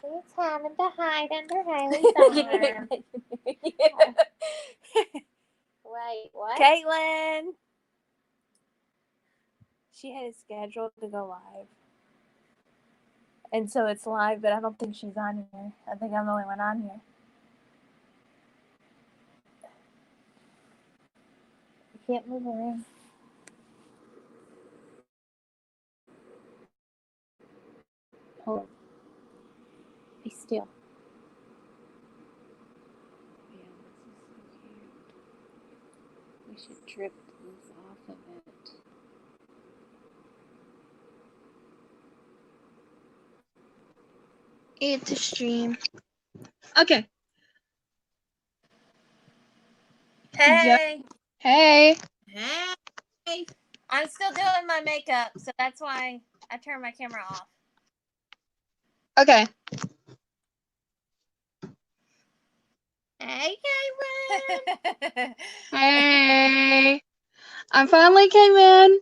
He's having to hide under Haley's arm. Wait, what? Caitlin. She had it scheduled to go live. And so it's live, but I don't think she's on here. I think I'm the only one on here. You can't move around. Hold on. Be still. Yeah, this is so cute. We should drip this off of it. Add to stream. Okay. Hey. Hey. Hey. I'm still doing my makeup, so that's why I turned my camera off. Okay. Hey, Caitlin. Hey. I finally came in.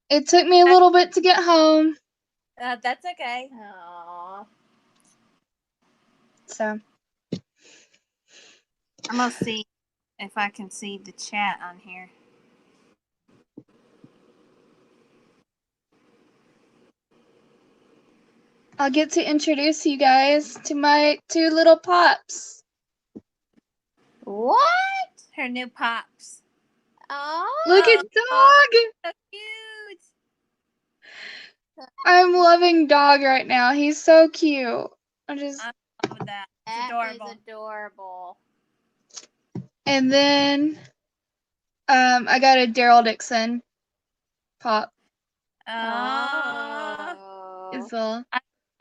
It took me a little bit to get home. That's okay. Aww. So. I'm going to see if I can see the chat on here. I'll get to introduce you guys to my two little pops. What? Her new pops. Oh. Look at Dog. So cute. I'm loving Dog right now. He's so cute. I love that. It's That adorable. is adorable. And then I got a Daryl Dixon pop Oh. as well.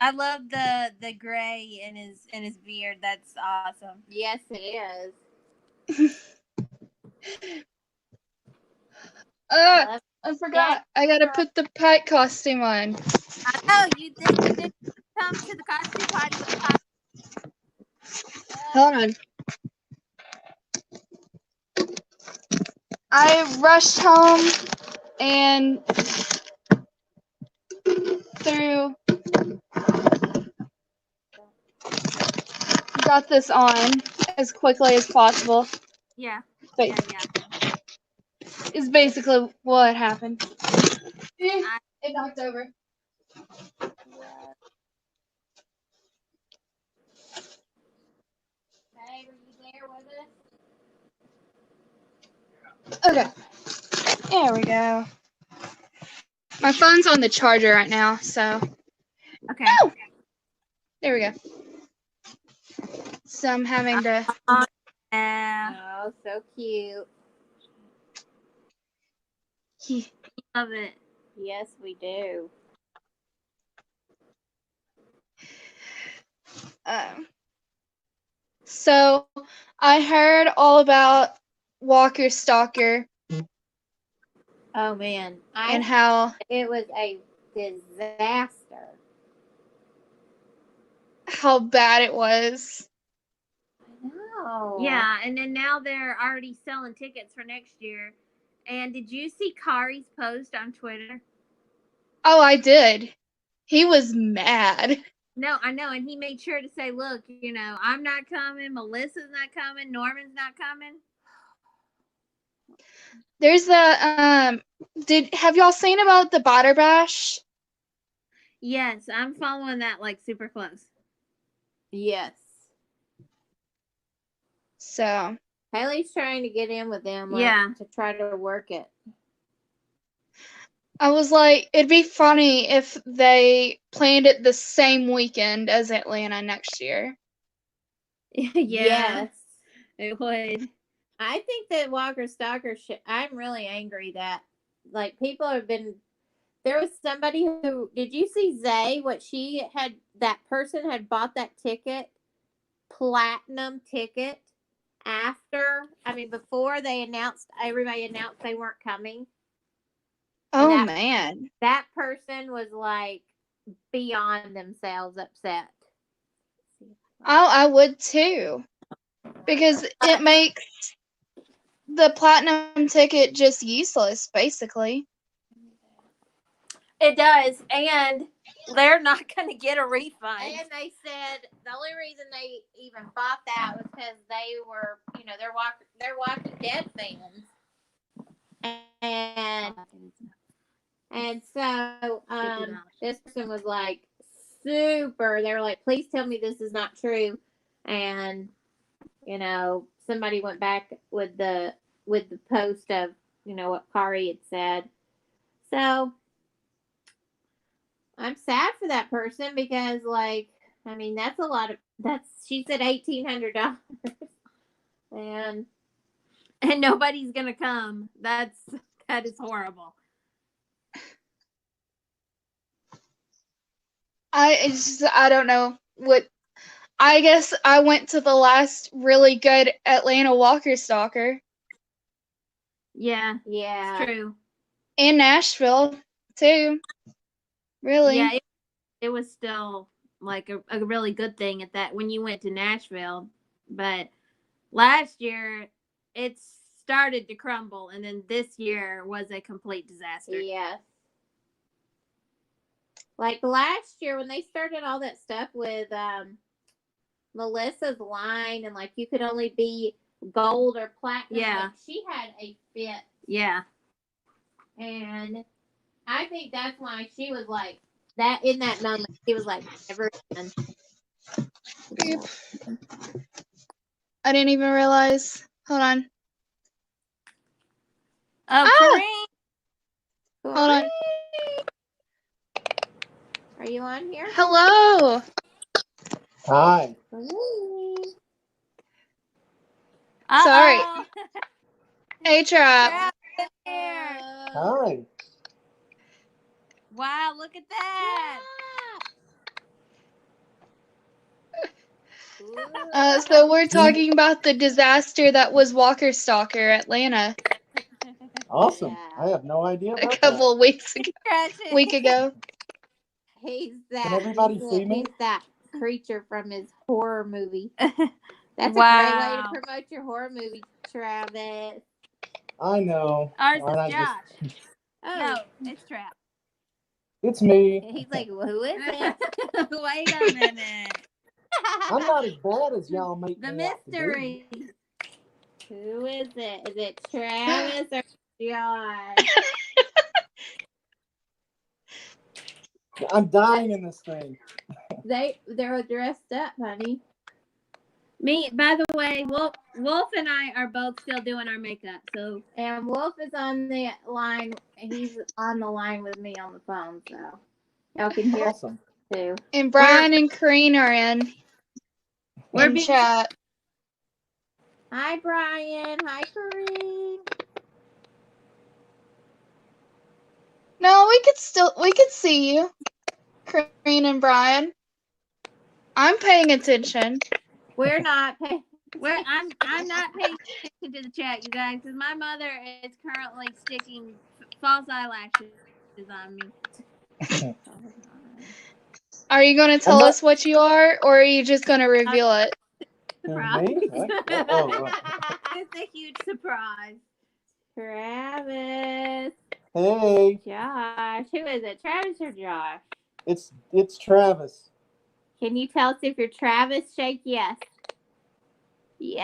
I love the gray in his beard. That's awesome. Yes, it is. I forgot. I gotta put the Pike costume on. I know you did come to the costume party with Pop. Hold on. I rushed home and got this on as quickly as possible. Yeah. Yeah. Is basically what happened. It knocked over. Hey, were you there with us? Okay. There we go. My phone's on the charger right now, so. Okay. Oh! There we go. So I'm having to. Oh, so cute. Love it. Yes, we do. So I heard all about Walker Stalker. Oh man, and how it was a disaster. How bad it was. I know. Yeah, and then now they're already selling tickets for next year. And did you see Kari's post on Twitter? Oh, I did. He was mad. No, I know, and he made sure to say, "Look, I'm not coming. Melissa's not coming. Norman's not coming." There's the have y'all seen about the Batter Bash? Yes, I'm following that like super close. Yes. So Haley's trying to get in with them, to try to work it. I was like, it'd be funny if they planned it the same weekend as Atlanta next year. Yes, it would. I think that Walker Stalker I'm really angry that people have been. There was somebody who did you see Zay? What that person had bought that ticket, platinum ticket, before everybody announced they weren't coming. Oh man, that person was beyond themselves upset. I would too, because it makes the platinum ticket just useless, basically. It does, and they're not going to get a refund. And they said the only reason they even bought that was because they were, they're Walking Dead fans. And so this person was like super. They were like, "Please tell me this is not true." And somebody went back with the post of what Kari had said. So I'm sad for that person because, that's a lot of. She said $1,800, and nobody's gonna come. That is horrible. I don't know what. I guess I went to the last really good Atlanta Walker Stalker. Yeah, yeah, it's true. In Nashville too. Really? Yeah, it was still like a really good thing at that when you went to Nashville, but last year it started to crumble, and then this year was a complete disaster. Yes. Like last year when they started all that stuff with Melissa's line, and you could only be gold or platinum. Yeah. She had a fit. Yeah. And I think that's why she was like that in that moment. She was like, never again. I didn't even realize. Hold on. Oh, Hold on. Are you on here? Hello. Hi. Sorry. Uh-oh. Hey, Trap. Trap in there. Hi. Wow, look at that. So we're talking about the disaster that was Walker Stalker, Atlanta, Awesome. Yeah. I have no idea a about couple of week ago. He's that. Can everybody see me? He's that creature from his horror movie. That's Wow. a great way to promote your horror movie, Travis. that. I know. Ours Aren't I is just- Josh. Oh, No, it's Trap. It's me. he's like, well, who is it? Wait a minute. I'm not as bad as y'all make The me out to be. mystery. Who is it? Is it Travis or Josh? I'm dying in this thing. They're dressed up, honey. Me, by the way, Wolf and I are both still doing our makeup. So And Wolf is on the line. He's on the line with me on the phone, so y'all can hear us Awesome. too. And Brian and Kareen are in chat. Hi, Brian. Hi, Kareem. No, we could see you, Kareen and Brian. I'm paying attention. We're not paying. I'm not paying attention to the chat, you guys, because my mother is currently sticking false eyelashes on me. Are you going to tell not- us what you are, or are you just going to reveal it? Who, Surprise. me? Oh. It's a huge surprise. Travis. Hey, Josh. Who is it? Travis or Josh? it's Travis. Can you tell us if you're Travis? Shake yes. Yay!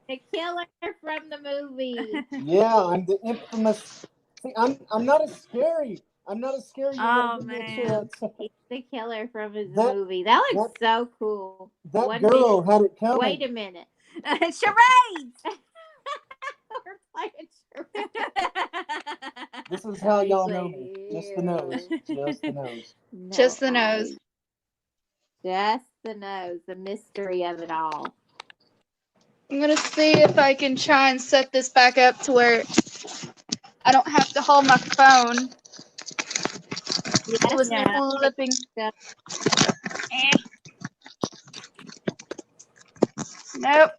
The killer from the movie. Yeah, I'm the infamous. See, I'm not as scary. I'm not as scary. Oh, Give me a man. chance. He's the killer from his That- movie. That looks so cool. That One girl minute. had it coming. Wait a minute. Charades! We're playing charades. This is how y'all know me. Just the nose. Just the nose. No, Just the nose. Just the nose. The mystery of it all. I'm going to see if I can try and set this back up to where I don't have to hold my phone. It was flipping. Nope.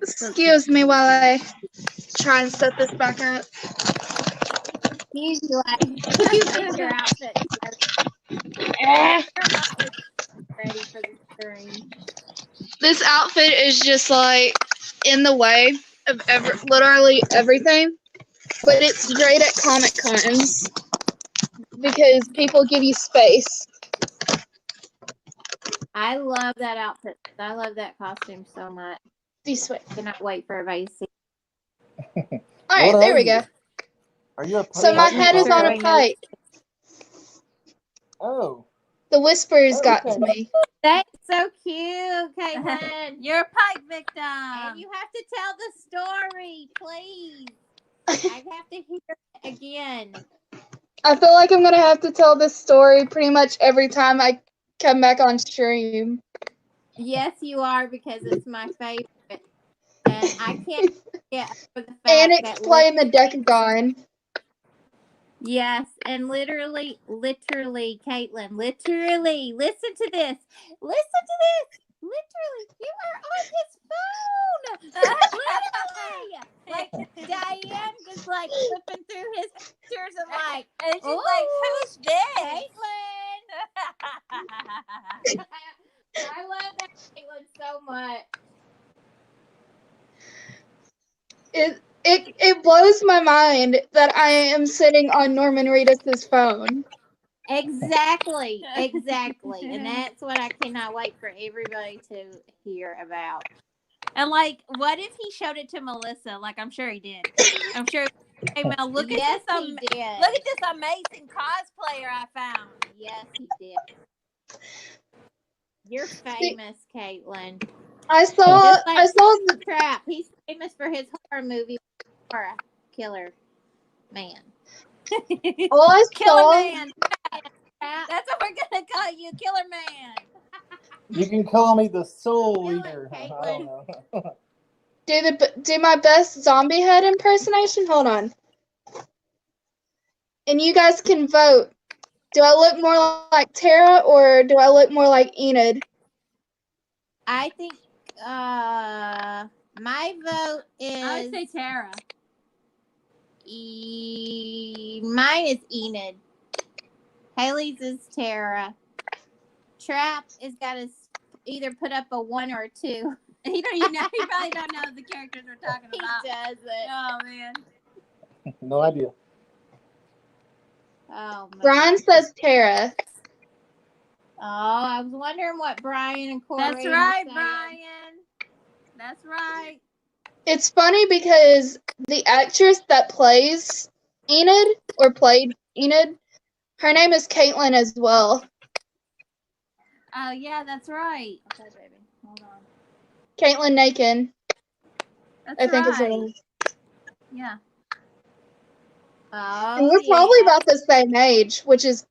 Excuse me while I try and set this back up. You get your outfit Eh. ready for the Corrine. This outfit is just like in the way of literally everything, but it's great at Comic Cons because people give you space. I love that outfit. I love that costume so much. Be sweet. Cannot wait for everybody to see. All right, What there are we you? go. Are you a So my pirate? head is on a Sure, pike. Oh. The whispers got Okay. to me. That's so cute, Caitlin. You're a pike victim. And you have to tell the story, please. I have to hear it again. I feel like I'm gonna have to tell this story pretty much every time I come back on stream. Yes, you are, because it's my favorite. And I can't get over the fact And that explain the Decagon. yes, and literally, Caitlin, literally, listen to this. Listen to this. Literally, you are on his phone. Literally. Like, Diane just like flipping through his pictures and like, And she's like, who's this? Caitlin. I love that Caitlin so much. It blows my mind that I am sitting on Norman Reedus's phone. Exactly. And that's what I cannot wait for everybody to hear about. And like, what if he showed it to Melissa? Like, I'm sure he did. I'm sure. Hey, Mel, look Yes, at he this. did. Look at this amazing cosplayer I found. Yes, he did. You're famous, Caitlin. I saw Just like the Trap. He's famous for his horror movie, Horror Killer Man. all I Killer saw Man. Trap. That's what we're gonna call you, Killer Man. You can call me the Soul Do it, Eater. I Caitlin. don't know. do my best zombie head impersonation. Hold on. And you guys can vote. Do I look more like Tara or do I look more like Enid? I think my vote is I would say Tara. Mine is Enid. Haley's is Tara. Trap is got to either put up a 1 or a 2. You probably don't know the characters we're talking He about. doesn't. Oh man. No idea. Oh man. Brian says Tara. Oh, I was wondering what Brian and Corey. That's right, Brian. That's right. It's funny because the actress that plays Enid or played Enid, her name is Caitlin as well. Oh yeah, that's right. Okay, baby. Hold on. Caitlin Nakin, That's I think is her right. name. Yeah. Oh, And we're probably about the same age, which is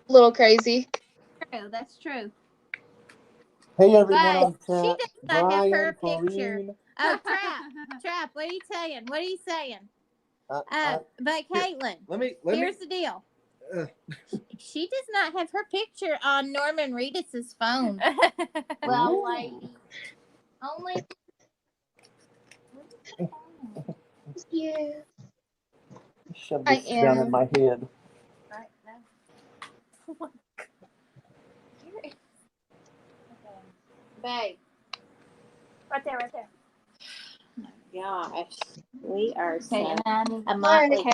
a little crazy. True. That's true. Hey everyone But on she chat. does not have her Brian, picture. Corrine. Oh, Trap. What are you saying? What are you saying? But Caitlin, Let me. here's the deal. She does not have her picture on Norman Reedus's phone. Well, lady, only. Yeah. Shove I this down in am. my head. Right now. Babe. Right there, right there. Oh my gosh. We are Okay, so and I need a motley.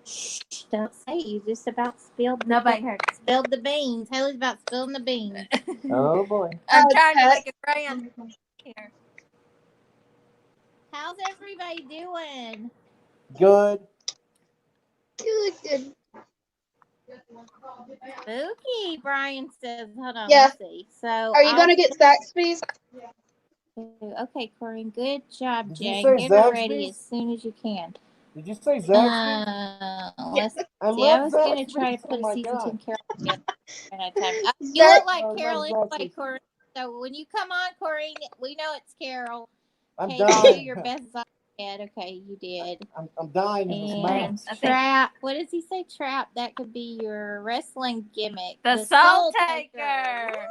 Shh, don't say it. You just about nobody heard. spilled the beans. Haley's about spilling the beans. Oh boy. I'm Oh, trying to Pat. make a grand here. How's everybody doing? Good. You look good. Spooky, Brian says. Hold on, Yeah. let's see. So Are you gonna get Zaxby's? Okay, Corinne. Good job, Did you Jane. say Get her ready Zaxby's? as soon as you can. Did you say Zaxby's? Let's see. I I love was gonna try to Zaxby's. put Oh my a season God. 10 Carol together. You Zax- look like Oh, I Carol love anyway, Zaxby's. Corinne. So when you come on, Corinne, we know it's Carol. I'm Okay, you do dying. your best. Okay, you did. I'm dying in this And mask. Trap. What does he say? Trap. That could be your wrestling gimmick. The Soul Taker.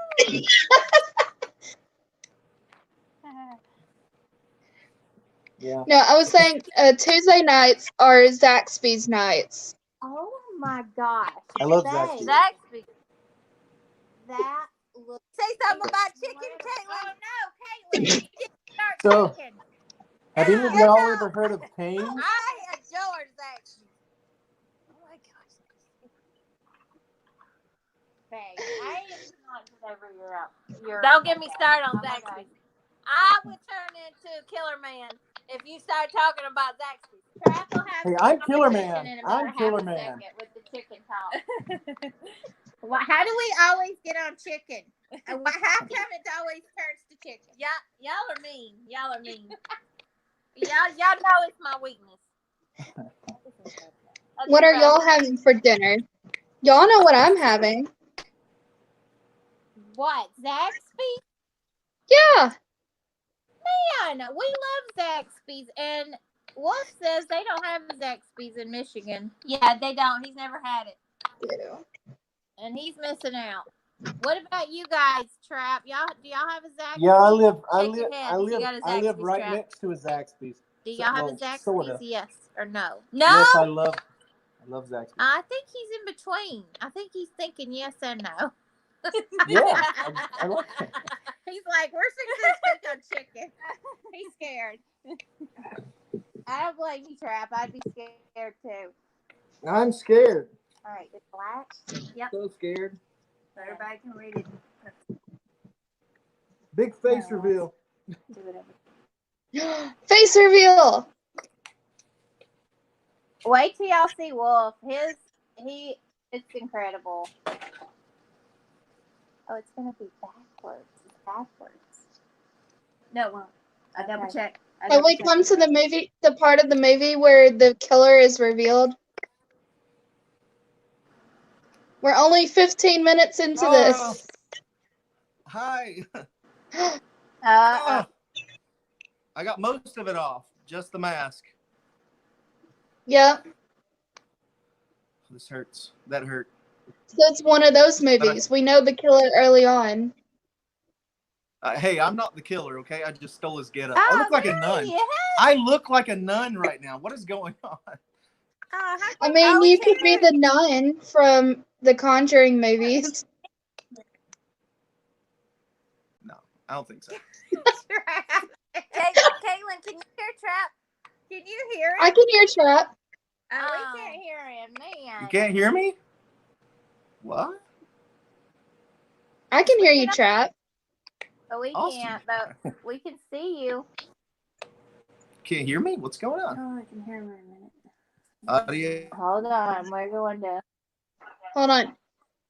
Yeah. No, I was saying Tuesday nights are Zaxby's nights. Oh my gosh. I love Babe. Zaxby's. Zaxby. that looks. Say something about chicken, Caitlin. Oh no, Caitlin, you didn't start So- chicken. Have any of y'all ever heard of Tame? I had yours actually. Oh my gosh. Babe, I am not over your. Don't get me started on Oh my Zaxby's. I would turn into a killer man if you start talking about Zaxby's. Trap will have Hey, I'm Killer competition Man. in about I'm half Killer a Man. second with the chicken talk. How do we always get on chicken? How come it always turns to chicken? Y'all are mean. Y'all are mean. y'all know it's my weakness. What are y'all having for dinner? Y'all know what I'm having. What, Zaxby's? Yeah. Man, we love Zaxby's, and Wolf says they don't have Zaxby's in Michigan, Yeah, they don't. He's never had it. and he's missing out. What about you guys, Trap? Do y'all have a Zaxby's? Yeah, I live Shake your head if you got a I live Zaxby's, right Trap. next to a Zaxby's. Do y'all have a Well, Zaxby's? sorta. Yes or no? No. Yes, I love Zaxby's. I think he's in between. I think he's thinking yes and no. Yeah, I like it. He's like, we're 6 on chicken. He's scared. I don't blame you, Trap. I'd be scared too. I'm scared. All right, it's black. So scared. So everybody can read it. Big face No. reveal. Do whatever. Face reveal. Wait till y'all see Wolf. It's incredible. Oh, it's gonna be backwards. It's backwards. No, well, I double Okay. check. Have we come to the part of the movie where the killer is revealed? We're only 15 minutes into this. Hi. Uh, I got most of it off. Just the mask. Yep. This hurts. That hurt. So it's one of those movies. We know the killer early on. Hey, I'm not the killer, okay? I just stole his getup. oh, I look like a no, nun. you I look like a nun right now. What is going on? how I come mean, always you could be Henry- the nun from the Conjuring movies. No, I don't think so. Caitlin, can you hear Trap? Can you hear him? I can hear Trap. Oh, we can't hear him, man. You can't hear me? What? I can hear you, Trap. But we Awesome. can't. But we can see you. Can't hear me? What's going on? Oh, I can hear him in a minute. Audio. Hold on, we're going to. Hold on.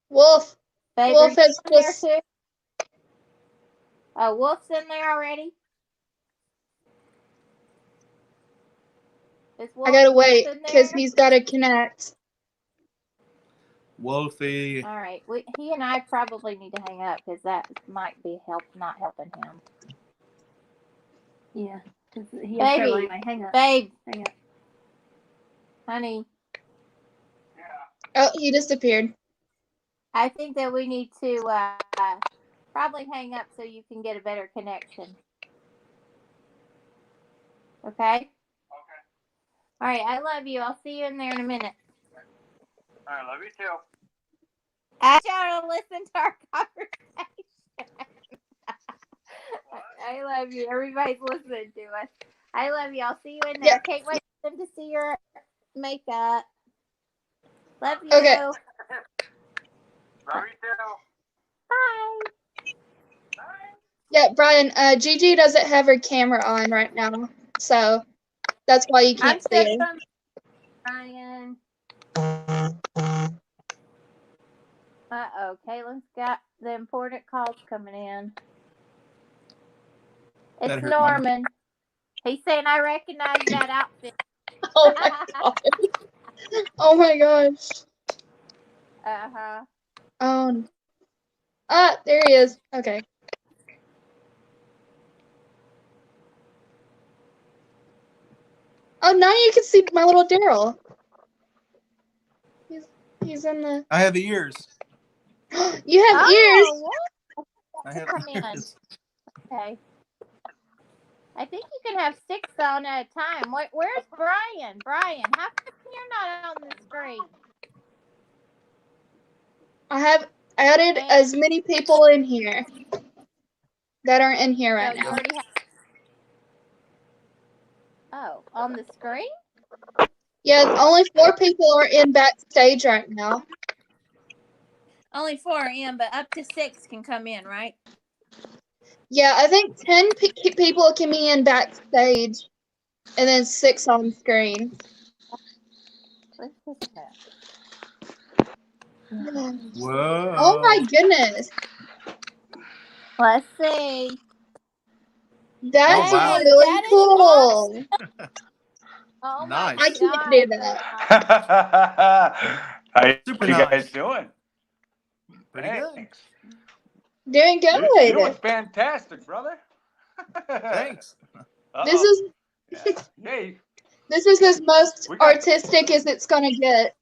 Wolf. Babe, Wolf are you has in there just. too? Oh, Wolf's in there already. Is Wolf I gotta wait in because there? he's gotta connect. Wolfie. All right, he and I probably need to hang up because that might be not helping him. Yeah. He Baby. Baby. Hang up. Babe, Hang up. honey, Oh, he disappeared. I think that we need to probably hang up so you can get a better connection. Okay? All right, I love you. I'll see you in there in a minute. I love you too. I y'all to listen to our conversation. I love you. Everybody's listening to us. I love you. I'll see you in there. Yeah. Can't wait for them to see your makeup. Love you. Okay. Love you too. Bye. Yeah, Brian, Gigi doesn't have her camera on right now, so that's why you I'm can't see still her. from Brian. Uh-oh. Caitlin's got the important calls coming in. That It's hurt, Norman. He's saying I recognize that outfit. Oh my god. Oh my gosh. Uh-huh. There he is. Okay. Oh, now you can see my little Daryl. He's in the. I have ears. You have ears. What? I have Come in. ears. Okay. I think you can have 6 on at a time. Where's Brian? Brian, how come you're not on the screen? I have. added as many people in here that are in here So right you now. already have. Oh, on the screen? Yeah, only 4 people are in backstage right now. Only 4 are in, but up to 6 can come in, right? Yeah, I think 10 people can be in backstage, and then 6 on screen. What's this at? Whoa. Oh my goodness, Let's see. that's Oh, wow. really that is cool. Oh Nice. my I can't God, do that. How Super you nice. guys doing? Pretty good. Thanks. Doing You're doing good. fantastic, brother. Thanks. This Uh-oh. is Yay. this is as most We got- artistic as it's gonna get.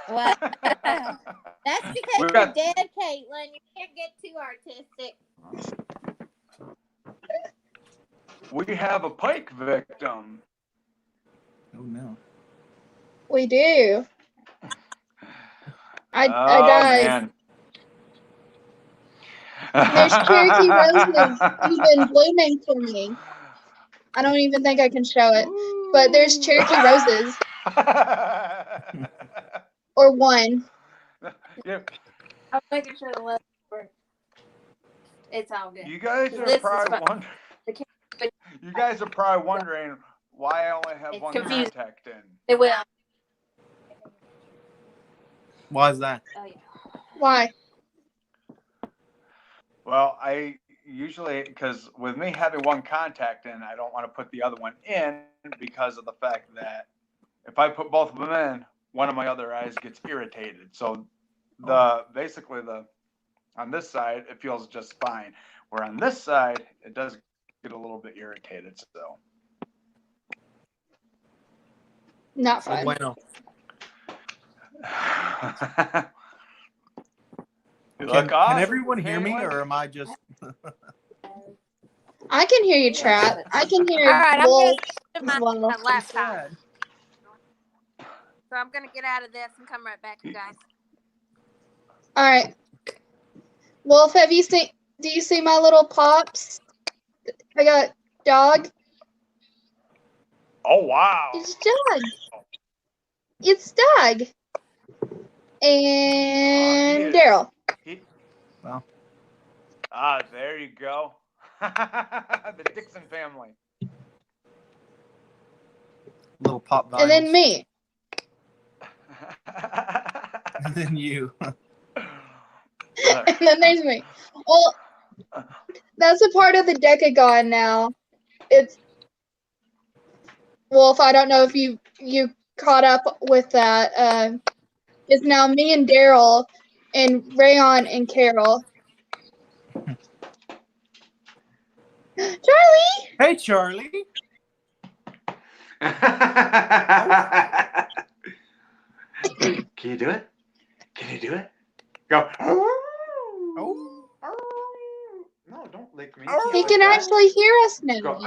What? That's because We you're got- dead, Caitlin. You can't get too artistic. We have a pike victim. Oh no. We do. I Oh, died. man. There's Cherokee roses even blooming for me. I don't even think I can show it, but there's Cherokee roses, or one. Yep. I'm making sure the left works. It's all good. You guys This are is probably fine. wondering. You guys are probably wondering why I only have It's one confusing. contact in. It will. Why is that? Oh yeah. Why? Well, I usually, because with me having one contact in, I don't want to put the other one in because of the fact that if I put both of them in, one of my other eyes gets irritated. So basically on this side, it feels just fine. Where on this side, it does get a little bit irritated. So Not Oh, fun. bueno. Can everyone hear me, or am I just? I can hear you, Trap. I can hear All right, I'm Wolf gonna as well. my laptop. So I'm gonna get out of this and come right back, you guys. All right. Wolf, do you see my little pops? I got dog. Oh wow! It's dog. It's dog. And Daryl. Well, There you go. The Dixon family. little pop vinyls. And then me. And then you. And then there's me. Well, that's a part of the Decagon now. It's Wolf. I don't know if you caught up with that. It's now me and Daryl and Rayon and Carol. Charlie. Hey, Charlie. Can you do it? Can you do it? Go. Oh. No, don't lick me. He can actually hear us now. Go.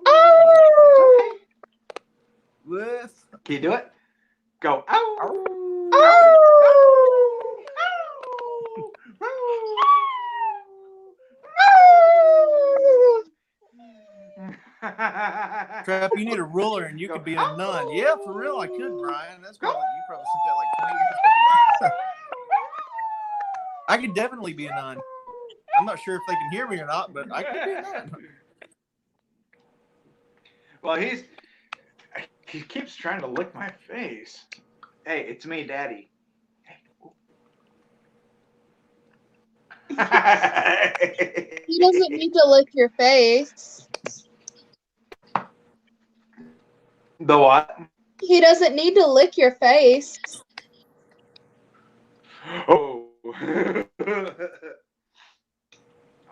Oh. Woof. Can you do it? Go. Oh. Trap, you need a ruler and you could be a nun. Yeah, for real, I could, Brian. That's probably you probably sent that like 20 years ago. I could definitely be a nun. I'm not sure if they can hear me or not, but I could be a nun. Well, he keeps trying to lick my face. Hey, it's me, Daddy. He doesn't need to lick your face. The what? He doesn't need to lick your face. Oh. I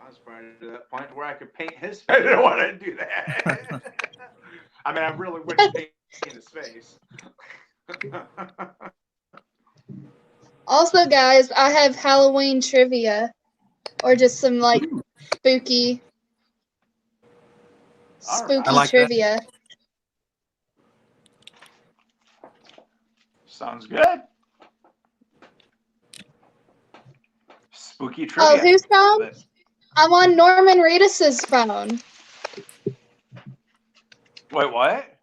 was probably to that point where I could paint his face. I didn't want to do that. I mean, I really wouldn't paint his face. Also, guys, I have Halloween trivia, or just some like spooky All right. I like that. trivia. Sounds good. Spooky trivia. Oh, whose phone? Love it. I'm on Norman Reedus's phone. Wait, what?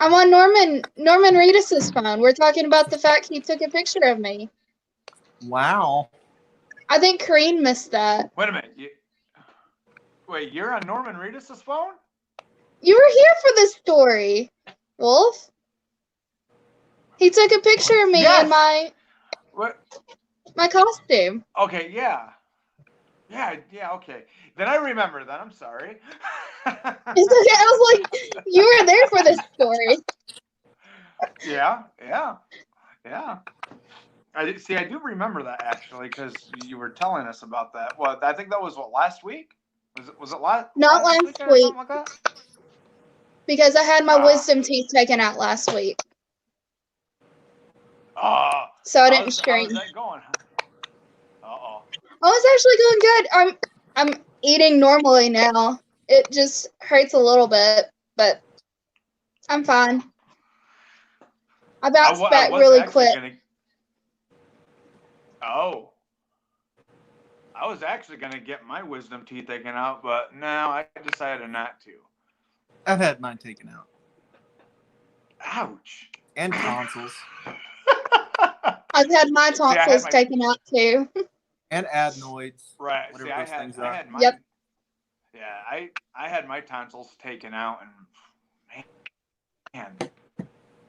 I'm on Norman Reedus's phone. We're talking about the fact he took a picture of me. Wow. I think Kareen missed that. Wait a minute. Wait, you're on Norman Reedus's phone? You were here for this story, Wolf. He took a picture of me Yes. in What? my costume. Okay, yeah. Yeah, okay. Then I remember that. I'm sorry. It's okay. I was like, you were there for this story. Yeah. I do remember that actually because you were telling us about that. Well, I think that was last week? Was it last? Not last weekend or week. something like that? Because I had my Ah. wisdom teeth taken out last week. So I didn't stream. How's that going? Uh-oh. Oh, it's actually going good. I'm eating normally now. It just hurts a little bit, but I'm fine. I bounced back was really actually quick. Oh. I was actually going to get my wisdom teeth taken out, but no, I decided not to. I've had mine taken out. Ouch. And tonsils. I've had my See, I had tonsils my- taken out too. And adenoids. Right. Whatever See, those things I are. had my Yep. Yeah, I had my tonsils taken out and man,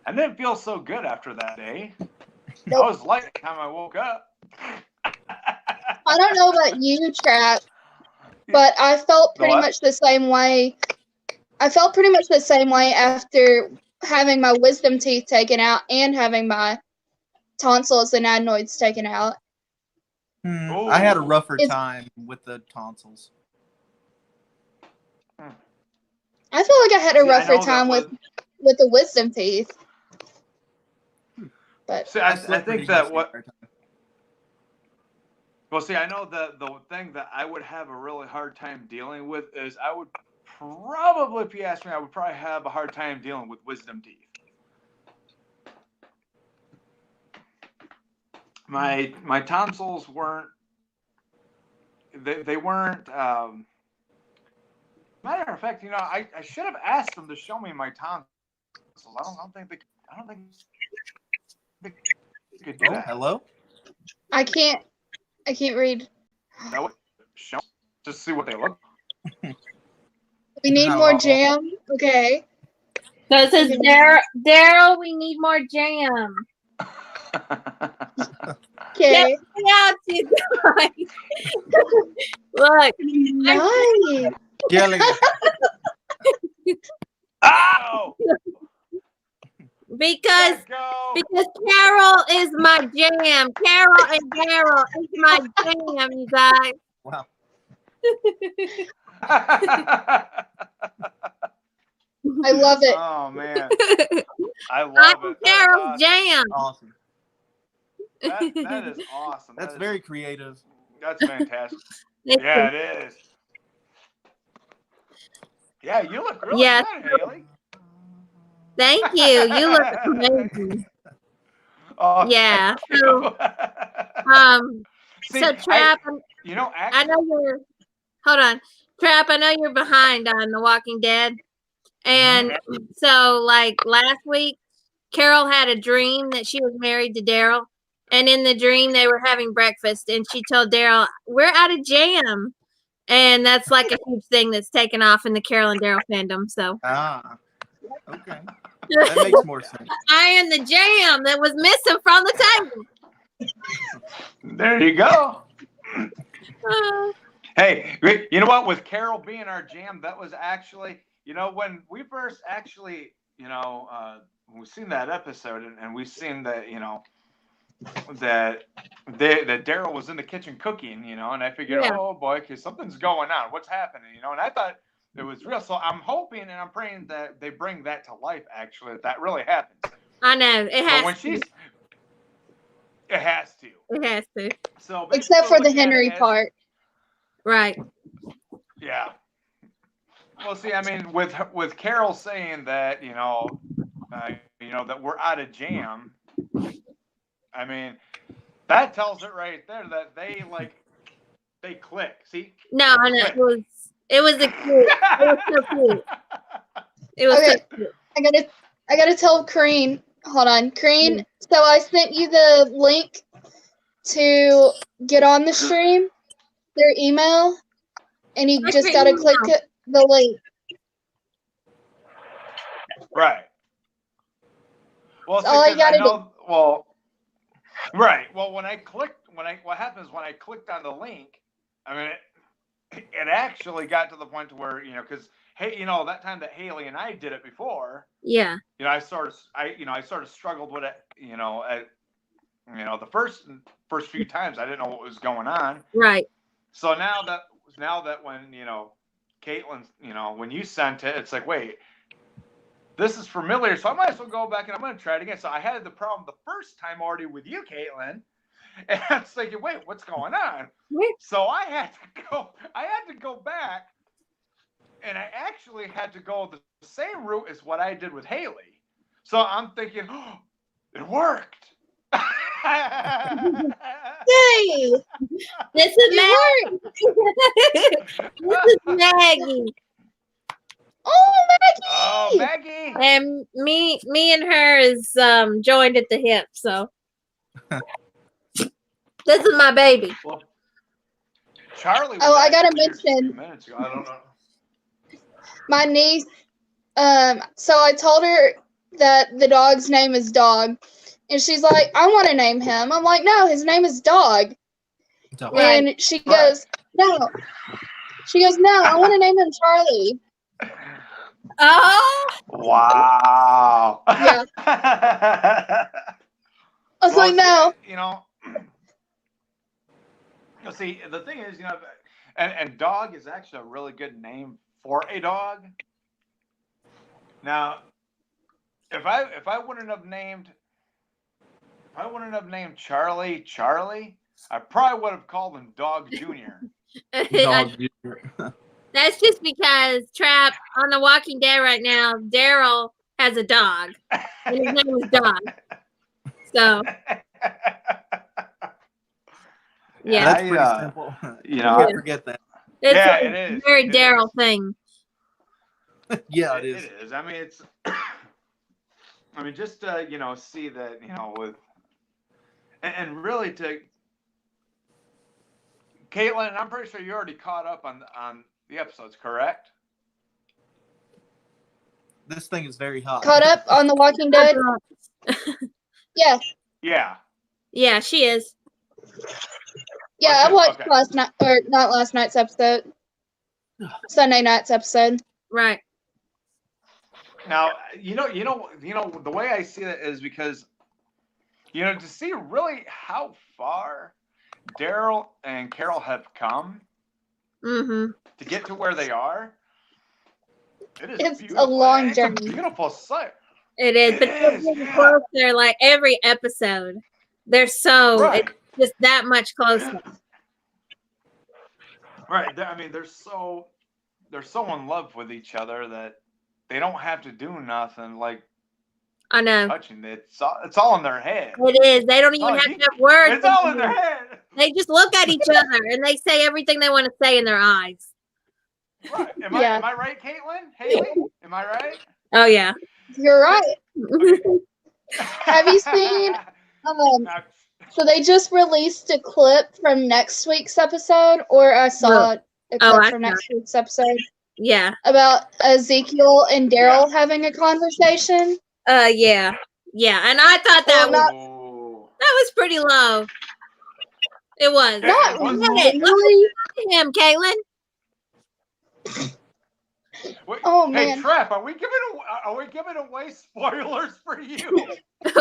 I didn't feel so good after that day. Nope. I was light by the time I woke up. I don't know about you, Trap, but I felt The pretty what? much the same way. I felt pretty much the same way after having my wisdom teeth taken out and having my tonsils and adenoids taken out. I had a rougher Is- time with the tonsils. I feel like I had a See, I rougher know that time was- with the wisdom teeth. But See, I slept pretty think that decent what. every time. Well, see, I know that the thing that I would have a really hard time dealing with is I would probably, if you ask me, I would probably have a hard time dealing with wisdom teeth. My tonsils weren't. They weren't. Matter of fact, I should have asked them to show me my tonsils. I don't think they could do Oh, that. hello? I can't read. That would show just see what they look. We need How more long? jam. Okay. So it says, Daryl, we need more jam. Okay. Yeah, you guys. Look, Nice. Jelly. Ow! because Go. Carol is my jam. Carol and Daryl is my jam, you guys. Wow. I love it. Oh man, I love I'm it. Carol's jam. Awesome. That is awesome. That's That is- very creative. That's fantastic. Yeah, it is. Yeah, you look really Yes. good, Haley. Thank you. You look amazing. Oh, Yeah, thank you. See, So Trap, I actually, know you're. Hold on, Trap. I know you're behind on The Walking Dead, and so like last week, Carol had a dream that she was married to Daryl, and in the dream they were having breakfast, and she told Daryl, "We're out of jam," and that's like a huge thing that's taken off in the Carol and Daryl fandom. So Ah. Okay. That makes more sense. I am the jam that was missing from the table. there you go. Uh, Hey, you know what? With Carol being our jam, that was actually, when we first actually, we've seen that episode and we've seen that, that Daryl was in the kitchen cooking, and I figured, Yeah. oh boy, because something's going on. What's happening? And I thought it was real. So I'm hoping and I'm praying that they bring that to life, actually, that really happens. I know it But has. when To. it has to. It has to. So Except for the basically looking at Henry it as- part. Right. Yeah. Well, see, I mean, with Carol saying that, you know, that we're out of jam, I mean, that tells it right there that they click. See? No, I know it was a cute. It was so cute. It was Okay. so cute. I gotta tell Kareen. Hold on, Kareen. So I sent you the link to get on the stream, their email, and you What's just your gotta email? click the link. Right. Well, That's all I because I gotta do. know. Well, right. Well, what happens when I clicked on the link? I mean, it actually got to the point to where, you know, because hey, you know, that time that Haley and I did it before, Yeah. you know, I sort of struggled with it, you know, the first few times I didn't know what was going on. Right. So now that when, you know, Caitlin, you know, when you sent it, it's like, wait, this is familiar, so I might as well go back and I'm going to try it again. So I had the problem the first time already with you, Caitlin, and I was thinking, wait, what's going on? So I had to go back, and I actually had to go the same route as what I did with Haley. So I'm thinking, oh, it worked. Yay! This is It Maggie. This is Maggie. Oh, Maggie! Oh, Maggie. And me and her is joined at the hip, so this is my baby. Well, Charlie. Oh, I gotta actually here just a few mention- minutes ago. I don't know. My niece. So I told her that the dog's name is Dog, and she's like, "I want to name him." I'm like, "No, his name is Dog." Right. And she goes, "No." She goes, "No, I want to name him Charlie." Oh, Wow. Yeah. I was like, "No." You know, see, the thing is, you know, and Dog is actually a really good name for a dog. Now, if I wouldn't have named Charlie, I probably would have called him Dog Junior. that's just because Trap on The Walking Dead right now. Daryl has a dog, and his name is Dog. So yeah, That's pretty simple. You I know, forget that. it's Yeah, a it is. very It Daryl is. thing. Yeah, it is. It is. I mean, it's. I mean, just to, you know, see that, you know, with, and really to, Caitlin, I'm pretty sure you already caught up on the episodes, correct? This thing is very hot. Caught up on The Walking Dead? Yeah. Yeah. Yeah, she is. Yeah, I Okay, watched okay. last night, or not last night's episode. Sunday night's episode. Right. Now, you know, the way I see it is because, you know, to see really how far Daryl and Carol have come Mm-hmm. to get to where they are, It's a beautiful. long It's journey. a beautiful sight. It is, but It they're is, getting yeah. closer. Like every episode, they're so Right. it's just that much closer. Right. I mean, they're so in love with each other that they don't have to do nothing like I know touching it. It's all in their head. it is. They don't even Oh, have you- to have words. It's all in their head. They just look at each other and they say everything they want to say in their eyes. Right. Yeah. Am I right, Caitlin? Haley? Am I right? Oh yeah. You're right. Okay. Have you seen, Now, so they just released a clip from next week's episode, or I saw a clip I from saw next week's episode Yeah. about Ezekiel and Daryl having a conversation. Yeah. Yeah. And I thought that Well, was oh. that was pretty low. It was. Yeah, Not it was Look at it. Look really. at him, Caitlin. Wait, Oh, hey, man. Trap, are we giving away spoilers for you?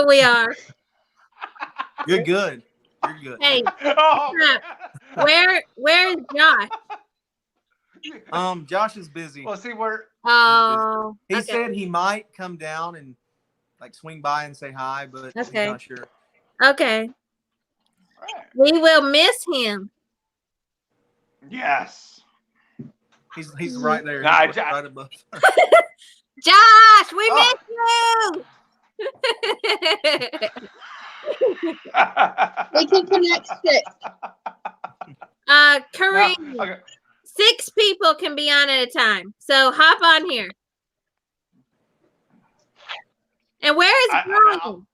We are. You're good. You're good. Hey, Oh, where is Josh? Josh is busy. well, see, we're Oh, He okay. said he might come down and like swing by and say hi, but Okay. he's not sure. Okay. right. We will miss him. Yes. He's right there. Nah, He's right above. Josh, we Oh. miss you. We can connect 6. Kareem, okay. 6 people can be on at a time. So hop on here. And where is Brian?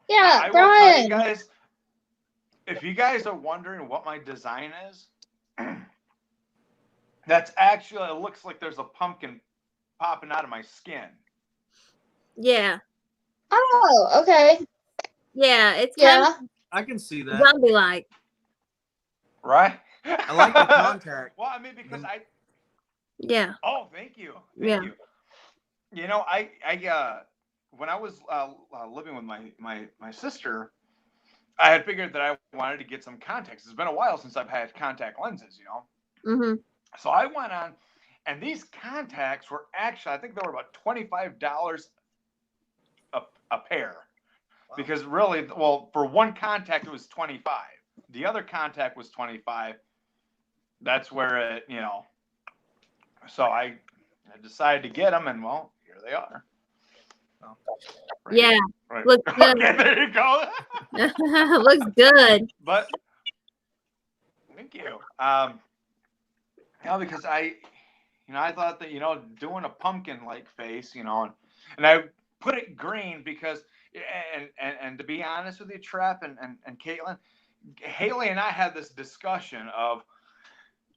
Yeah, I will tell you Brian. guys, if you guys are wondering what my design is, that's actually, it looks like there's a pumpkin popping out of my skin. Yeah. Oh, okay. Yeah, it's kind Yeah. I can see of that. zombie-like. Right? I like the contact. Well, I mean, because Yeah. oh, thank you. Yeah. Thank you. You know, I when I was living with my sister, I had figured that I wanted to get some contacts. It's been a while since I've had contact lenses, you know. Mm-hmm. So I went on, and these contacts were actually, I think they were about $25 a pair. Wow. Because really, well, for one contact it was 25. The other contact was 25. That's where it, you know. So I decided to get them, and well, here they are. So, right, Yeah. right. Looks good. Okay, there you go. Looks good. But thank you. Because I thought that, doing a pumpkin-like face, and I put it green because, and to be honest with you, Trap and Caitlin, Haley and I had this discussion of,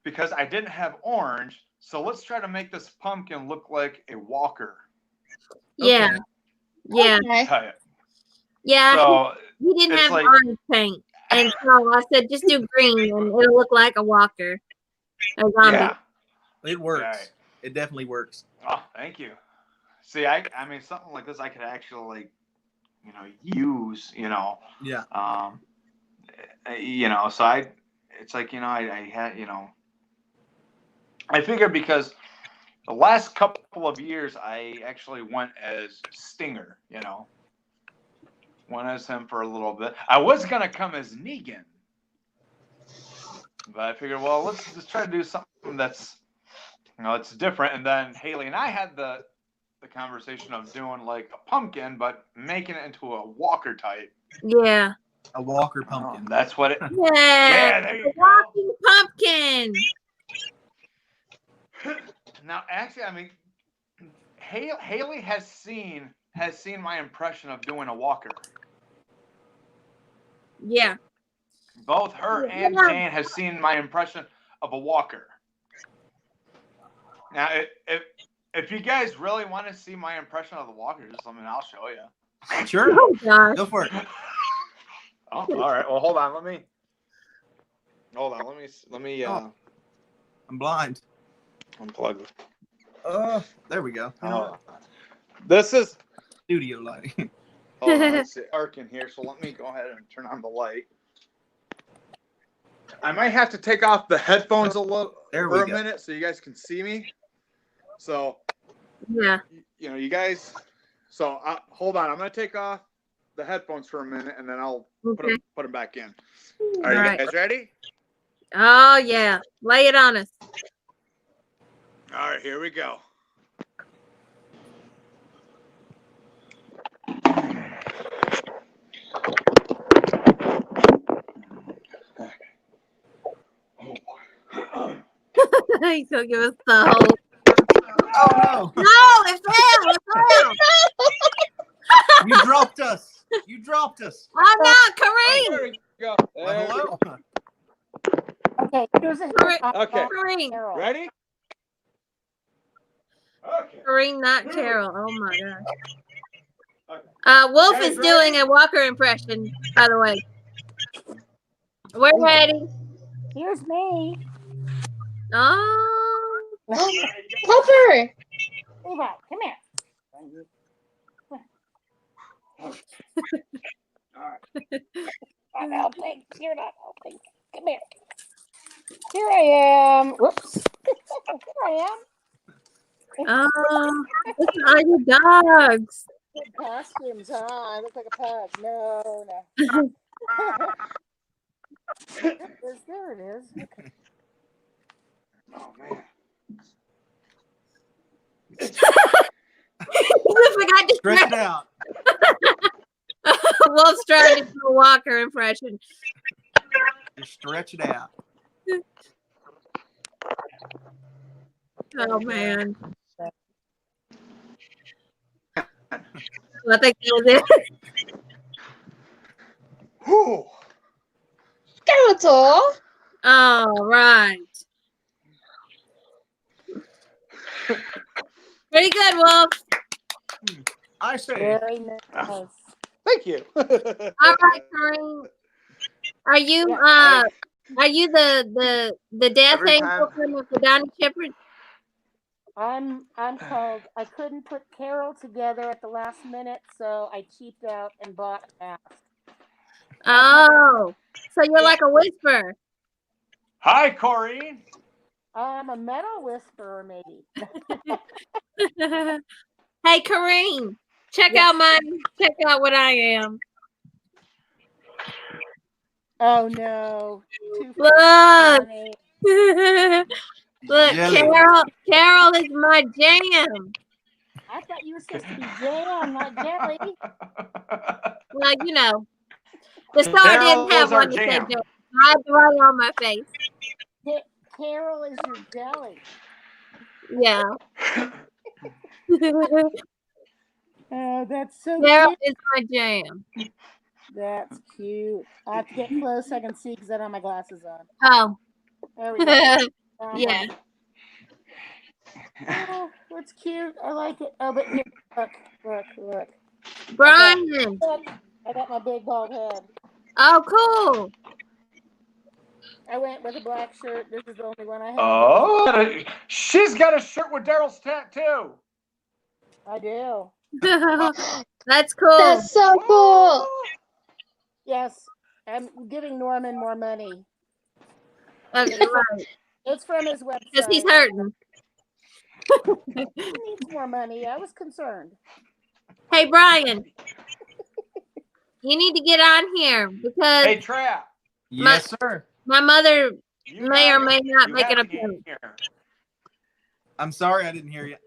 because I didn't have orange, so let's try to make this pumpkin look like a walker Yeah. Okay. Yeah. Okay. type. Yeah. So He didn't it's have like- orange paint. And so I said, just do green and it'll look like a walker. A zombie. yeah. It works. Right. It definitely works. Oh, thank you. See, I mean, something like this I could actually, use, Yeah. so it's like, I had, I figured because the last couple of years I actually went as Stinger, went as him for a little bit. I was going to come as Negan, but I figured, well, let's just try to do something that's, it's different. And then Haley and I had the conversation of doing like a pumpkin, but making it into a walker type. Yeah. A Walker pumpkin. That's what it. Yeah. Yeah, there you A walking pumpkin. Now, actually, I mean, Haley has seen my impression of doing a walker. Yeah. Both her and Yeah. Jane has seen my impression of a walker. Now, if you guys really want to see my impression of the walker, just let me know. I'll show you. Sure. Oh, gosh. Go for it. Oh, all right. Well, hold on. Let me. Oh. I'm blind. Unplug this. There we go. This is. Studio lighting. Hold on, it's dark in here, so let me go ahead and turn on the light. I might have to take off the headphones for a minute so you guys can see me. So, Yeah. you guys. So hold on, I'm gonna take off the headphones for a minute, and then I'll Okay. put them back in. All Are you right. guys ready? Oh, yeah. Lay it on us. All right, here we go. He's going to give us the whole. Oh No, it fell. It fell. no! You dropped us. You dropped us. I'm not Oh, Kareem. there we go. Well, hello. Okay, here's a Okay. Kareem. Carol. Ready? Okay. Kareem, not Carol. Oh, my gosh. Okay. Wolf Guys is doing a Walker impression, by the way. We're ready. Here's me. Oh. Pupper. Eva, come here. I'm helping. You're not helping. Come here. Here I am. Whoops. Here I am. Oh. Look at all your dogs. Good costumes, huh? I look like a pug. No, no. There it is. Okay. Oh man. forgot to Stretch stretch. it out. Wolf's trying to do a Walker impression. Just stretch it out. Oh man. I think that was it. Whew. Skeletal. All right. Pretty good, Wolf. I say. Very nice. Thank you. All right, Kareem. Are you are you the death Every angel time- from the Donnie Shepherd? I'm called. I couldn't put Carol together at the last minute, so I cheaped out and bought a mask. Oh, so you're like a whisperer. Hi, Corrine. I'm a metal whisperer, maybe. Hey, Kareem, check Yes. out mine. Check out what I am. Oh no! Too Look, funny. look, Jelly. Carol is my jam. I thought you were supposed to be jam, not jelly. Well, you know, the star Carol didn't have is our one to say jam. jam. I had to write it on my face. Carol is your jelly. Yeah. Oh, that's so Carol cute. is my jam. That's cute. I have to get close so I can see because I don't have my glasses on. Oh. There we go. Yeah. Oh, that's cute. I like it. Oh, but here, look. Brian. Look, I got my big bald head. Oh, cool. I went with a black shirt. This is the only one I have. Oh, she's got a shirt with Daryl's tattoo. I do. That's cool. That's so cool. Yes, I'm giving Norman more money. Okay, right. It's from his website. Because he's hurting. He needs more money. I was concerned. Hey, Brian. You need to get on here because Hey, Trap. Yes, sir. my mother you may or got- may not you make have an to get appearance. here. I'm sorry I didn't hear you.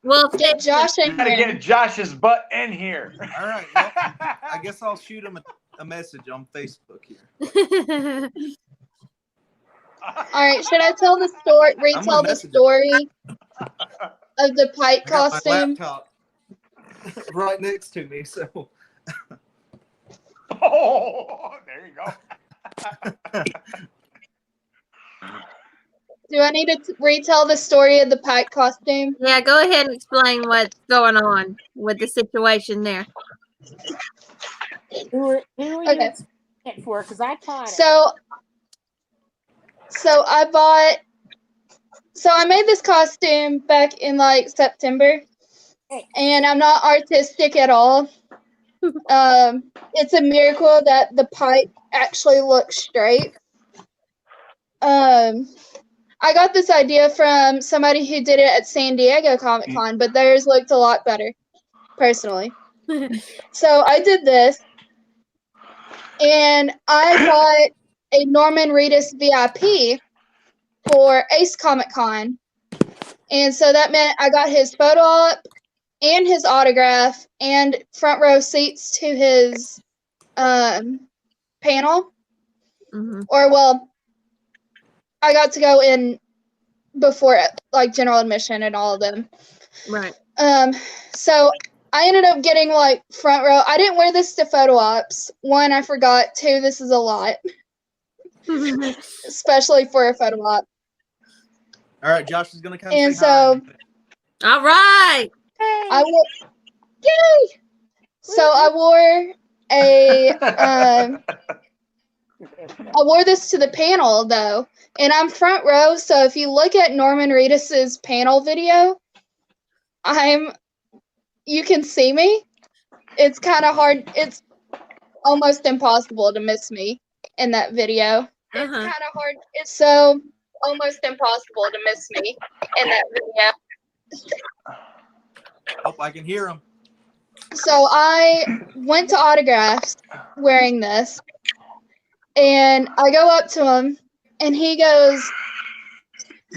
Well, Get Josh You in gotta here. get Josh's butt in here. All right. Well, I guess I'll shoot him a message on Facebook here. All right, should I tell the story? Retell the message him. story of the pipe I got my costume. laptop right next to me, so Oh, there you go. Do I need to retell the story of the pipe costume? Yeah, go ahead and explain what's going on with the situation there. Who are you Okay. it for? Because I caught it. So I made this costume back in like September, and I'm not artistic at all. It's a miracle that the pipe actually looks straight. I got this idea from somebody who did it at San Diego Comic Con, but theirs looked a lot better, personally. So I did this, and I bought a Norman Reedus VIP for Ace Comic Con. And so that meant I got his photo op and his autograph and front row seats to his panel. Mhm. Or, well, I got to go in before, like, general admission and all of them. Right. So I ended up getting, like, front row. I didn't wear this to photo ops. One, I forgot. Two, this is a lot, especially for a photo op. all right, Josh is gonna come. And say hi. so All right. I wore, yay! So I wore I wore this to the panel though, and I'm front row. So if you look at Norman Reedus's panel video, you can see me. It's kind of hard. It's almost impossible to miss me in that video. It's Uh-huh. kind of hard. It's so almost impossible to miss me in that video. Oh, I can hear him. So I went to autographs wearing this, and I go up to him, and he goes,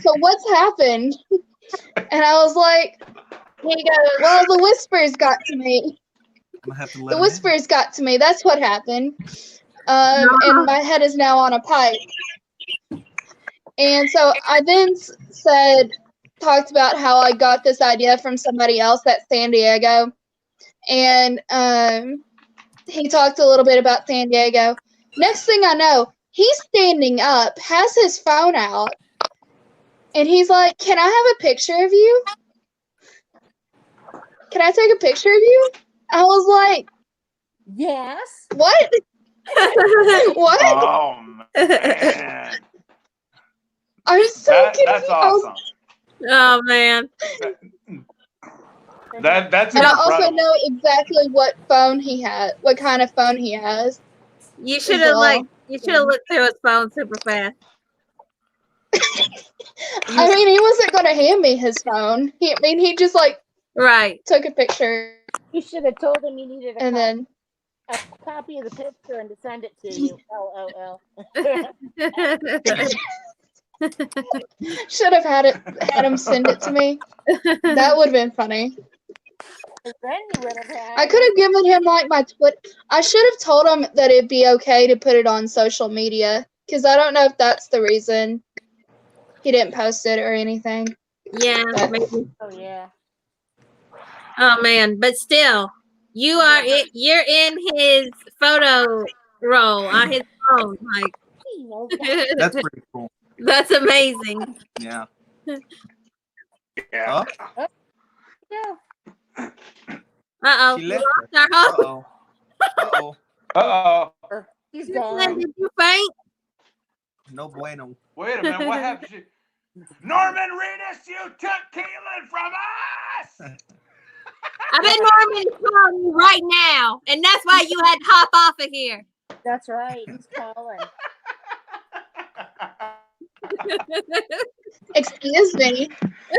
"So what's happened?" And I was like, He goes, well, the whispers got to me. I'm gonna have to let The him in. whispers got to me. That's what happened. And my head is now on a pike. And so I then talked about how I got this idea from somebody else at San Diego. And he talked a little bit about San Diego. Next thing I know, he's standing up, has his phone out, and he's like, "Can I have a picture of you? Can I take a picture of you?" I was like, Yes. "What? What?" Oh man, I'm so confused. that's I was- awesome. oh man. That's And I also incredible. know exactly what phone he had, what kind of phone he has. You should have well. you should have looked through his phone super fast. I mean, he wasn't going to hand me his phone. He just like Right. took a picture You should have told him you needed and then a copy of the picture and to send it to you. LOL. should have had him send it to me. That would have been funny. Then you would have had. I could have given him like my Twitter. I should have told him that it'd be okay to put it on social media because I don't know if that's the reason he didn't post it or anything. Yeah, maybe. Oh yeah. Oh man, but still, you're in his photo roll on his phone. Like That's pretty cool. that's amazing. Yeah. Yeah. Oh, Yeah. Uh she oh. left. Our host. Uh-oh. Uh-oh. Uh-oh. He's Did gone. you faint? No bueno. Wait a minute. What happened? Norman Reedus, you took Keelan from us. I bet Norman is calling you right now, and that's why you had to hop off of here. That's right. He's calling. Excuse me.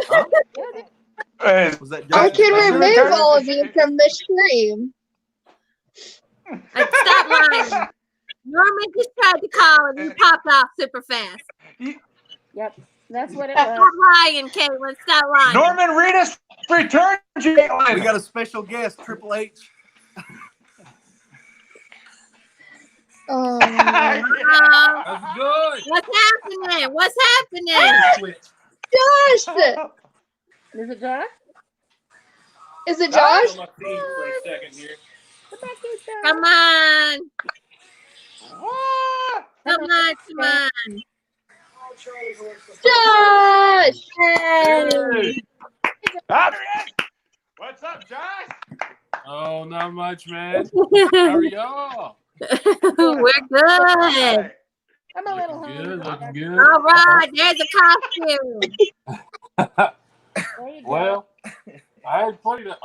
Huh? Hey, Was that I Josh? can That's remove your all of turn. you from the stream. Stop lying. Norman just tried to call and you popped off super fast. Yep. That's what it Stop was. lying, Caitlin. Stop lying. Norman Reedus returned, Caitlin. We got a special guest, Triple H. Oh, Yeah. Um, Good. what's happening? What's happening? Josh! Is it Josh? Is it Josh? Come back here, Josh. Come on. What? Come on. Come on. Josh! Hey. Ah, there he is. What's up, Josh? Oh, not much, man. How are y'all? We're good. Hey. I'm a little Looking hungry. good, looking good. All right. There's a costume. There you go. Well, I had plenty to.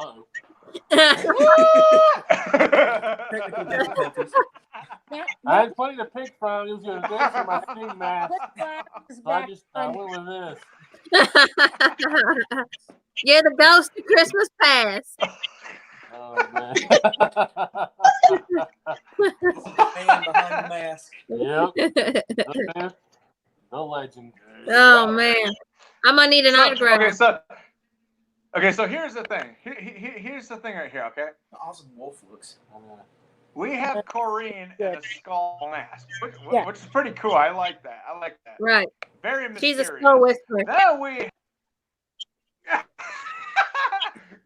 Technical difficulties. I had plenty to pick from. It was going to go for my ski mask, Is so I back just on. went with this. You're the ghost of Christmas past. Oh man. Man behind the mask. Yep. The myth, the legend. Oh man, I'm gonna need an autograph. Okay, so here's the thing. Here's the thing right here, okay? Awesome wolf looks. We have Corrine in a skull mask, Yeah. which is pretty cool. I like that. Right, Very she's mysterious. a skull whisperer. Then we...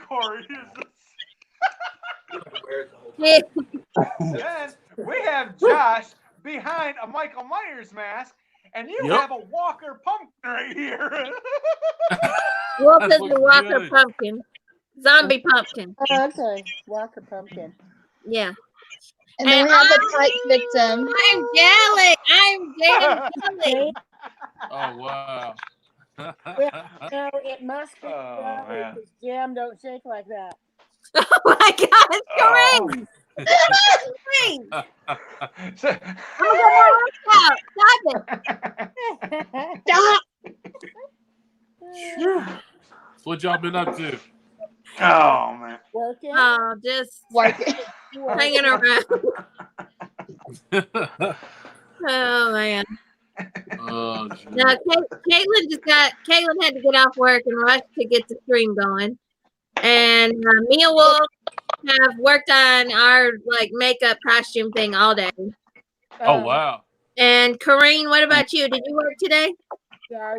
Corey is Yeah. Then we have Josh behind a Michael Myers mask, and you Yep. have a Walker Pumpkin right here. Wolf That is the looks Walker good. pumpkin, zombie pumpkin. Oh, okay. Walker Pumpkin. Yeah. And then we have the type victim. I'm jelly. I'm damn jelly. Oh wow. No, it must be Oh, man. because Jam don't shake like that. Oh my God, it's Kareem. Kareem. So- I'm gonna get my work out. Stop it. Stop! That's what y'all been up to. oh man. Working. Oh, just Working. hanging around. Oh man. Oh, Now, Caitlin had to get off work and rush to get the stream going. And me and Wolf have worked on our like makeup costume thing all day. oh wow. And Corrine, what about you? Did you work today? Yeah,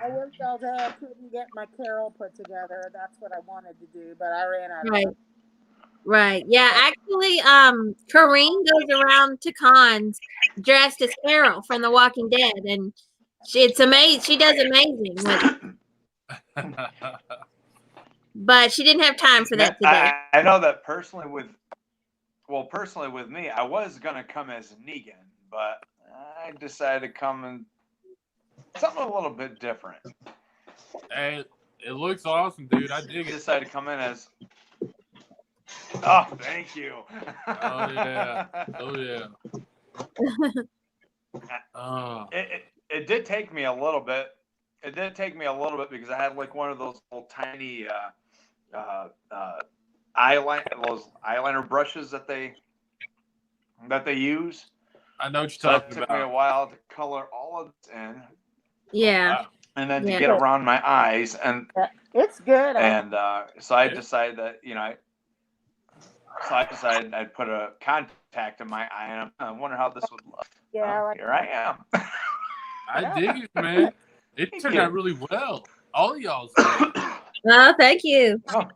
I worked all day. I couldn't get my carol put together. That's what I wanted to do, but I ran out of Right. time. Right. Yeah, actually, Corrine goes around to cons dressed as Carol from The Walking Dead, and it's amazing. She does amazing with it. But she didn't have time for that today. I know that personally with me, I was gonna come as Negan, but I decided to come in something a little bit different. Hey, it looks awesome, dude. I dig I it. decided to come in as. Oh, thank you. Oh yeah. Oh yeah. Oh. It did take me a little bit. It did take me a little bit because I had like one of those little tiny eyeliner brushes that they use. I know what So you're it talking took me a about. while to color all of this in, Yeah. Wow. and then Yeah. to get around my eyes, and It's good. so I decided that I'd put a contact in my eye, and I wonder how this would look. Yeah, Well, like- here I am. I dig it, man. It turned out really well. All of y'all's did. Oh, thank you. Oh,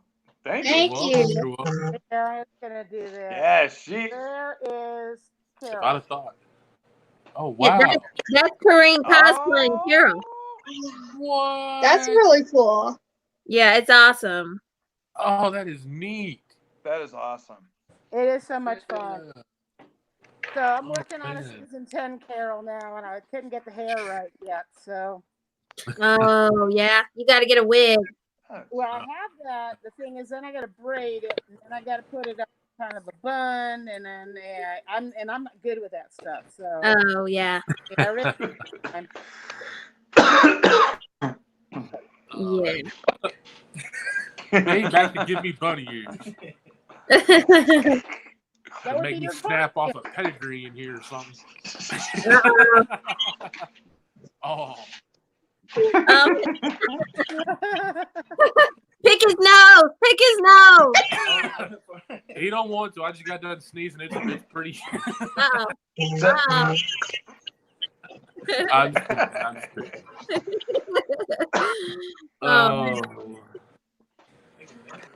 thank you. Thank You're you. welcome. You're welcome. Yeah, I was gonna do this. Yeah, she. There is A lot Carol. of thought. Oh Yeah, wow. That's Corrine cosplaying Carol. What? That's really cool. Yeah, it's awesome. Oh, that is neat. That is awesome. It is so much fun. Yeah. So I'm working on a man. season 10 Carol now, and I couldn't get the hair right yet. So, Oh, yeah. You got to get a wig. well, I have that. The thing is, then I got to braid it, and then I got to put it up kind of a bun, and then I'm not good with that stuff. So, Oh, yeah. yeah, I really, Yeah. They got to give me bunny ears. that To would make be me your snap off a pedigree in here or something. Oh. Pick his nose. Pick his nose. He don't want to. I just got done sneezing. It's pretty. Uh-oh. Uh-oh. I'm just kidding. Oh,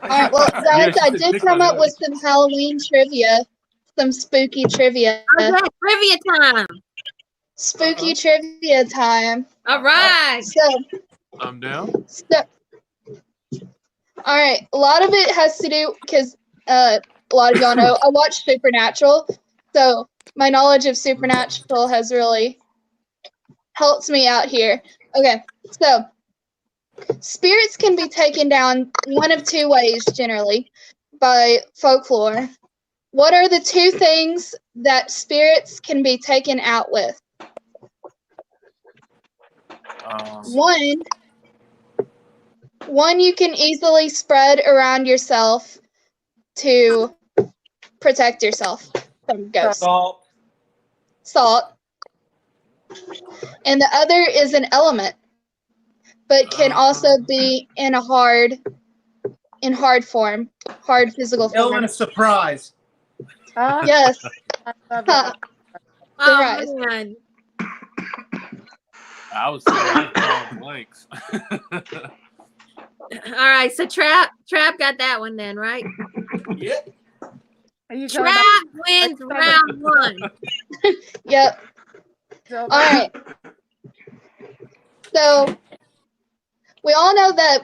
All right, well, guys, Yeah, I she did picked come my up with nose. some Halloween trivia, some spooky trivia. Okay, trivia time. Spooky trivia time. All right. So, I'm down. all right, a lot of it has to do because a lot of y'all know I watch Supernatural, so my knowledge of Supernatural has really helped me out here. Okay, so spirits can be taken down one of two ways generally by folklore. What are the two things that spirits can be taken out with? One you can easily spread around yourself to protect yourself from ghosts. Salt. And the other is an element, but can also be in hard form, hard physical form. Element of surprise. Yes. I love Huh. that. Oh, Surprise. man. I was drawing blanks. All right, so Trap got that one then, right? Yep. Are you talking Trap about- wins round one. Yep. so- All right. So we all know that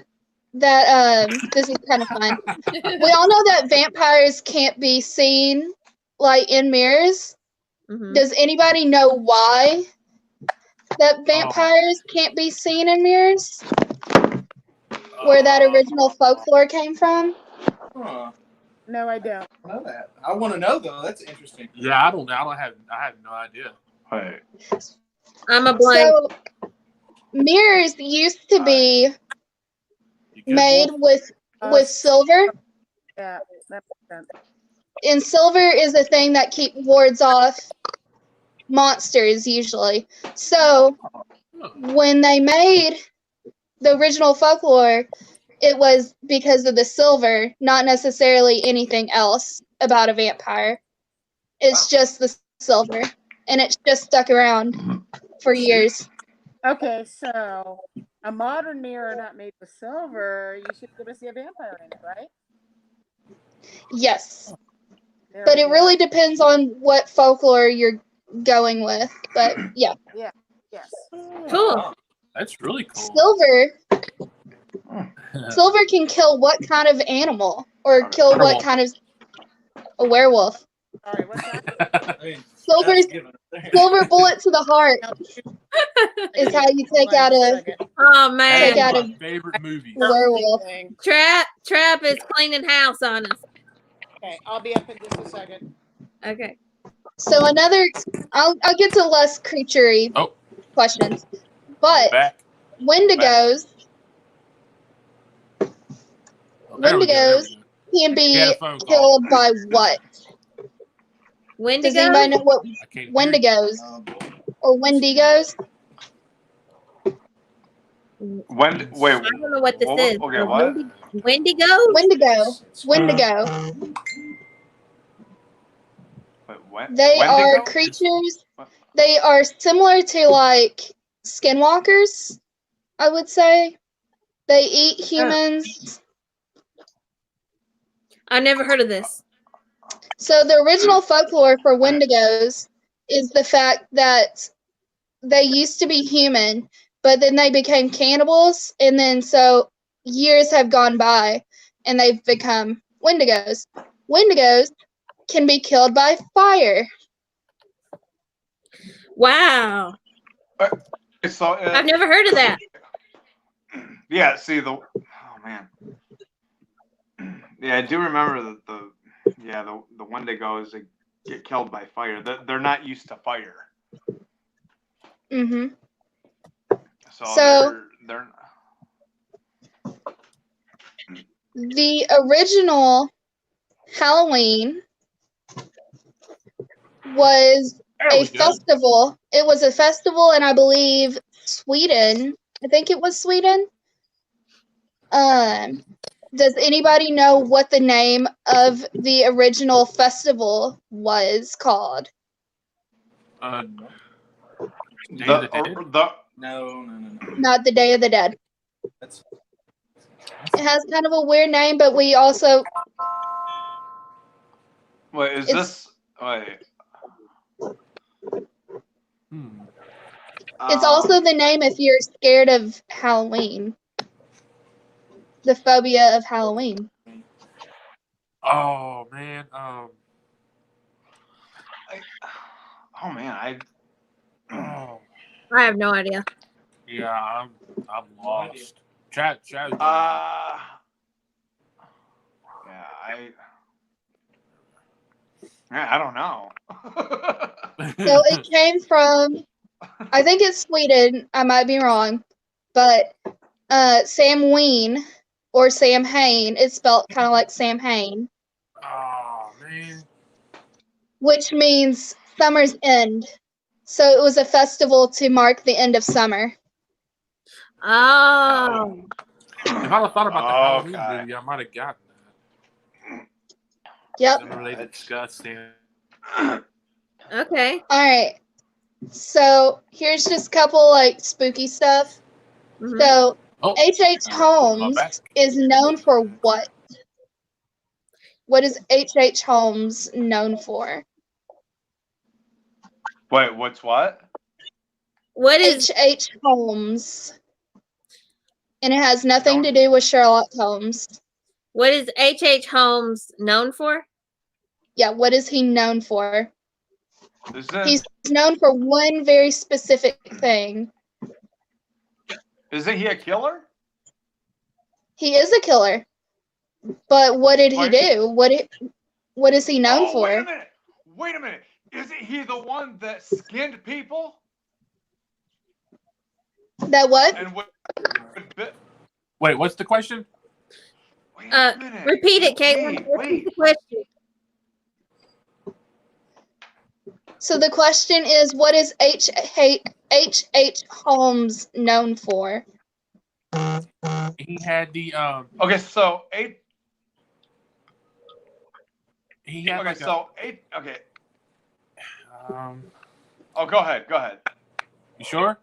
this is kind of fun. We all know that vampires can't be seen like in mirrors. Mhm. Does anybody know why that vampires can't be seen in mirrors? Where that original folklore came from? Huh. No, I don't. I know that. I want to know though. That's interesting. Yeah, I have no idea. Wait. I'm a blank. So mirrors used to be You good, made Wolf? with silver, Yeah, that makes sense. and silver is a thing that wards off monsters usually. So when they made the original folklore, it was because of the silver, not necessarily anything else about a vampire. It's just the silver, and it's just stuck around for years. Okay, so a modern mirror not made with silver, you should be able to see a vampire in it, right? Yes, There but we it go. really depends on what folklore you're going with. But yeah, Yes. Cool. That's really cool. silver can kill what kind of animal, or kill what Werewolf. kind of a werewolf. Sorry, what's that? Silver bullet to the heart is how you take out a Oh That man, Take is out my a favorite movie. werewolf. Trap is cleaning house on us. Okay, I'll be up in just a second. Okay. So I'll get to less creaturey Oh. questions, but Back. Wendigos Oh, there we go, there we go. can We be had a phone call. killed by what? Wendigo. Does anybody know what I can't hear you. Wendigos or Wendigos? When wait, I don't know what this what- is. okay, what? Wendigo. Wendigo. Wait, when, They are Wendigo? creatures. They are similar to like skinwalkers, I would say. They eat humans. I've never heard of this. So the original folklore for Wendigos is the fact that they used to be human, but then they became cannibals, and then so years have gone by, and they've become Wendigos. Wendigos can be killed by fire. Wow. So, I've never heard of that. yeah, see oh man. Yeah, I do remember the Wendigos that get killed by fire. They're not used to fire. Mm-hmm. So they're The original Halloween was There a we go. festival. It was a festival in, I believe, Sweden. I think it was Sweden. Does anybody know what the name of the original festival was called? Day of the Dead? No. Not the Day of the Dead. That's It has kind of a weird name, but we also wait, is It's- this wait? it's also the name if you're scared of Halloween. The phobia of Halloween. Oh man. oh man, Oh, I have no idea. yeah, I'm lost. Chat. yeah, I don't know. So it came from, I think it's Sweden. I might be wrong, but Samhain or Samhain is spelled kind of like Samhain, Oh man. which means summer's end. So it was a festival to mark the end of summer. Oh. If I'd have thought about the Halloween Okay. movie, I might have gotten that. Yep. I remember they discussed it. Okay. All right. So here's just a couple like spooky stuff. Mhm. So Oh, H.H. Holmes back. is known for what? What is H.H. Holmes known for? Wait, what's what? What is H.H. Holmes. And it has nothing to do with Sherlock Holmes. H.H. Holmes known for? Yeah, what is he known for? Is this He's known for one very specific thing. isn't he a killer? He is a killer. But what did he What? do? What is he known for? Wait a minute. Isn't he the one that skinned people? That what? And Wait, what's the question? wait a minute. Repeat it, Caitlin. Repeat the question. So the question is, what is H.H. Holmes known for? He had the Okay, so he had okay, like so okay. a Oh, go ahead. you sure?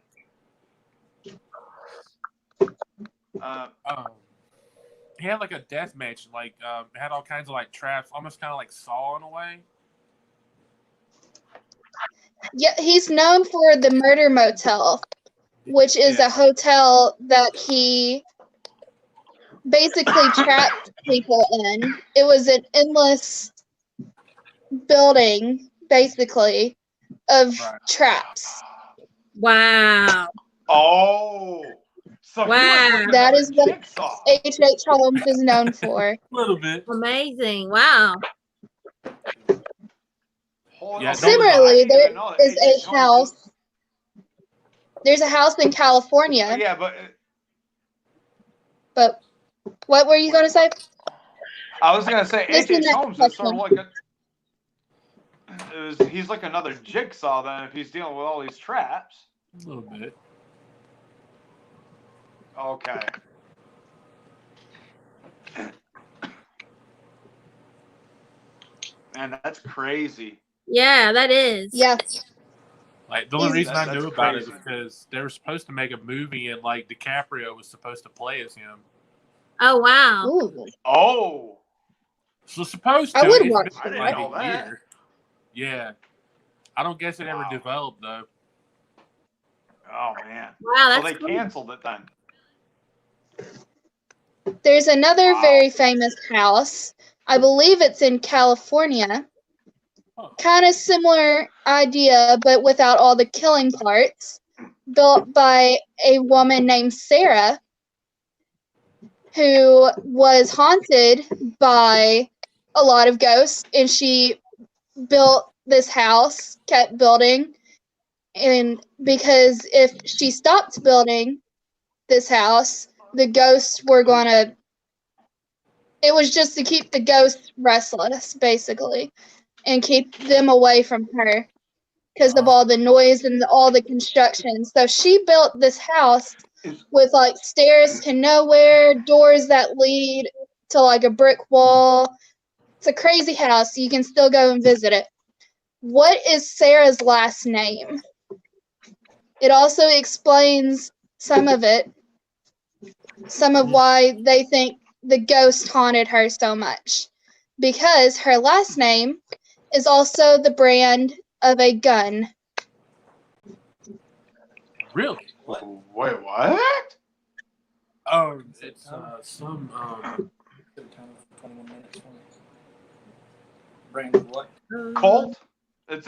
He had like a death match, like it had all kinds of like traps, almost kind of like Saw in a way. Yeah, he's known for the Murder Motel, which is Yeah. a hotel that he basically trapped people in. It was an endless building, basically, of Right. traps. Wow. Oh, so he was Wow. like That another is what Jigsaw. H.H. Holmes is known for. A little bit. Amazing. Wow. Yeah, Okay, Similarly, I didn't there even know that is H.H. a Holmes house. There's a house in California, Yeah, but but what were you going to say? I was gonna say Listen H.H. to that Holmes is sort of question. like he's like another Jigsaw then if he's dealing with all these traps. A little bit. Okay. Man, that's crazy. Yeah, that is. Yeah. Like the only He's- reason I That's knew about it crazy. was because they were supposed to make a movie and like DiCaprio was supposed to play as him. Oh wow. Ooh. Oh, So supposed to. I would it's watch been I didn't like know a that. year. Yeah. I don't guess it ever Wow. developed though. Oh man. Wow, So that's they cool. canceled it then. There's another Wow. very famous house. I believe it's in California. Huh. Kind of similar idea, but without all the killing parts. Built by a woman named Sarah, who was haunted by a lot of ghosts, and she built this house, kept building, and because if she stopped building this house, the ghosts were gonna. It was just to keep the ghosts restless, basically, and keep them away from her because of all the noise and all the construction. So she built this house with like stairs to nowhere, doors that lead to like a brick wall. It's a crazy house. You can still go and visit it. What is Sarah's last name? It also explains some of it, some of why they think the ghost haunted her so much. Because her last name is also the brand of a gun. Really? Wait, what? Oh, it's some Brandon, what? Colt? It's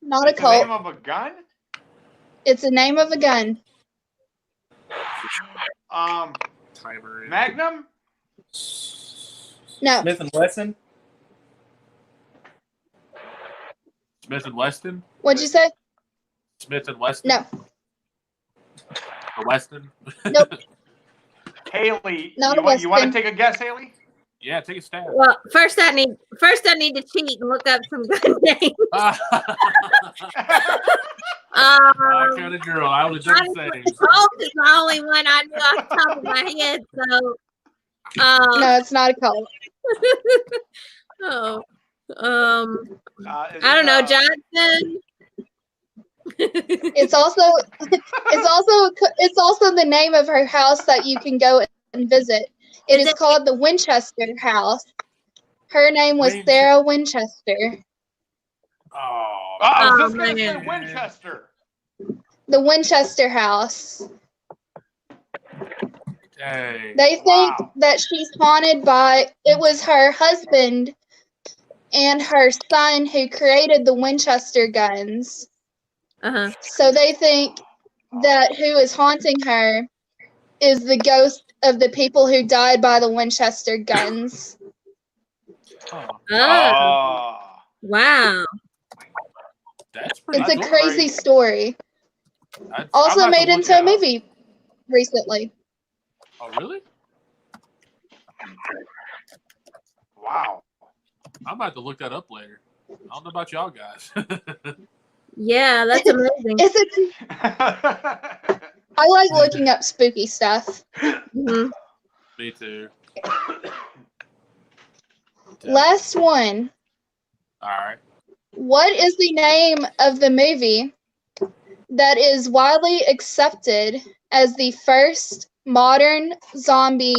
Not a the name cult. of a gun? It's the name of a gun. timer. Magnum? No. Smith and Wesson. Smith and Weston. What'd you say? Smith and Weston. No. Or Weston. Nope. Haley, Not you a want to Weston. take a guess, Haley? Yeah, take a stab. Well, first I need to cheat and look up some good names. My kind of girl. I would have done the same. Colt is the only one I knew off the top of my head. So, No, it's not a cult. oh, Is I don't know, it, Johnson. It's also the name of her house that you can go and visit. It is called the Winchester House. Her name was Sarah Winchester. Oh, I was just going to man. say Winchester. The Winchester House. dang. They think Wow. that she's haunted by, it was her husband and her son who created the Winchester guns. Uh-huh. So they think that who is haunting her is the ghost of the people who died by the Winchester guns. Oh, Oh, wow. that's pretty. It's a That's crazy crazy. story. I'm Also about to made look into a that up. movie recently. Oh, really? Wow. I'm about to look that up later. I don't know about y'all guys. Yeah, that's amazing. It's I like looking up spooky stuff. Mhm. Me too. Last one. All right. What is the name of the movie that is widely accepted as the first modern zombie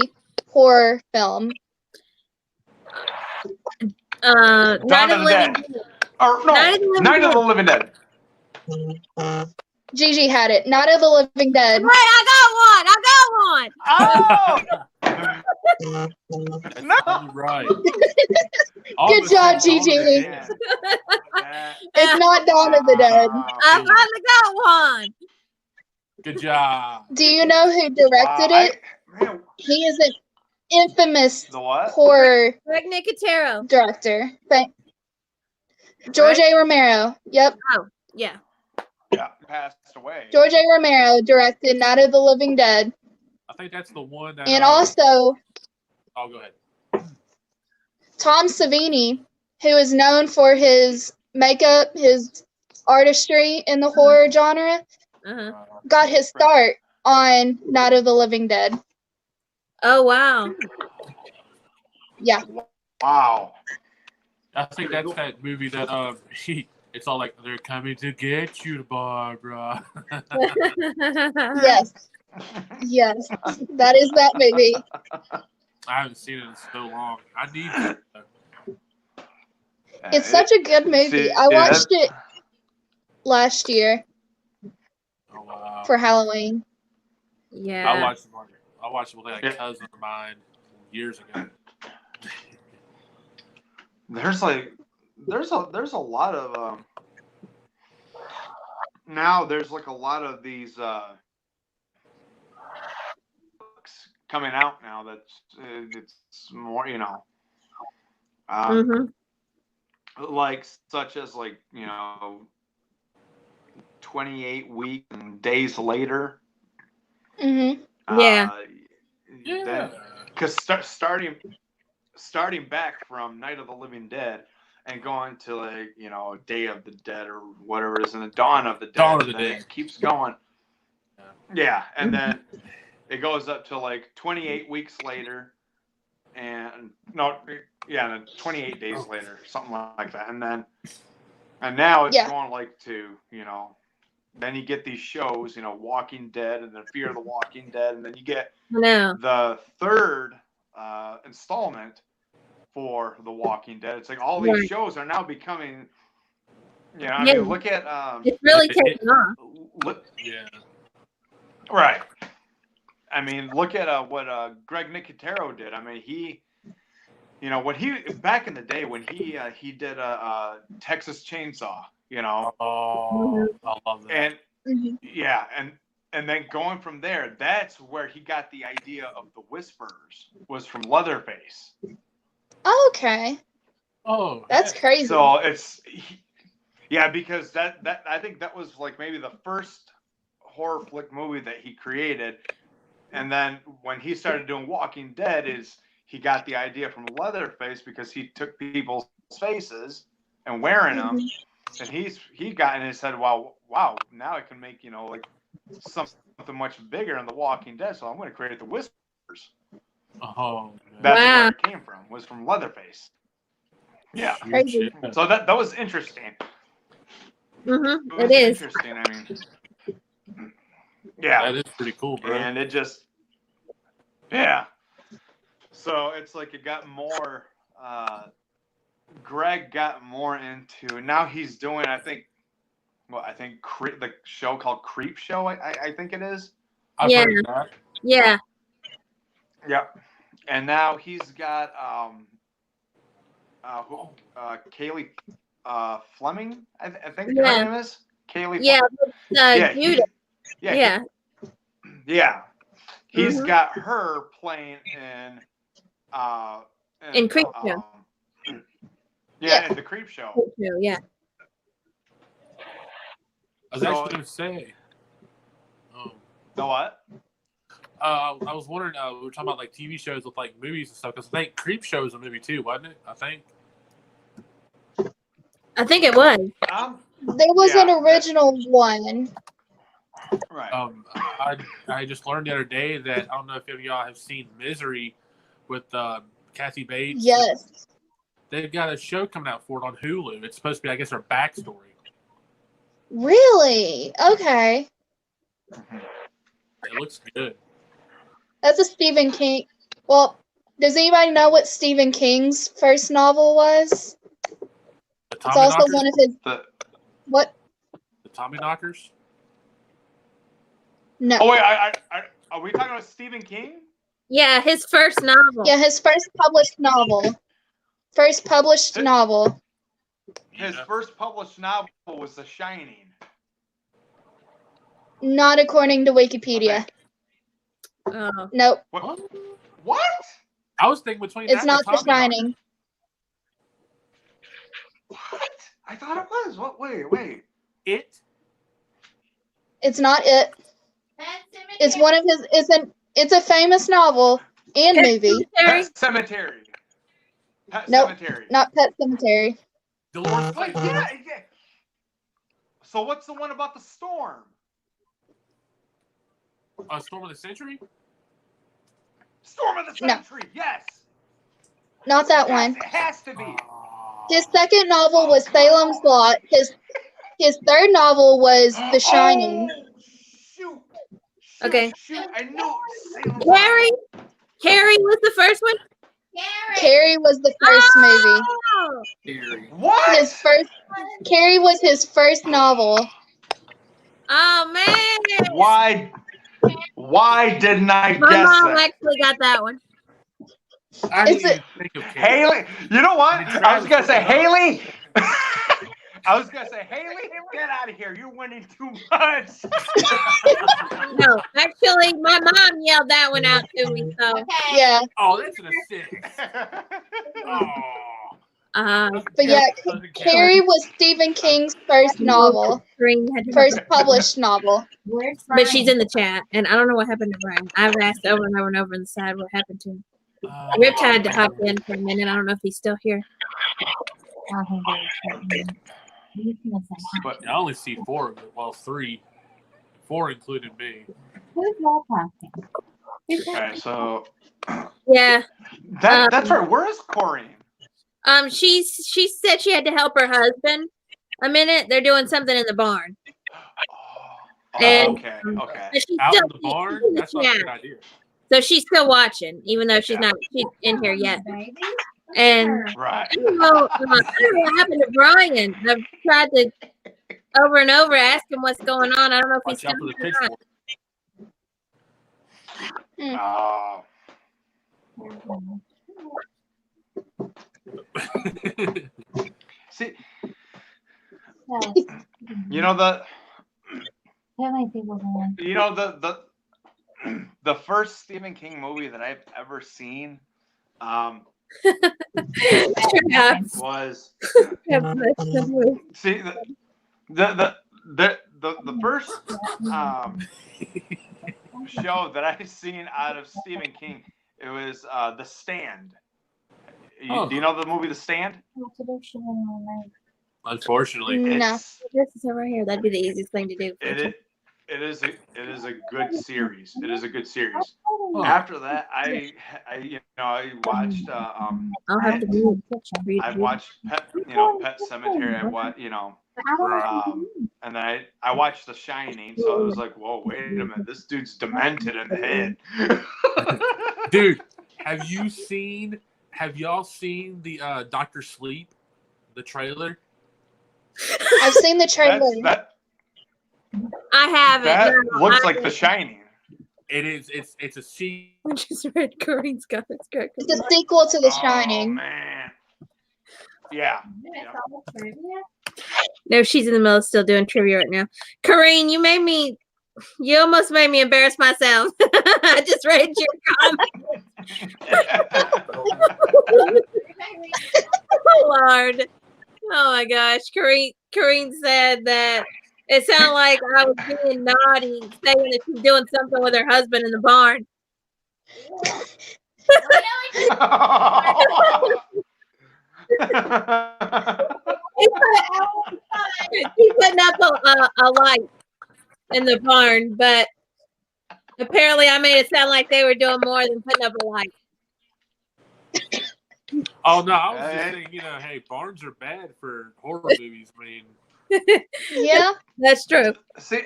horror film? Dawn Night of the Dead. Or no, Night of the Living Dead. Gigi had it. Night of the Living Dead. Wait, I got one. Oh! That's No! totally right. Good job, Gigi. It's not Dawn of the Dead. I finally got one. Good job. Do you know who directed it? Man, He is an infamous the what? horror Greg Nicotero. director. George A. Romero. Yep. Yeah. Yeah, passed away. George A. Romero directed Night of the Living Dead. I think that's the one that. And also Oh, go ahead. Tom Savini, who is known for his makeup, his artistry in the horror genre, Uh-huh. got his start on Night of the Living Dead. Oh wow. Yeah. Wow. I think that's that movie that it's all like they're coming to get you, Barbara. Yes. Yes. That is that movie. I haven't seen it in so long. I need to. It's such a good movie. See, I watched it last year Oh wow. for Halloween. Yeah. I watched it with a Yeah. cousin of mine years ago. There's a lot of now there's like a lot of these books coming out now that's it's more Mhm. like such as 28 weeks and days later. Mm-hmm. Yeah. Yeah. Because starting back from Night of the Living Dead and going to Day of the Dead or whatever it is, and the Dawn of the Dead. Dawn of the and then Dead. It keeps going. Yeah, and Mm-hmm. then it goes up to 28 weeks later, and 28 days later, something like that, and now it's going to then you get these shows, Walking Dead, and then Fear the Walking Dead, and then you get the third installment for The Walking Dead. It's like all these shows are now becoming, I mean, look at it's really taking off. Yeah. Right. I mean, look at what Greg Nicotero did. I mean, he, when he back in the day when he did a Texas Chainsaw, Oh, I love that. and Mm-hmm. yeah, and then going from there, that's where he got the idea of the Whisperers, was from Leatherface. Okay. Oh, That's heck. crazy. So it's because that I think that was like maybe the first horror flick movie that he created, and then when he started doing Walking Dead, he got the idea from Leatherface because he took people's faces and wearing them, and he got in his head, wow, now I can make something much bigger in the Walking Dead, so I'm going to create the Whispers. Oh, That's Wow. where it came from. Was from Leatherface. Yeah. Crazy. So that was interesting. Mm-hmm. It was It is. interesting. I mean, yeah, that is pretty cool, bro. and it just, yeah. So it's like it got more. Greg got more into. Now he's doing. I think the show called Creep Show. I think it is. I've Yeah. heard of that. Yeah. Yep. And now he's got Kaylee Fleming. I think Yeah. her name is Kaylee. Yeah. Fleming. Judah. Yeah. He's Mhm. got her playing In Creep Show. In the Creep Show. Yeah. I was actually going to say. The what? I was wondering. We were talking about like TV shows with like movies and stuff. Because I think Creep Show is a movie too, wasn't it? I think. I think it was. There was Yeah. an original one. Right. I just learned the other day that I don't know if any of y'all have seen Misery with Kathy Bates. Yes. They've got a show coming out for it on Hulu. It's supposed to be, I guess, her backstory. Really? Okay. It looks good. That's a Stephen King. Well, does anybody know what Stephen King's first novel was? The It's Tommy also Knockers? one of his. The- What? The Tommy Knockers? No. Oh wait, are we talking about Stephen King? Yeah, his first novel. Yeah, his first published novel. First published novel. His first published novel was The Shining. Not according to Wikipedia. Oh. Nope. What? I was thinking between It's that not and The Tommy Knockers. Shining. What? I thought it was. What? Wait. It? It's not it. It's one of his. It's a famous novel and movie. Pet Cemetery. Pet Nope. Cemetery. Not Pet Cemetery. Dolores Wait, Claiborne. yeah. So what's the one about the storm? Storm of the Century? Storm of the No. Century. Yes. Not that Yes, one. It has to be. His second novel was Salem's Lot. His third novel was The Shining. Oh, shoot. Okay. Shoot. I knew. Salem's Carrie? Lot. Carrie was the first one? Carrie was the first movie. Oh, What? Carrie was his first novel. oh man. Why didn't I My guess mom that? actually got that one. I didn't It's even think of Carrie. Haley, you know what? I mean, I was gonna Travis say looked it up. Haley. I was gonna say Haley, get out of here. You're winning too much. No, actually, my mom yelled that one out to me. So, Yeah, Oh, that's an assist. Oh. but yeah, Doesn't count. Carrie was Stephen King's first novel, Green had to- first published novel. but she's in the chat, and I don't know what happened to Brian. I've asked over and over and over inside what happened to him. Riptide to hop in for a minute. I don't know if he's still here. But I only see 4 of it. Well, 3. 4 included me. okay, so Yeah. that's right. Where is Corrine? She said she had to help her husband a minute. They're doing something in the barn. Oh, And- okay. But she's Out still in the barn? she's in the That's not a chat. good idea. So she's still watching, even though she's in here yet. And Right. I don't know what happened to Brian. I've tried to over and over ask him what's going on. I don't know if he's Watch out still for the here or not. Oh. See, you know the first Stephen King movie that I've ever seen Yeah. was Yeah, see the first show that I've seen out of Stephen King, it was The Stand. Do you know the movie The Stand? Unfortunately. No. It's- This is over here. That'd be the easiest thing to do. It is a good series. It is a good series. Oh. After that, I watched I'll have to move the picture for you to I've do. watched Pet Cemetery. I watched and then I watched The Shining. So it was like, whoa, wait a minute, this dude's demented in the head. Dude, have y'all seen the Dr. Sleep, the trailer? I've seen the trailer. I haven't. That no, looks I like The Shining. It is. It's a sequel. I just read Corrine's comments. It's a sequel to The Oh, Shining. man. Yeah. No, she's in the middle of still doing trivia right now. Corrine, you almost made me embarrass myself. I just read your comment. Oh, Lord. Oh my gosh. Corrine said that it sounded like I was being naughty, saying that she's doing something with her husband in the barn. It's She's putting up a light in the barn, but apparently I made it sound like they were doing more than putting up a light. Oh no, I was just saying, hey, barns are bad for horror movies. I mean, Yeah. That's true. See,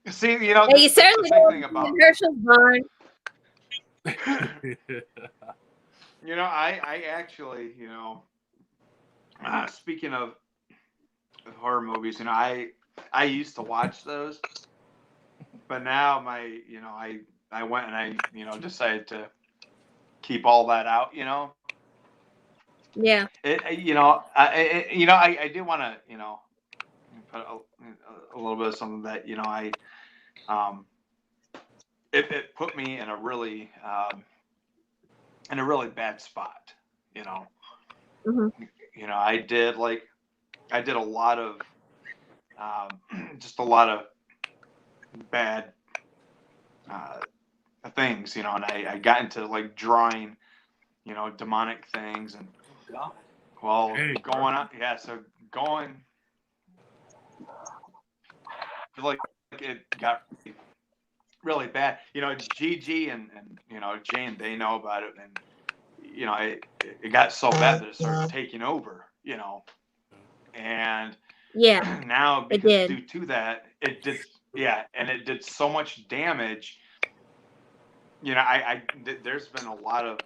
You that's the certainly big don't thing live about, in Herschel's barn. I actually, speaking of horror movies, I used to watch those, but now I went and I decided to keep all that out. Yeah. I do want to put a little bit of something that it put me in a really bad spot. Mhm. I did a lot of just a lot of bad things, and I got into like drawing, demonic things, and well, Hey, going on, so going like it got really bad. Gigi and Jane, they know about it, and it got so bad that it started taking over. And Yeah, now it because did. due to that, it did, and it did so much damage. There's been a lot of,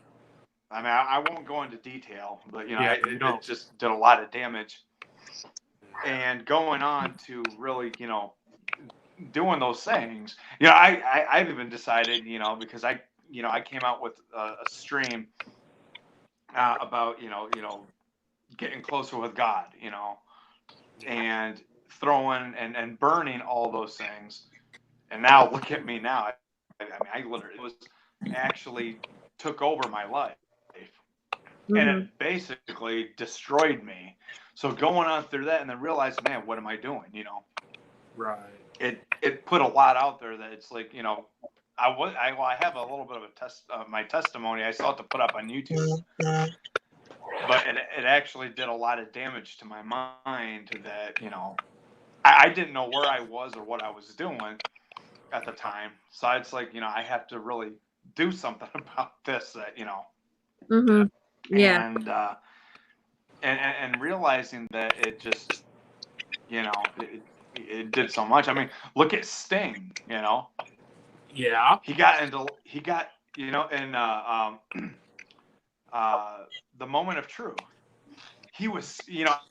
I won't go into detail, but it just did a lot of damage. And going on to really, doing those things, I've even decided, because I came out with a stream about, getting closer with God, and throwing and burning all those things. And now look at me now. I literally, it was actually took over my life, and Mhm. it basically destroyed me. So going on through that and then realizing, man, what am I doing? right. It put a lot out there that it's like, I have a little bit of my testimony. I still have to put up on YouTube, but it actually did a lot of damage to my mind that, I didn't know where I was or what I was doing at the time. So it's like, I have to really do something about this, that, Mhm. Yeah. and realizing that it just, it did so much. I mean, look at Sting, Yeah. he got in the Moment of Truth. He was,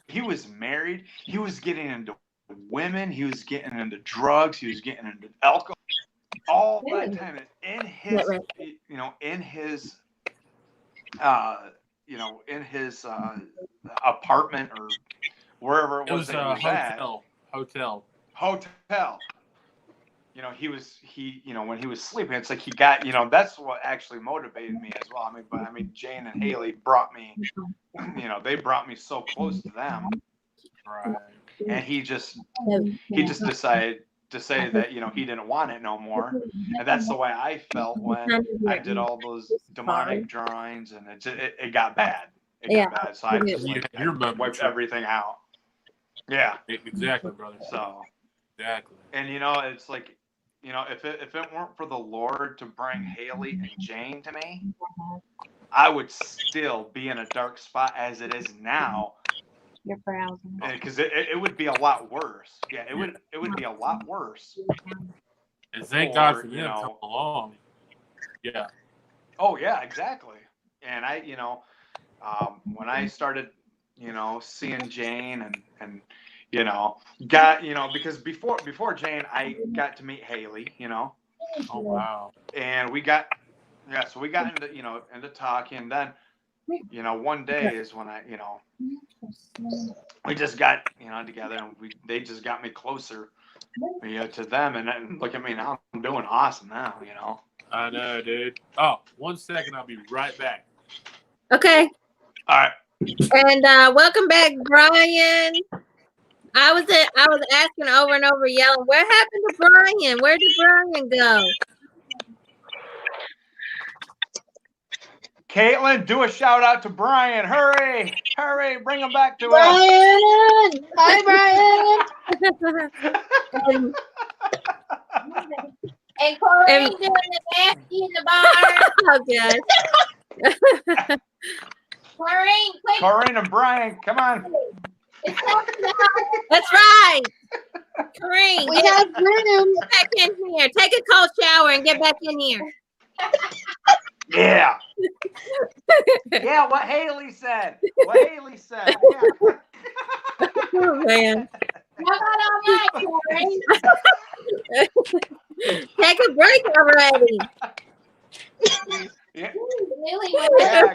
he was married. He was getting into women. He was getting into drugs. He was getting into alcohol. All that time in his, in his, in his apartment or wherever It was that a he was at. hotel. When he was sleeping, it's like he got, that's what actually motivated me as well. I mean, Jane and Haley brought me, they brought me so close to them, Right. and he just decided to say that, he didn't want it no more. And that's the way I felt when I did all those demonic drawings, and it got bad. It got bad. So I just I wiped everything out. Yeah. Exactly, brother. So exactly. And it's like, if it weren't for the Lord to bring Haley and Jane to me, I would still be in a dark spot as it is now. You're browsing. Because it would be a lot worse. Yeah, it would be a lot worse. And thank God for them coming along. Yeah. Oh yeah, exactly. And I, when I started, seeing Jane and got, because before Jane, I got to meet Haley, Oh wow. and we got into, into talking. Then, one day is when I, we just got, together, and they just got me closer, to them. And then look at me now, I'm doing awesome now, I know, dude. Oh, 1 second, I'll be right back. Okay. All right. And welcome back, Brian. I was asking over and over, yelling, "Where happened to Brian? Where did Brian go?" Caitlin, do a shout out to Brian. Hurry, hurry, bring him back to us. Brian! Hi, Brian! And, And Corey And- doing the nasty in the bar. oh, God. Corrine, quick. Corinne and Brian, come on. It's time to go. That's right. Kareem, We have room. get back in here. Take a cold shower and get back in here. Yeah. Yeah, what Haley said. What Haley said. Yeah. Oh, man. How about all night, Corey? Take a break already. Yeah, Newlywed. yeah.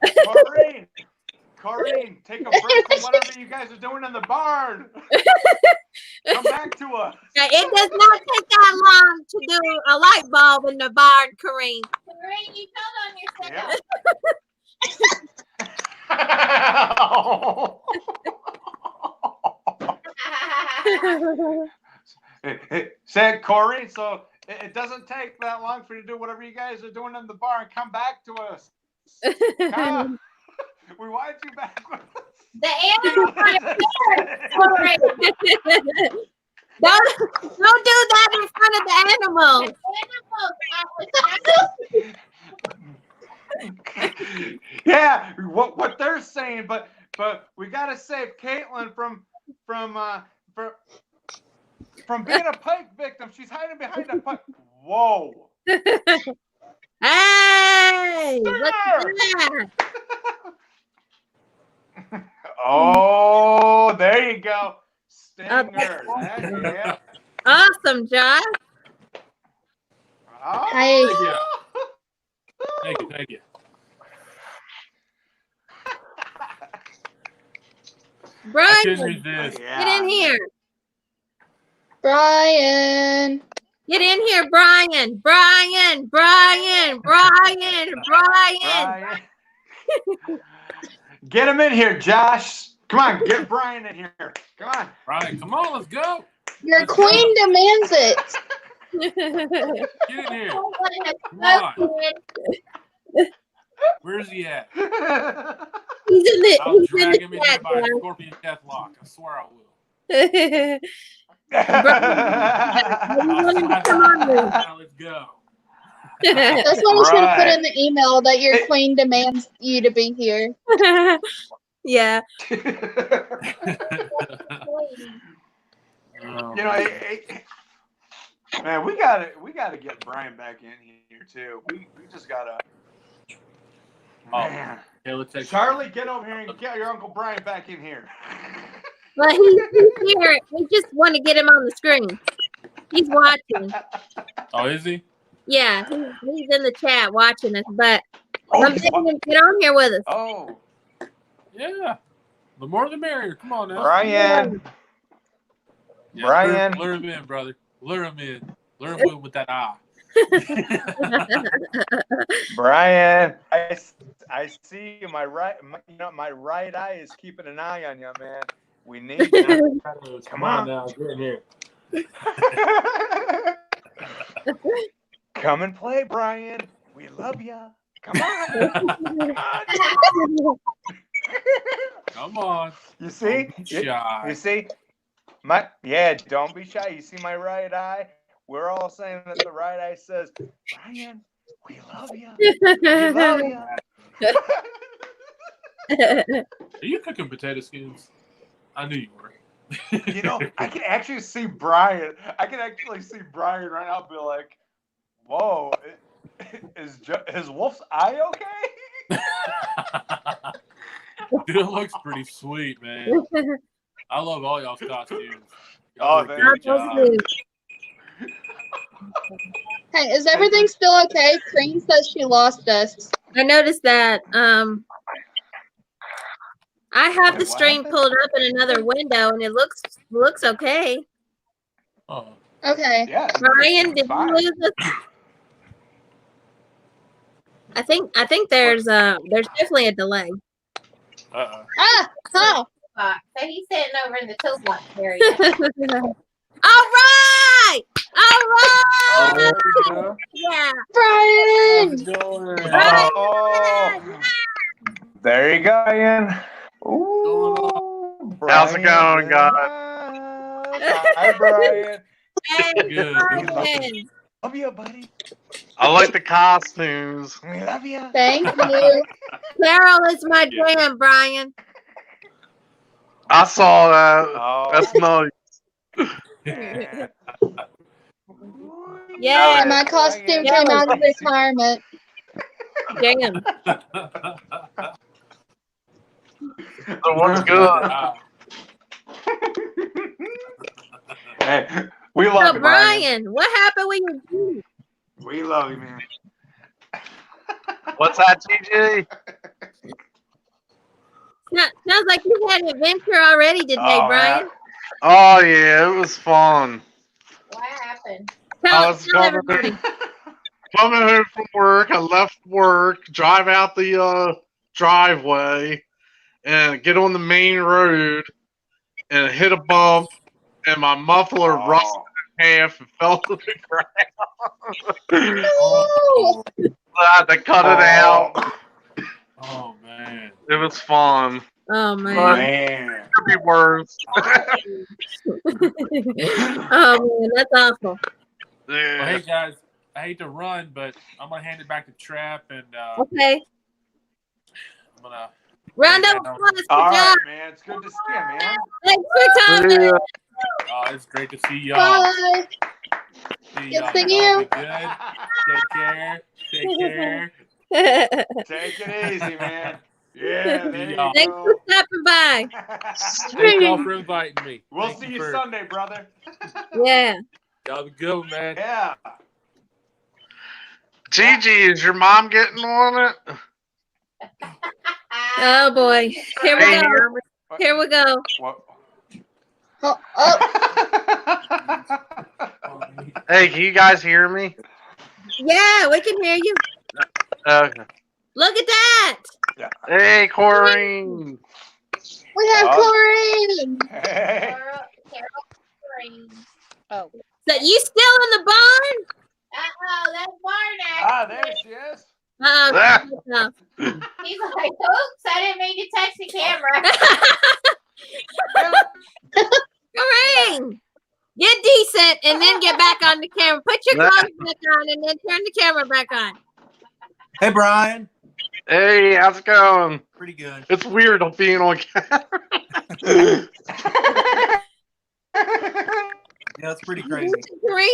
Newlywed. Corinne, take a break from whatever you guys are doing in the barn. Come back to us. Now, it does not take that long to do a light bulb in the barn, Kareem. Corrine, you told on yourself. Said Corey, so it doesn't take that long for you to do whatever you guys are doing in the barn. Come back to us. Come. We want you back with us. The animals are there, Corey. Don't do that in front of the animals. Yeah, what they're saying, but we gotta save Caitlin from being a pike victim. She's hiding behind a pike. Whoa. Hey, look at that. Oh, there you go. Stinger. Okay. Yeah. Awesome, Josh. Oh. Hey. Thank you. I Brian, couldn't resist. Yeah. get in here. Brian. Get in here, Brian. Brian. Brian. Get him in here, Josh. Come on, get Brian in here. Come on. Brian, come on, let's go. Your queen demands it. Get in here. Come on. Where's he at? He's in the, I'll he's in drag him the in here chat, by a guys. scorpion death lock. I swear I will. Come on, Luke. Now let's go. That's what I should have put Right. in the email that your queen demands you to be here. Yeah. Oh, You know, man, we gotta get Brian back in here too. We just gotta. Man, okay, let's take Charlie, get over here and get your Uncle Brian back in here. Well, he's here. We just want to get him on the screen. He's watching. Oh, is he? Yeah, he's in the chat watching us, but Oh, I'm getting him to get on here with us. oh, Yeah. The more the merrier. Come on now. Brian. Yeah, Brian. Lure him in, brother. Lure him in. Lure him in with that eye. Brian, I see you. My right eye is keeping an eye on you, man. We need you. Come on now. Get in here. Come and play, Brian. We love you. Come on. Come on. Come on. You see? Don't be shy. You see? Don't be shy. You see my right eye? We're all saying that the right eye says, Brian, we love you. We love you. Are you cooking potato skins? I knew you were. You know, I can actually see Brian. I can actually see Brian right now be like, whoa, is Wolf's eye okay? Dude, it looks pretty sweet, man. I love all y'all's costumes. Oh, Y'all do a thank great job. Hey, is everything still okay? Crane says she lost us. I noticed that. I have the Wait, what stream happened? pulled up in another window, and it looks okay. Oh, Okay. Yeah. Brian, did you Fine. lose us? I think there's definitely a delay. uh-oh. Ah! Oh! So he's sitting over in the toolbox area. All right. All right. There we go. Yeah. Brian! Brian. Oh, there you go, Ian. Ooh, How's it going, guys? Hi, Brian. Hey, Good. Brian. Love you, buddy. I like the costumes. We love you. Thank you. Carol is my jam, Brian. I saw that. Oh, That's nice. yeah. Yeah, My costume came out of retirement. jam. The one's good. Hey, we love So, you, Brian. Brian, what happened with your Jeep? We love you, man. What's that, TJ? Sounds like you had an adventure already today, Oh, Brian. yeah. Oh yeah, it was fun. What happened? Tell was tell going- everybody. Coming home from work, I left work, drive out the driveway, and get on the main road, and hit a bump, and my muffler rusted in half and fell to the ground. Oh, I had to cut it out. Oh man. It was fun. Oh man. Man. Could be worse. Oh man, that's awful. Well, Yeah. hey guys, I hate to run, but I'm gonna hand it back to Trap, and Okay. I'm gonna. Round of applause for All Josh. right, man. It's good to see you, man. Thanks for coming. Yeah. It's great to see y'all. bye. See Good y'all. seeing Y'all you. be good. Take care. Take care. Take it easy, man. Yeah, there you Yeah. Thanks go. for stopping by. Thank y'all for inviting me. We'll Thank see you for- Sunday, brother. Yeah. Y'all be good, man. Yeah. Gigi, is your mom getting on it? Oh boy. Here we Hey, go. hear me? Here we go. What? Oh, Hey, can you guys hear me? Yeah, we can hear you. Okay. Look at that. Hey, Corrine. we have Oh. Corinne. Hey. Carol Green. Oh, So you still in the barn? Uh-oh, that's Barnack. Ah, there she is. No. He's like, oops, I didn't mean to touch the camera. Corinne, get decent and then get back on the camera. Put your clothes back on and then turn the camera back on. Hey, Brian. Hey, how's it going? Pretty good. It's weird of being on camera. Yeah, it's pretty crazy. Corinne?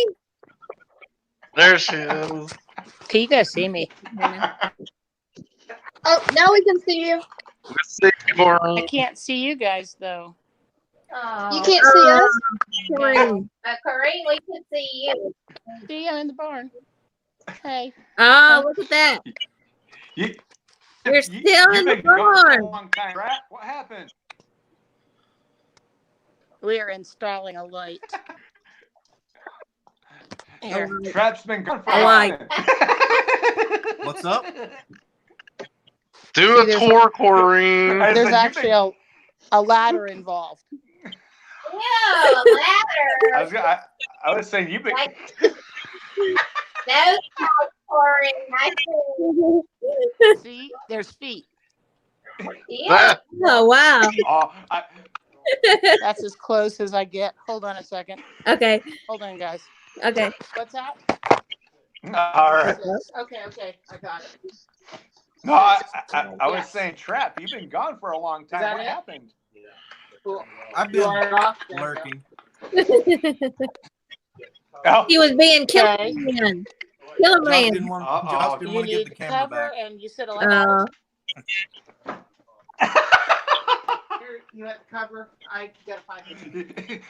There she is. can you guys see me? Oh, now we can see you. Let's see, I Corrine. can't see you guys though. Oh, You can't see us? Corinne. Corinne, we can see you. See, I'm in the barn. Hey. Oh, look at that. You, You're still in the been gone for a barn. long time, right? What happened? We are installing a light. Here. Trap's been gone for I a like. while. What's up? Do a See, there's tour, Corrine. I There's said, actually a ladder involved. Yeah, I ladder. was saying you've been. Like, no, Corinne. I see. See, there's feet. Yeah. Oh, wow. Oh, That's as close as I get. Hold on a second. Okay. Hold on, guys. Okay. What's that? all right. Okay, I got it. No, I was Yes. saying, Trap, you've been gone for a long time. that What it? happened? Cool. I've You been are off. There you go. lurking. Oh, He was being killer Okay. man. Killer Josh man. didn't want, Uh-oh. Josh didn't You want to get need the the camera cover, back. and you said electric. Here, you want the cover? I gotta find it.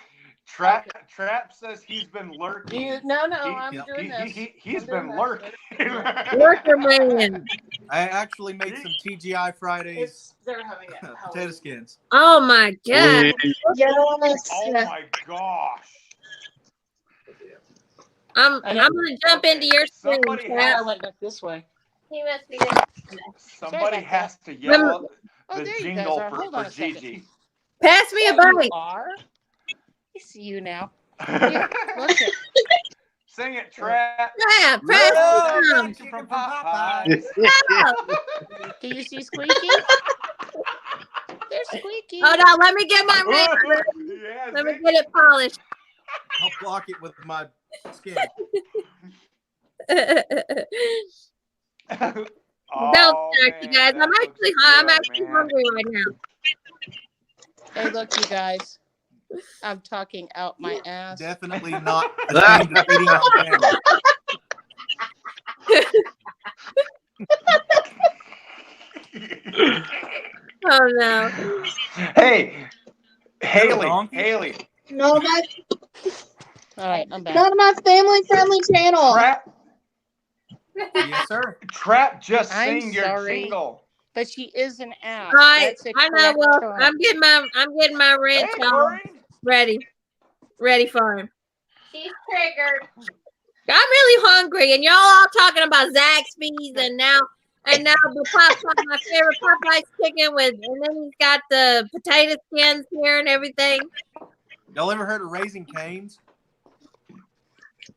Trap says he's been lurking. No, He- I'm doing this. He's I'm doing been this. lurking. Worker man. I actually made some TGI Fridays They're having it. potato skins. Oh my god. Yes. Oh my gosh. I'm gonna jump into your screen, Somebody Trap. I went back this way. He must be. Somebody about has to yell Oh, the there you guys jingle are. Hold on for a second. Gigi. Pass me a There you bite. are. I see you now. Look at Sing it, Trap. Yeah, press Love the that chicken from Popeyes. Can you see Squeaky? There's Squeaky. Hold on, let me get my ring. Yeah, Let me see? get it polished. I'll block it with my skin. Oh, Don't start, you man, guys. that I'm looks actually good, man. hungry right now. Hey, look, you guys. I'm talking out my ass. Definitely not ashamed of eating on camera. Oh no. Hey, Haley, donkey? Haley, No, my All right, I'm back. not my family-friendly channel. Trap, Yes, sir. Trap just I'm sing your sorry. jingle. But she is an ass. All right, That's a I know. correct Well, term. I'm getting my wrench Hey, on. Corey. Ready for him. She's triggered. I'm really hungry, and y'all all talking about Zaxby's, and now the Popeye, my favorite Popeye chicken with, and then he's got the potato skins here and everything. Y'all ever heard of Raising Cane's?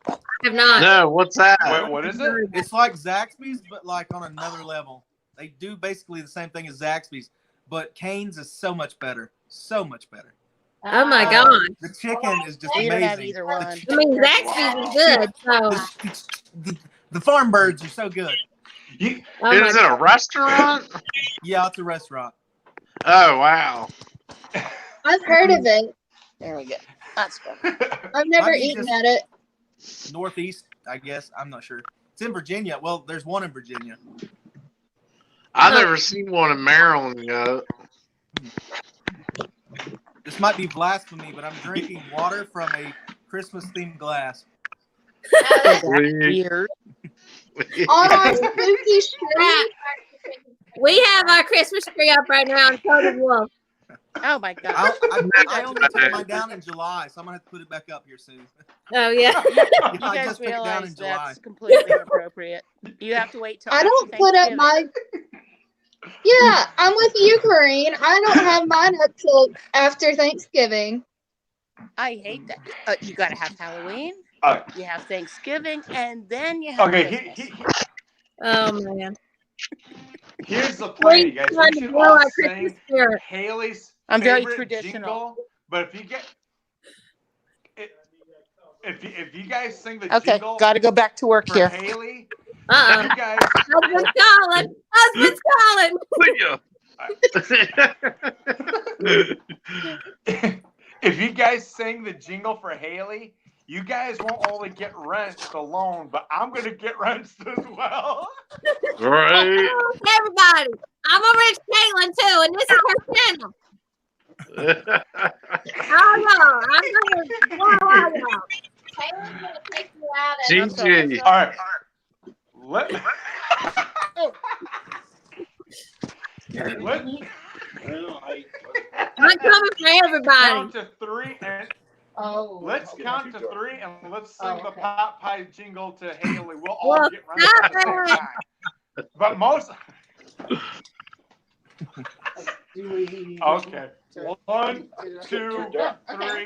I have not. No, what's that? Wait, what is it? It's like Zaxby's, but like on another level. They do basically the same thing as Zaxby's, but Cane's is so much better. So much better. Oh my god! The chicken is just We don't have amazing. either one. I mean, Zaxby's is good. So, The farm birds are so good. You, oh Is it a restaurant? Yeah, it's a restaurant. Oh wow. I've heard of it. There we go. That's good. I've never Might be eaten just- at it. Northeast, I guess. I'm not sure. It's in Virginia. Well, there's one in Virginia. I've never seen one in Maryland yet. This might be blasphemy, but I'm drinking water from a Christmas-themed glass. Weird. On our spooky street. we have our Christmas tree up right now in Totem Wolf. Oh my god. I only took mine down in July, so I'm gonna have to put it back up here soon. Oh yeah. You I guys just took it down realize in July. that's completely inappropriate. You have to wait till I after don't put up Thanksgiving. my. Yeah, I'm with you, Corrine. I don't have mine up till after Thanksgiving. I hate that. You gotta have Halloween, you have Thanksgiving, and then you have okay, Christmas. Oh man. here's the plan, you guys. Trying We to should blow all our sing Christmas spirit. Haley's I'm very favorite traditional. jingle. But if you get, if you guys sing the Okay, jingle gotta go back to work for here. Haley, Uh-uh. you guys. Husband's calling. Husband's calling. If you guys sing the jingle for Haley, you guys won't only get wrenched alone, but I'm gonna get wrenched as well. Right. Everybody, I'm a rich Caitlin too, and this is her channel. Oh no, I'm gonna y'all. Taylor's gonna take you out and GG. All right. I'm coming for everybody. Count to three and let's count to three and let's sing the Popeye jingle to Haley. We'll all Well, get right at the same time. But most. Okay. 1, 2, 3,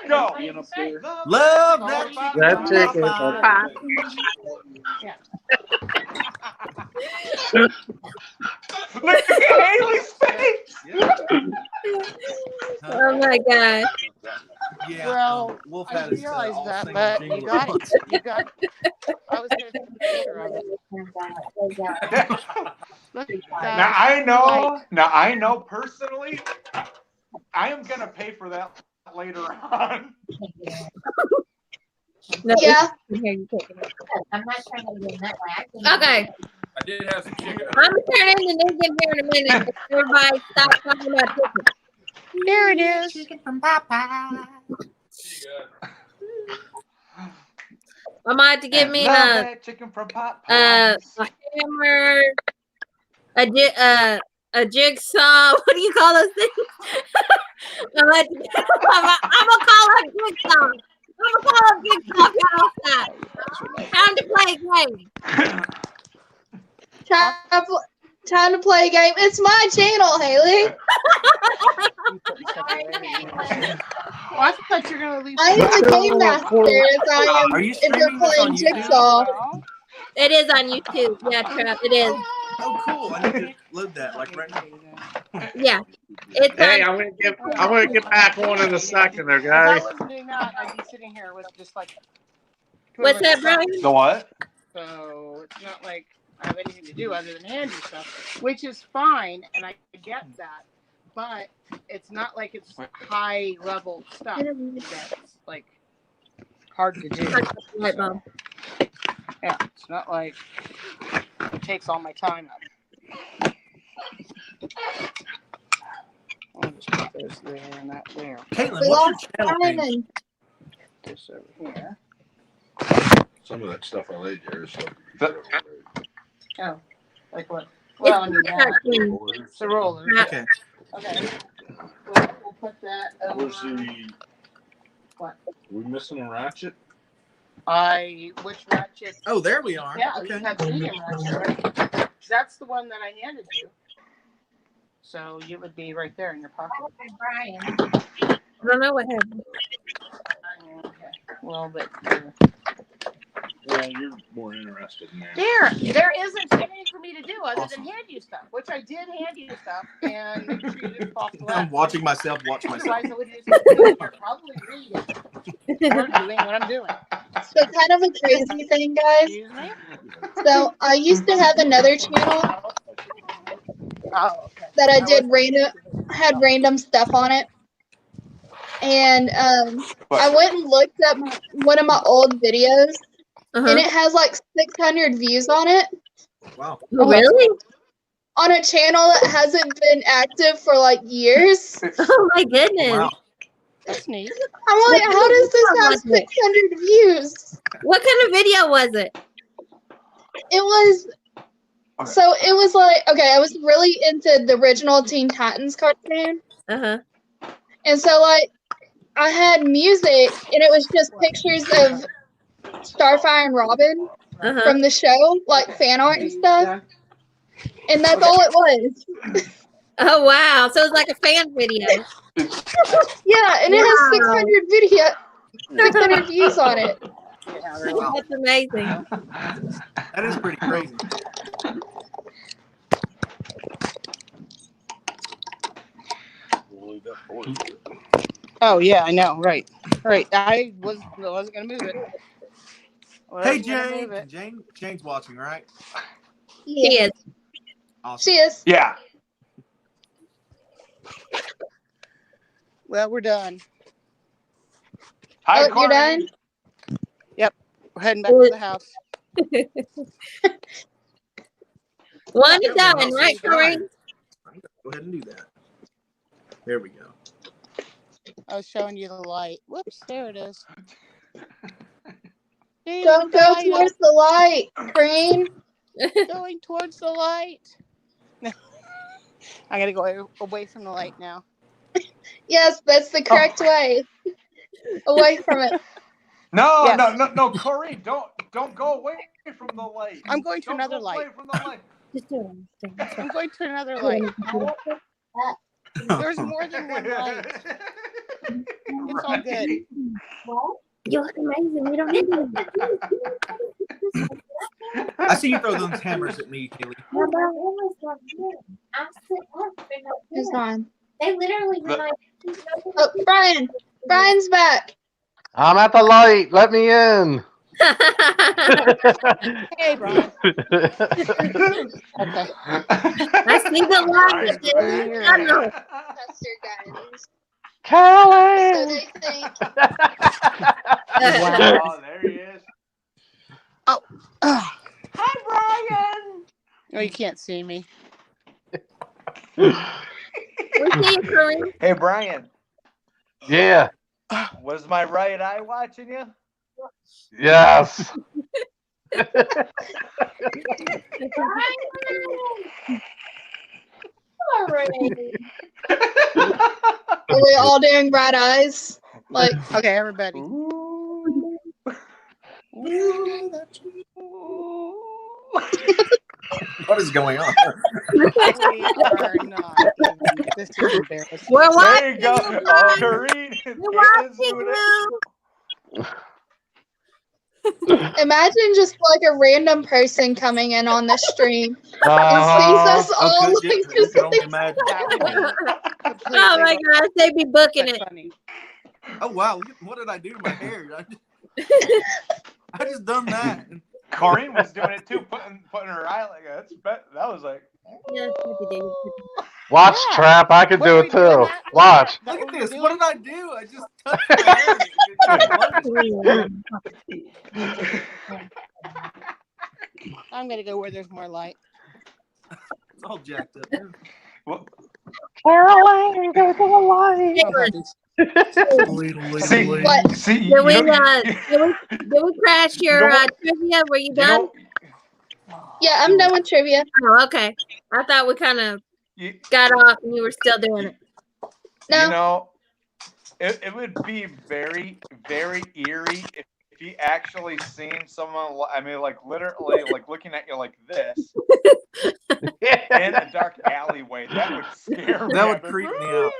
go. Love that That chicken. Look at Haley's face. Oh my god. Yeah, Well, Wolf I had his, realize all that, single but jingle you got at it. You got it. I was gonna take a picture of it. Look, Now I know. Now I know personally. I am gonna pay for that later on. No, Yeah. here, you take it. I'm not trying to get in that way. I can Okay, I did have some chicken. I'm gonna turn in the Ninja here in a minute. Everybody stop talking about chicken. There it is. chicken from Popeye. I might have to give me Love a that chicken from Popeyes. hammer, a jigsaw. What do you call those things? I'm gonna call it jigsaw. I'm gonna call it jigsaw. If y'all don't stop. Time to play a game. Time to play a game. It's my channel, Haley. putting stuff away. Well, I thought you were gonna leave. I am the game master if I am Are you if you're streaming this on playing YouTube? Jigsaw. Well, It is on YouTube. Yeah, Trev, it is. Oh, cool. I need to load that like right now. Yeah. It's Hey, on. I'm gonna get back on in a second there, if I guys. wasn't doing that, I'd be sitting here with just like. What's that, Brian? The what? So it's not like I have anything to do other than hand you stuff, which is fine, and I get that. But it's not like it's high level stuff that's like hard to do. Light bulb. Yeah, it's not like it takes all my time up. I'll just put this there and that there. Caitlin, We what's lost your channel name? Brian. This over here. Some of that stuff I laid there is stuff. Oh, like what? Well, I mean, it's a roller. Okay. Okay. We'll put that over. Where's the? What? We missing a ratchet? Which ratchet? Oh, there we are. Yeah, Okay. you had the medium ratchet, right? That's the one that I handed you. So you would be right there in your pocket. Brian. I don't know what happened. Okay. Well, but Yeah, you're more interested in that. there isn't anything for me to do other than hand you stuff, which I did hand you stuff and make sure you didn't fall flat. I'm watching myself watch myself. Otherwise, I would just sit here probably reading or doing what I'm doing. So kind of a crazy thing, guys. Excuse me? So I used to have another channel Oh, okay. that I did had random stuff on it. And I went and looked up one of my old videos, and it has like 600 views on it. Wow. Really? On a channel that hasn't been active for like years. Oh my goodness. Wow. That's neat. I'm like, how does this have 600 views? What kind of video was it? It was so it was like, okay, I was really into the original Teen Titans cartoon. Uh-huh. And so like I had music and it was just pictures of Starfire and Robin Uh-huh. from the show, like fan art and stuff. And that's all it was. Oh wow. So it's like a fan video. Yeah, and it has 600 views on it. Yeah, really. That's amazing. That is pretty crazy. We'll leave that for you. Oh yeah, I know. Right. I wasn't gonna move it. Hey, Jane. Jane's watching, right? He is. Awesome. She is. Yeah. Well, we're done. Hi, You're done? Yep. We're heading back to the house. One is done, right, Corey? Go ahead and do that. There we go. I was showing you the light. Whoops, there it is. Don't go towards the light, Green. Going towards the light. I gotta go away from the light now. Yes, that's the correct way. Away from it. No, Yes. no, Corey, don't go away from the light. I'm going to Don't another go light. away from the light. I'm going to another light. There's more than one light. It's all good. You look amazing. We don't need you. I see you throw those hammers at me, Kelly. Who's gone? They literally were like, Oh, Brian. Brian's back. I'm at the light. Let me in. Hey, Brian. Okay. I see the light. dude. I know. That's your guys. So Kelly. they think Oh, there he is. Oh. Hi, Brian. No, you can't see me. We see you, Corey. Hey, Brian. Yeah. Was my right eye watching you? Yes. are we all doing bright eyes? Like, Okay, everybody. What is going on? We are not. This is embarrassing. We're There watching you go. you, Oh, Brian. Doreen. We're Caitlin's watching doing you. Imagine just like a random person coming in on the stream and sees Uh-huh. us all could you? like I just can only imagine. That would be completely Oh my gosh, they'd be booking it. funny. Oh wow! What did I do to my hair? I just done that. Corinne was doing it too, putting her eye like that was like. Yes, Watch, Trap. I could do it too. Watch. Look at this. What did I do? I just touched my hair. I'm gonna go where there's more light. It's all jacked up. Well, Caroline, go to the light. see, What? see, Did we crash your trivia? Were you done? Yeah, I'm done with trivia. Oh, okay. I thought we kind of you, got off and you were still doing it. No. you know, it would be very, very eerie if you actually seen someone, I mean, like literally, like looking at you like this in a dark alleyway. That would scare me. That would creep me out.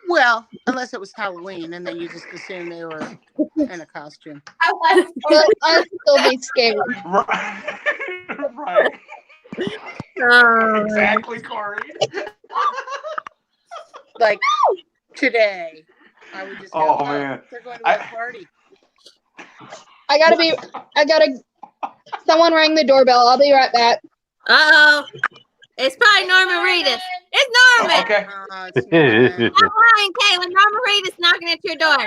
Well, unless it was Halloween, and then you just assume they were in a costume. But I'd still be scared. Right. Right. Exactly, Corey. Like today, I would just go, Oh, man. they're going to a party. Someone rang the doorbell. I'll be right back. Uh-oh. It's probably Norman Reedus. It's Norman. Okay. Not lying, Caitlin. Norman Reedus knocking at your door.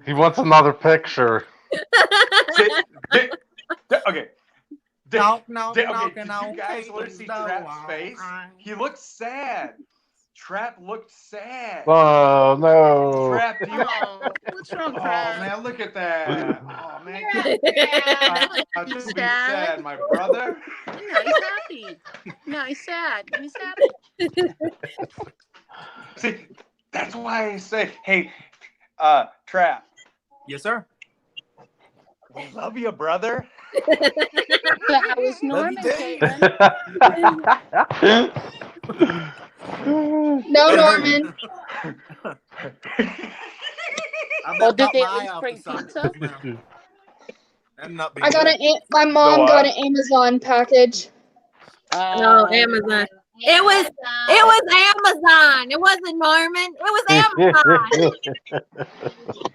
He wants another picture. Okay. Knock, Did you knocking guys want to see Trap's face? He looked sad. Trap looked sad. Oh no. Trap, do you? What's wrong, Oh Trap? man, look at that. Oh man, He's don't be sad. sad, my brother. No, he's happy. No, he's sad. He's happy. See, that's why I say, hey, Trap. Yes, sir. I love you, brother. That was Norman, Caitlin. No, Norman. Well, did they at least bring pizza? I got my mom got an Amazon package. No, Amazon. It was Amazon. It wasn't Norman. It was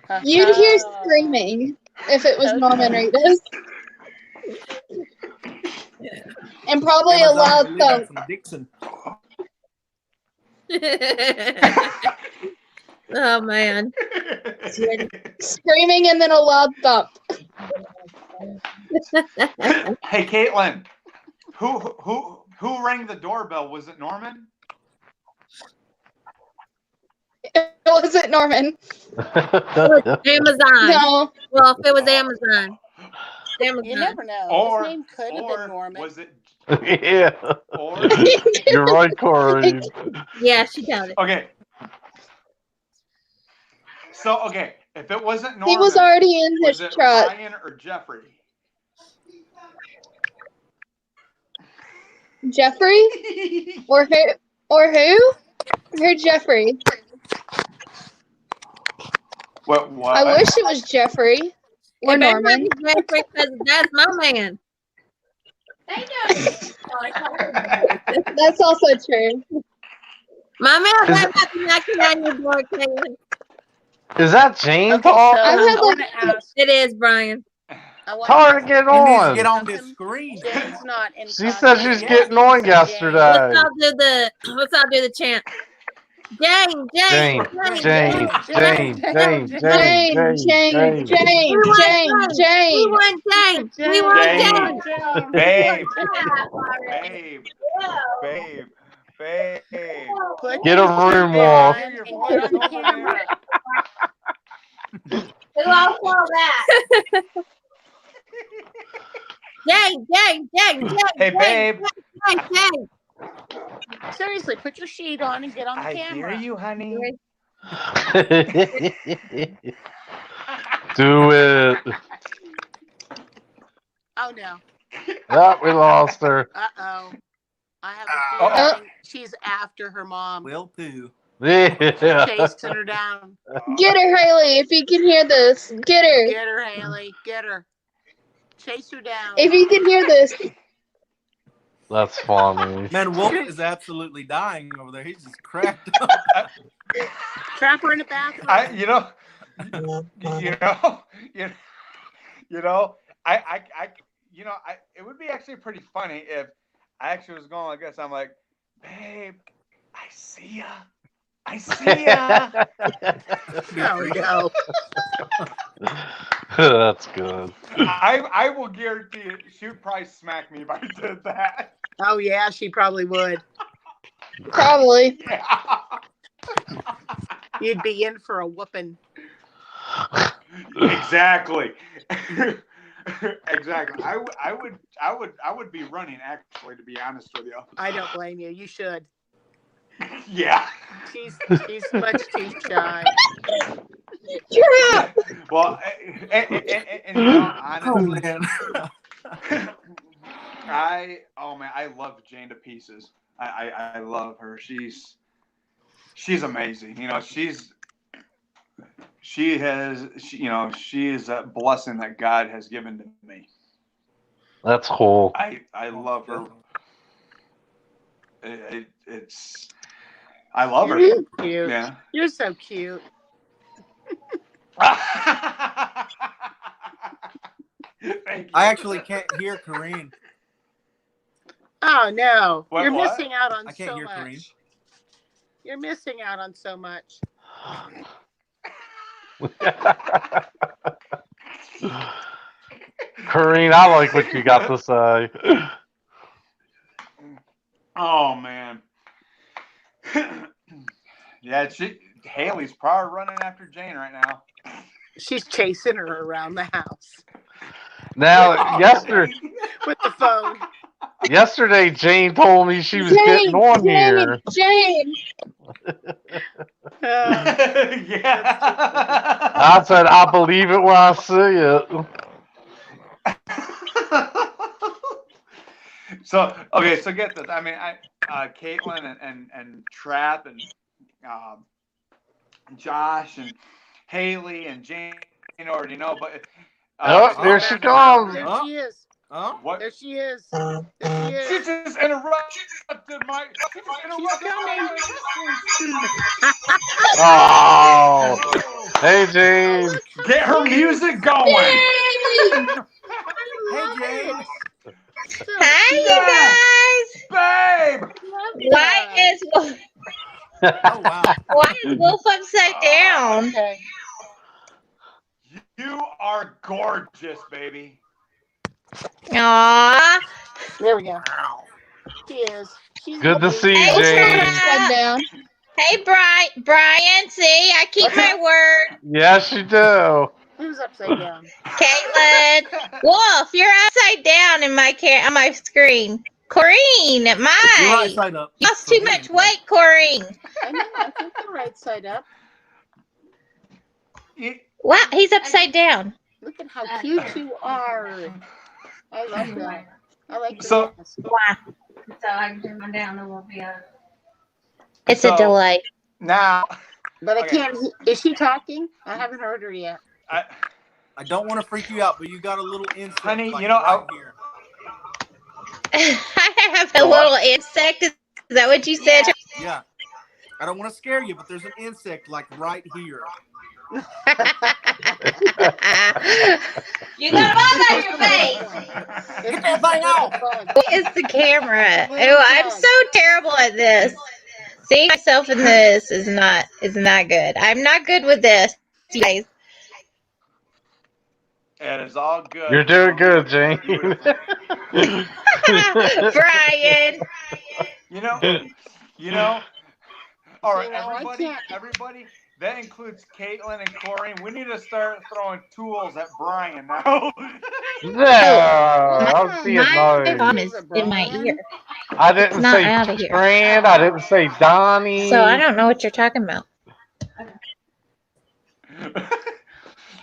Amazon. You'd hear screaming if it was Norman Reedus. And probably a loud thump. Dixon. Oh man. Screaming and then a loud thump. Hey, Caitlin, who rang the doorbell? Was it Norman? It wasn't Norman. Amazon. No. Well, if it was Amazon. You never know. Or- His name could have been Norman. Was it? Yeah. Or, You're right, Corey. Yeah, she got it. okay. So okay, if it wasn't Norman, He was already in his was it truck. Ryan or Jeffrey? Jeffrey? Or who? Or who? Or Jeffrey? What? I wish it was Jeffrey or It better not Norman. be Jeffrey, 'cause that's my man. That's also true. My man better not be knocking on your door, Caitlin. Is that Jane Okay, so talking? I've had I want to ask. It is, Brian. I want Tell her to get You need to on. get on this screen. Jane's not in. She said she's getting on yesterday. Let's all do the chant. Jane. Jane. Jane, Jane. We want Jane. We want Jane. Babe. Get a room off. Who else saw that? Jane. Hey, babe. Jane. Seriously, put your sheet on and get on the I camera. hear you, honey. Do it. no. Oh, we lost her. Uh-oh. I have Uh-oh. a feeling she's after her mom. Will poo. Yeah. Chasing her down. Get her, Haley, if you can hear this. Get her. Get her, Haley. Get her. Chase her down. If you can hear this. That's funny. Man, Wolf is absolutely dying over there. He's just cracked up. Trap her in the bathroom. It would be actually pretty funny if I actually was going like this. I'm like, babe, I see ya. I see ya. There we go. That's good. I will guarantee it. She would probably smack me if I did that. Oh, yeah, she probably would. Probably. Yeah. You'd be in for a whooping. Exactly. Exactly. I would be running, actually, to be honest with you. I don't blame you. You should. Yeah. She's much too shy. Trap. Well, and honestly, I love Jane to pieces. I love her. She's amazing. She is a blessing that God has given to me. That's cool. I love her. I love her. You're cute. Yeah. You're so cute. Thank you. I actually can't hear Corrine. Oh no. What- You're what? missing out on I can't so hear much. Corrine. You're missing out on so much. Corrine, I like what you got to say. Oh man. Yeah, Haley's probably running after Jane right now. She's chasing her around the house Now, with the phone. yesterday Jane told me she was getting on here. Jane. Yeah. I said, I believe it when I see it. So get this. I mean, Caitlin and Trap and Josh and Haley and Jane already know, but There she comes. There she is. Oh, What? There she is. There she is. She just interrupted my. Oh, hey Jane. Get her music going. hey Jane. Hi, you guys. Babe. Why is Oh wow. Wolf upside down? Okay. You are gorgeous, baby. Aw. There we go. She is. She's Good to see you, Hey, Jane. Trap. Down. Hey, Brian. See, I keep my word. Yes, you do. Who's upside down? Caitlin. Wolf, you're upside down in my on my screen. Corrine, You're right my. side up. You lost too much weight, Corrine. I know. I think the right side up. Wow, he's upside down. Look at how cute you are. I love that. I like So- that. Wow. So I can turn mine down. There won't be a. It's a So- delay. Now, But I Okay. can't. Is she talking? I haven't heard her yet. I don't want to freak you out, but you got a little insect. Honey, like, you know, right here. I have a little insect. Is that what you said? Yeah. I don't want to scare you, but there's an insect like right here. You got a bug on your face. Get that thing out. It's the camera. Oh, I'm so terrible at this. Seeing myself in this is not good. I'm not good with this, you guys. it is all good. You're doing good, Jane. Brian. You know. All right, You know, I can't- everybody. That includes Caitlin and Corrine. We need to start throwing tools at Brian now. No, I'll see it My now. mom is in my ear, I didn't not say outta here. Strand. I didn't say Donnie. so I don't know what you're talking about.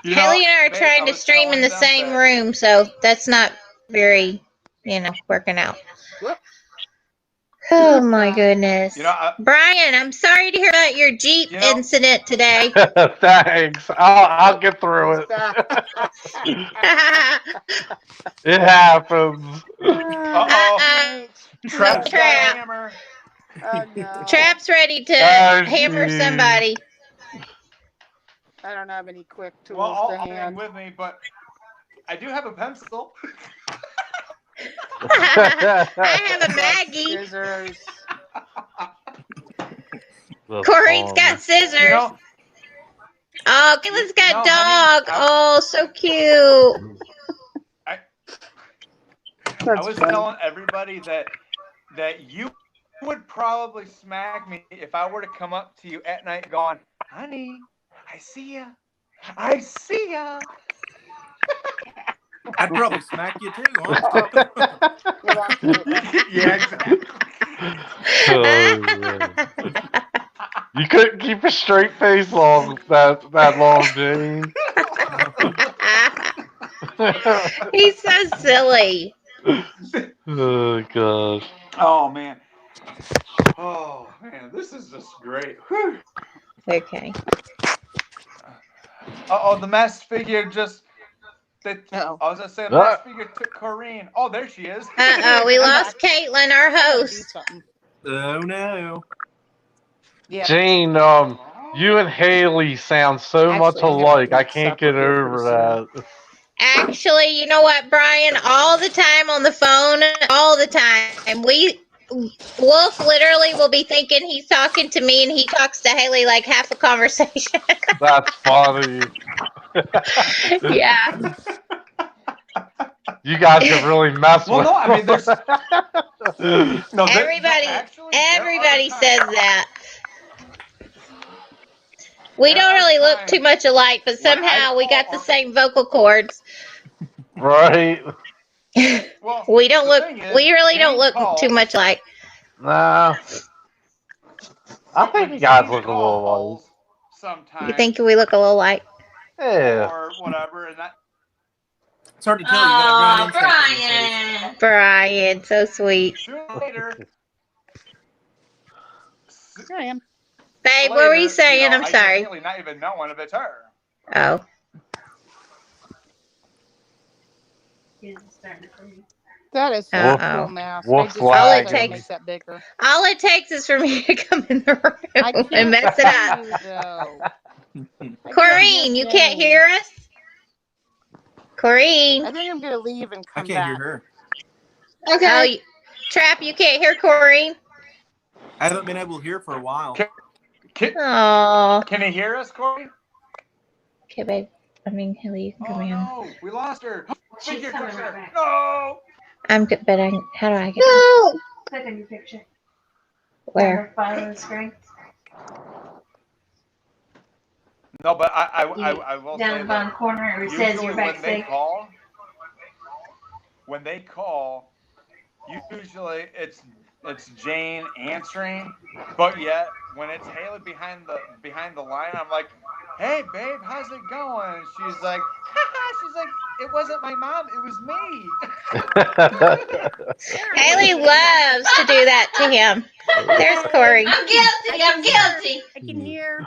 You know, Haley and I are babe, trying I to was stream in telling the them same that- room, so that's not very, working out. Whoop. Oh my goodness. You know, Brian, I'm sorry to hear about your Jeep incident today. Thanks. I'll get through it. It happens. Uh-oh. Trap's got a Trap. hammer. Oh no. Trap's ready to Oh, hammer geez. somebody. I don't have any quick tools Well, to I'll bring hand. with me, but I do have a pencil. I have a Maggie. Scissors. Corey's got scissors. You know, Oh, Kayla's got No, dog. honey, Oh, so cute. I That's was funny. telling everybody that you would probably smack me if I were to come up to you at night going, honey, I see ya. I see ya. I'd probably smack you too, honestly. Yeah, exactly. Oh, man. You couldn't keep a straight face that long, Jane. He's so silly. Oh gosh. Oh man. Oh man, this is just great. Whew. Okay. Uh-oh, the masked figure just. I was gonna say the masked figure took Corrine. Oh, there she is. Uh-oh, we lost Caitlin, our host. Oh no. Yeah. Jane, you and Haley sound so much Actually, I have alike. to I eat can't supper get here over pretty that. Actually, you know what, Brian? All the time on the phone, all the time. Wolf literally will be thinking he's talking to me and he talks to Haley like half a conversation. That's funny. Yeah. You guys can really mess Well, with. no, I mean, there's no. Everybody says that. We don't really look too much alike, but somehow we got the same vocal cords. Right. Well, We don't the look. thing is, We really don't Jane look calls- too much alike. Nah. I think you guys look a little Sometimes. You think we look a little alike? alike. Yeah. Or whatever, and that. It's hard to tell. You got a Brian. Brian, so sweet. Sooner or later. I am. Babe, what were you saying? I'm sorry. Really not even knowing if it's her. Oh. That is so Uh-oh. cool mask. Wolf They just flag. decided to make that bigger. All it takes is for me to come in the I room can't and mess it up. hear you, though. Corrine, you can't hear us? Corrine. I think I'm gonna leave and I come can't back. hear her. Okay. Oh, Trap, you can't hear Corrine? I haven't been able to hear for a while. Oh. Can you hear us, Corey? Okay, babe. Haley, you can come in. No, we lost her. She's Figure coming crusher. right back. No. I'm good, but how do I get No! Click on your picture. Where? Bottom of the screen. No, but I will Down say the bottom that corner, it says usually your when back they stake. call, usually it's Jane answering, but yet when it's Haley behind the line, I'm like, "Hey, babe, how's it going?" She's like, "It wasn't my mom, it was me." Haley loves to do that to him. There's Corey. I'm guilty. I'm guilty. I can hear.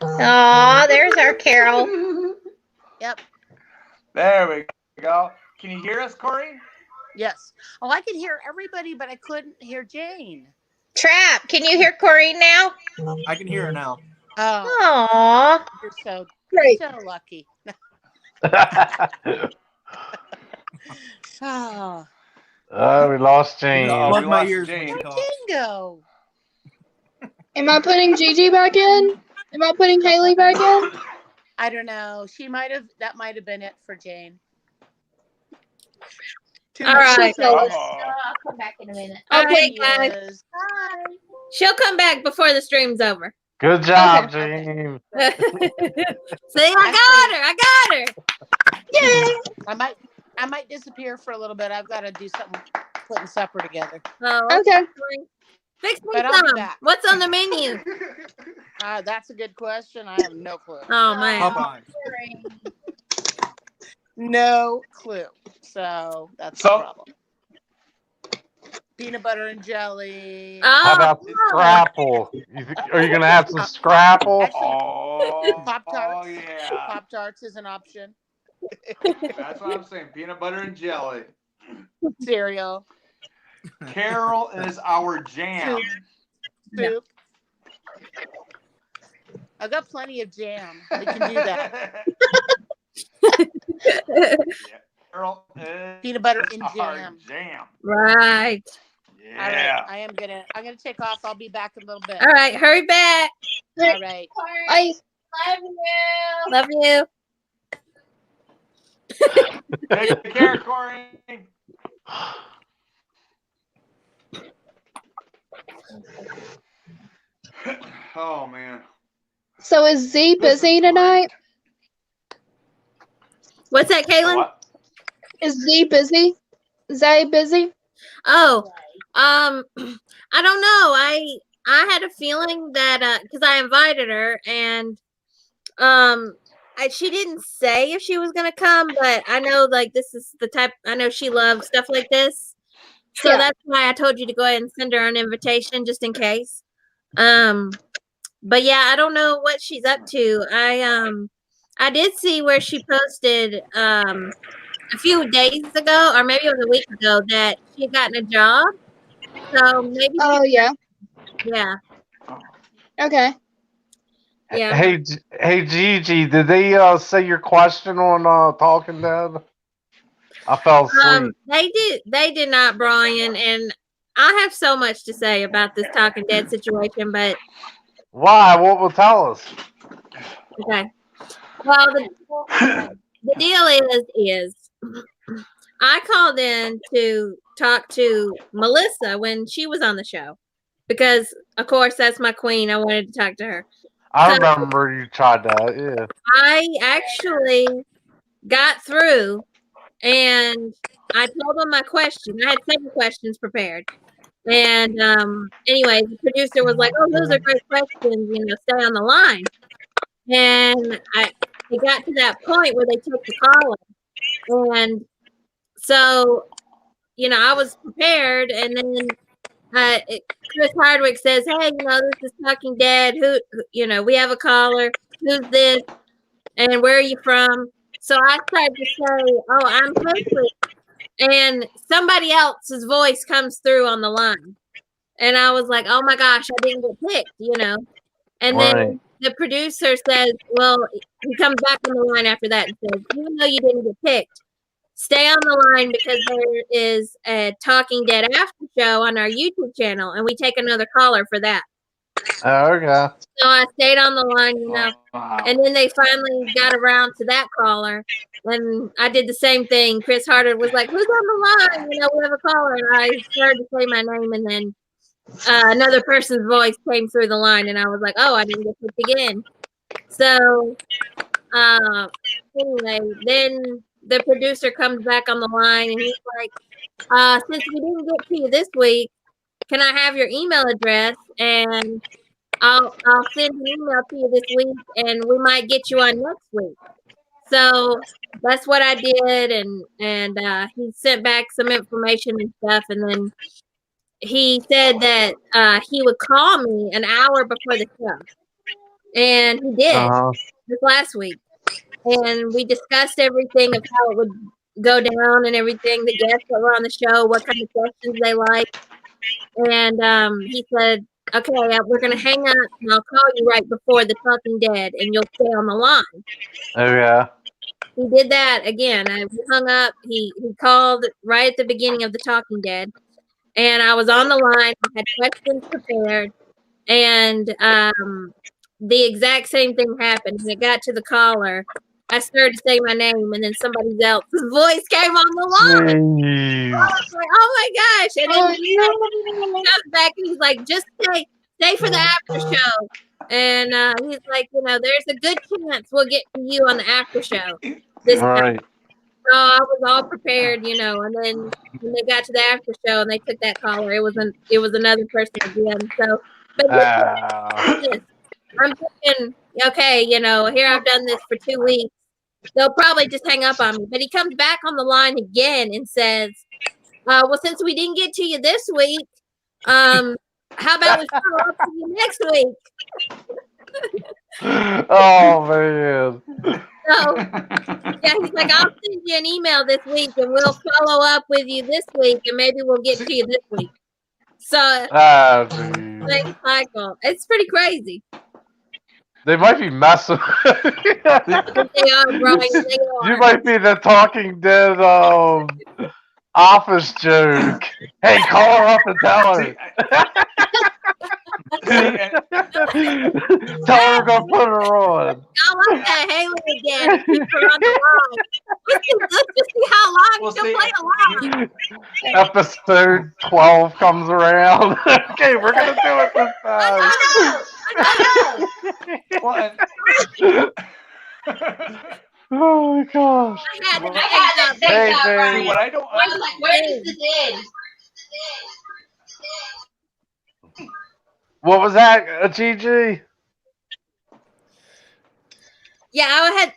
Aw, there's our Carol. Yep. There we go. Can you hear us, Corey? Yes. Oh, I could hear everybody, but I couldn't hear Jane. Trap, can you hear Corey now? I can hear her now. Oh, Aw. you're so Great. so lucky. Oh, Oh, we lost Jane. Plug we my lost ears Jane. when you where'd talk. Jane go? Am I putting Gigi back in? Am I putting Haley back in? I don't know. That might have been it for Jane. All right. So- I'll come back in a minute. Okay, There he guys. is. She'll come back before the stream's over. Good job, Jane. See, I got her. Yay! I might disappear for a little bit. I've got to do something, putting supper together. Oh, Okay. fix me But I'll be some. back. What's on the menu? That's a good question. I have no clue. Oh man. Popeye. No clue. So that's the problem. Peanut butter and jelly. How about Scrapple? Are you gonna have some Scrapple? Pop Tarts. Oh yeah. Pop Tarts is an option. That's what I'm saying. Peanut butter and jelly. Cereal. Carol is our jam. Soup. I got plenty of jam. We can do that. Carol is Peanut butter and our jam. jam. Right. Yeah. All right. I'm gonna take off. I'll be back in a little bit. All right. Hurry back. All right. I love you. Love you. Take care, Corey. Oh man. So is Z busy tonight? What's that, Kaylin? What? Is Z busy? Zay busy? Oh, I don't know. I had a feeling that because I invited her and she didn't say if she was gonna come, but I know like this is the type. I know she loves stuff like this, so Yeah. that's why I told you to go ahead and send her an invitation just in case. But yeah, I don't know what she's up to. I did see where she posted a few days ago, or maybe it was a week ago, that she had gotten a job. So maybe. Oh yeah. Yeah. Okay. Yeah. Hey, Gigi, did they say your question on Talking Dead? I fell asleep. They did not, Brian, and I have so much to say about this Talking Dead situation, but Why? What will tell us? okay. Well, the deal is I called in to talk to Melissa when she was on the show because, of course, that's my queen. I wanted to talk to her. I So remember you tried that. Yeah. I actually got through and I told them my question. I had several questions prepared. And anyway, the producer was like, "Oh, those are great questions. You know, stay on the line." And it got to that point where they took the caller, and so you know, I was prepared. And then Chris Hardwick says, "Hey, you know, this is Talking Dead. Who, you know, we have a caller. Who's this? And where are you from?" So I started to say, "Oh, I'm Patrick." And somebody else's voice comes through on the line. And I was like, oh my gosh, I didn't get picked, you know. And then the producer says, well, he comes back on the line after that and says, even though you didn't get picked, stay on the line because there is a Talking Dead after show on our YouTube channel, and we take another caller for that. Oh, okay. So I stayed on the line, you know, and then they finally got around to that caller, and I did the same thing. Chris Harder was like, "Who's on the line? You know, we have a caller." And I started to say my name, and then another person's voice came through the line, and I was like, "Oh, I didn't get picked again." So anyway, then the producer comes back on the line, and he's like, "Since we didn't get to you this week, can I have your email address and I'll send an email to you this week, and we might get you on next week." So that's what I did, and he sent back some information and stuff, and then he said that he would call me an hour before the show, and he did this last week, and we discussed everything of how it would go down and everything, the guests that were on the show, what kind of questions they like, and he said, "Okay, we're gonna hang up, and I'll call you right before the Talking Dead, and you'll stay on the line." Oh, yeah. He did that again. We hung up. He called right at the beginning of the Talking Dead, and I was on the line. I had questions prepared, and the exact same thing happened. When it got to the caller, I started to say my name, and then somebody else's voice came on the line. I was like, "Oh my gosh!" And then he comes back and he's like, "Just stay for the after show." And he's like, "You know, there's a good chance we'll get to you on the after show this time." So I was all prepared, you know. And then when they got to the after show and they took that caller, it was another person again. So, but I'm thinking, okay, you know, here I've done this for 2 weeks, they'll probably just hang up on me. But he comes back on the line again and says, well, since we didn't get to you this week, how about we follow up with you next week? Oh man. So, yeah, he's like, I'll send you an email this week and we'll follow up with you this week and maybe we'll get to you this week. So, next cycle. It's pretty crazy. They might be messing. They are, Brian. They are. You might be the Talking Dead office joke. Hey, call her up and tell her. Tell her we're gonna put her on. I like that Haley again. Keep her on the line. Let's just see how long she'll play along. Episode 12 comes around. Okay, we're gonna do it this time. Oh my gosh. I had to think Hey, that, babe. Ryan. What I don't I was like, where does this end? What was that, Gigi? Yeah, I had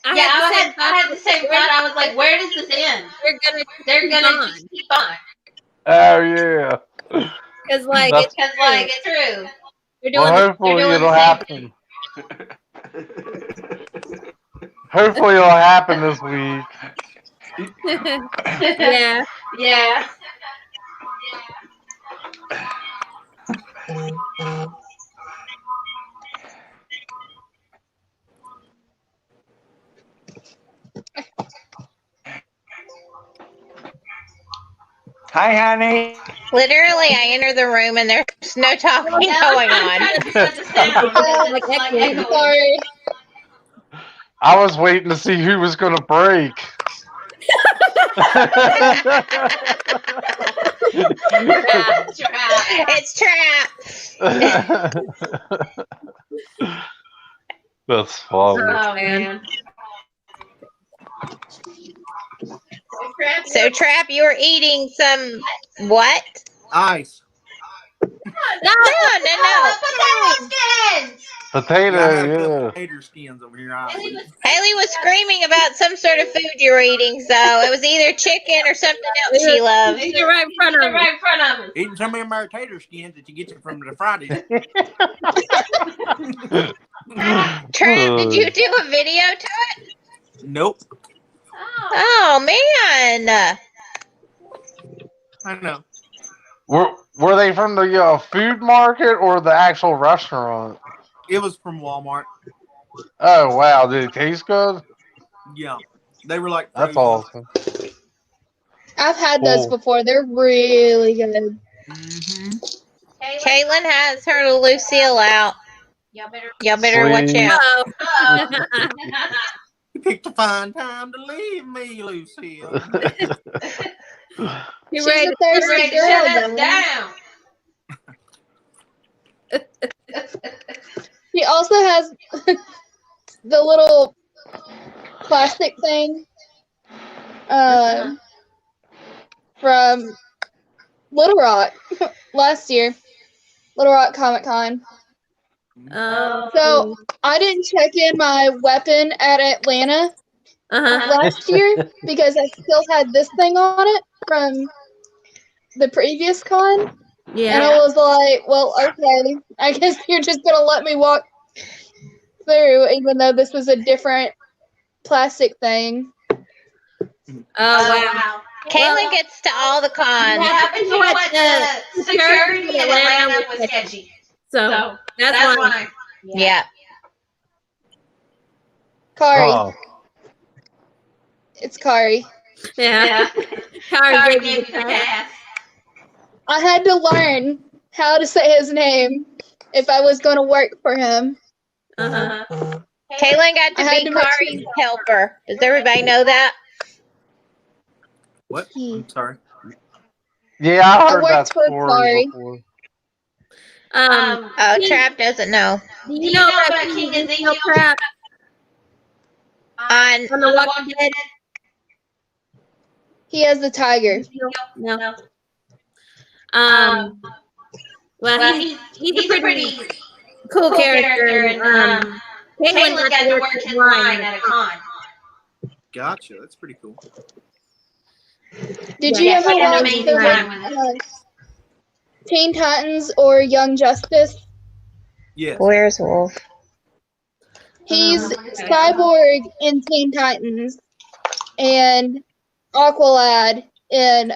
the same thought. I was like, where does this end? They're gonna just keep on. Oh yeah. Because like it's true. You're doing Well, hopefully it'll happen. Hopefully it'll happen this week. Yeah. Yeah. Hi, honey. Literally, I enter the room and there's no talking going on. Sorry. I was waiting to see who was gonna break. It's trap. That's funny. Oh man. So Trap, you were eating some what? Ice. No. Potato, yeah. Potato skins over here. Haley was screaming about some sort of food you were eating, so it was either chicken or something else she loves. They're right in front of me. Eating some of them tater skins that you get from the Fridays. Trap, did you do a video to it? Nope. Oh man. I know. Were they from the food market or the actual restaurant? It was from Walmart. Oh wow, did it taste good? Yeah. They were like That's frozen. awesome. I've had those before. They're really good. Caitlin has her Lucille out. Y'all better watch Sweet. out. You picked a fine time to leave me, Lucille. She's a thirsty girl, though. She also has the little plastic thing from Little Rock last year. Little Rock Comic Con. So I didn't check in my weapon at Atlanta last year because I still had this thing on it from the previous con. Yeah. And I was like, well, okay, I guess you're just going to let me walk through, even though this was a different plastic thing. Oh, wow. Caitlin gets to all the cons. Yeah, but you know what? The security in Atlanta was sketchy. So that's why. Yeah. Kari. Oh. It's Kari. Yeah. Kari gave you the pass. I had to learn how to say his name if I was going to work for him. Caitlin got to be Kari's helper. Does everybody know that? What? I'm sorry. Yeah, I heard that worked for story Kari. before. Trap doesn't know. Do you know about King Ezekiel Trap? On The Walking Dead? He has the tiger. No. Well, he's a pretty cool character. And, Caitlin got to work his line at a con. Gotcha. That's pretty cool. Did Yeah, you she ever had an watch amazing the time with Teen Titans or Young Justice? Yes. Where's Wolf? He's Cyborg in Teen Titans and Aqualad in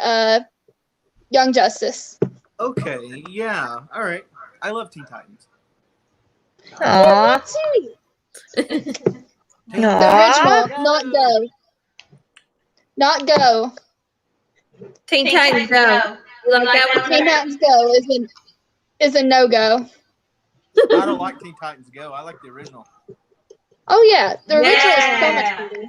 Young Justice. Okay. Yeah. All right. I love Teen Titans. Aww. The Aw. original, not Go. Not Go. Teen Titans Go. You like that one? Teen Titans Go is a no-go. I don't like Teen Titans Go. I like the original. Oh yeah, the original is so Yeah. much better.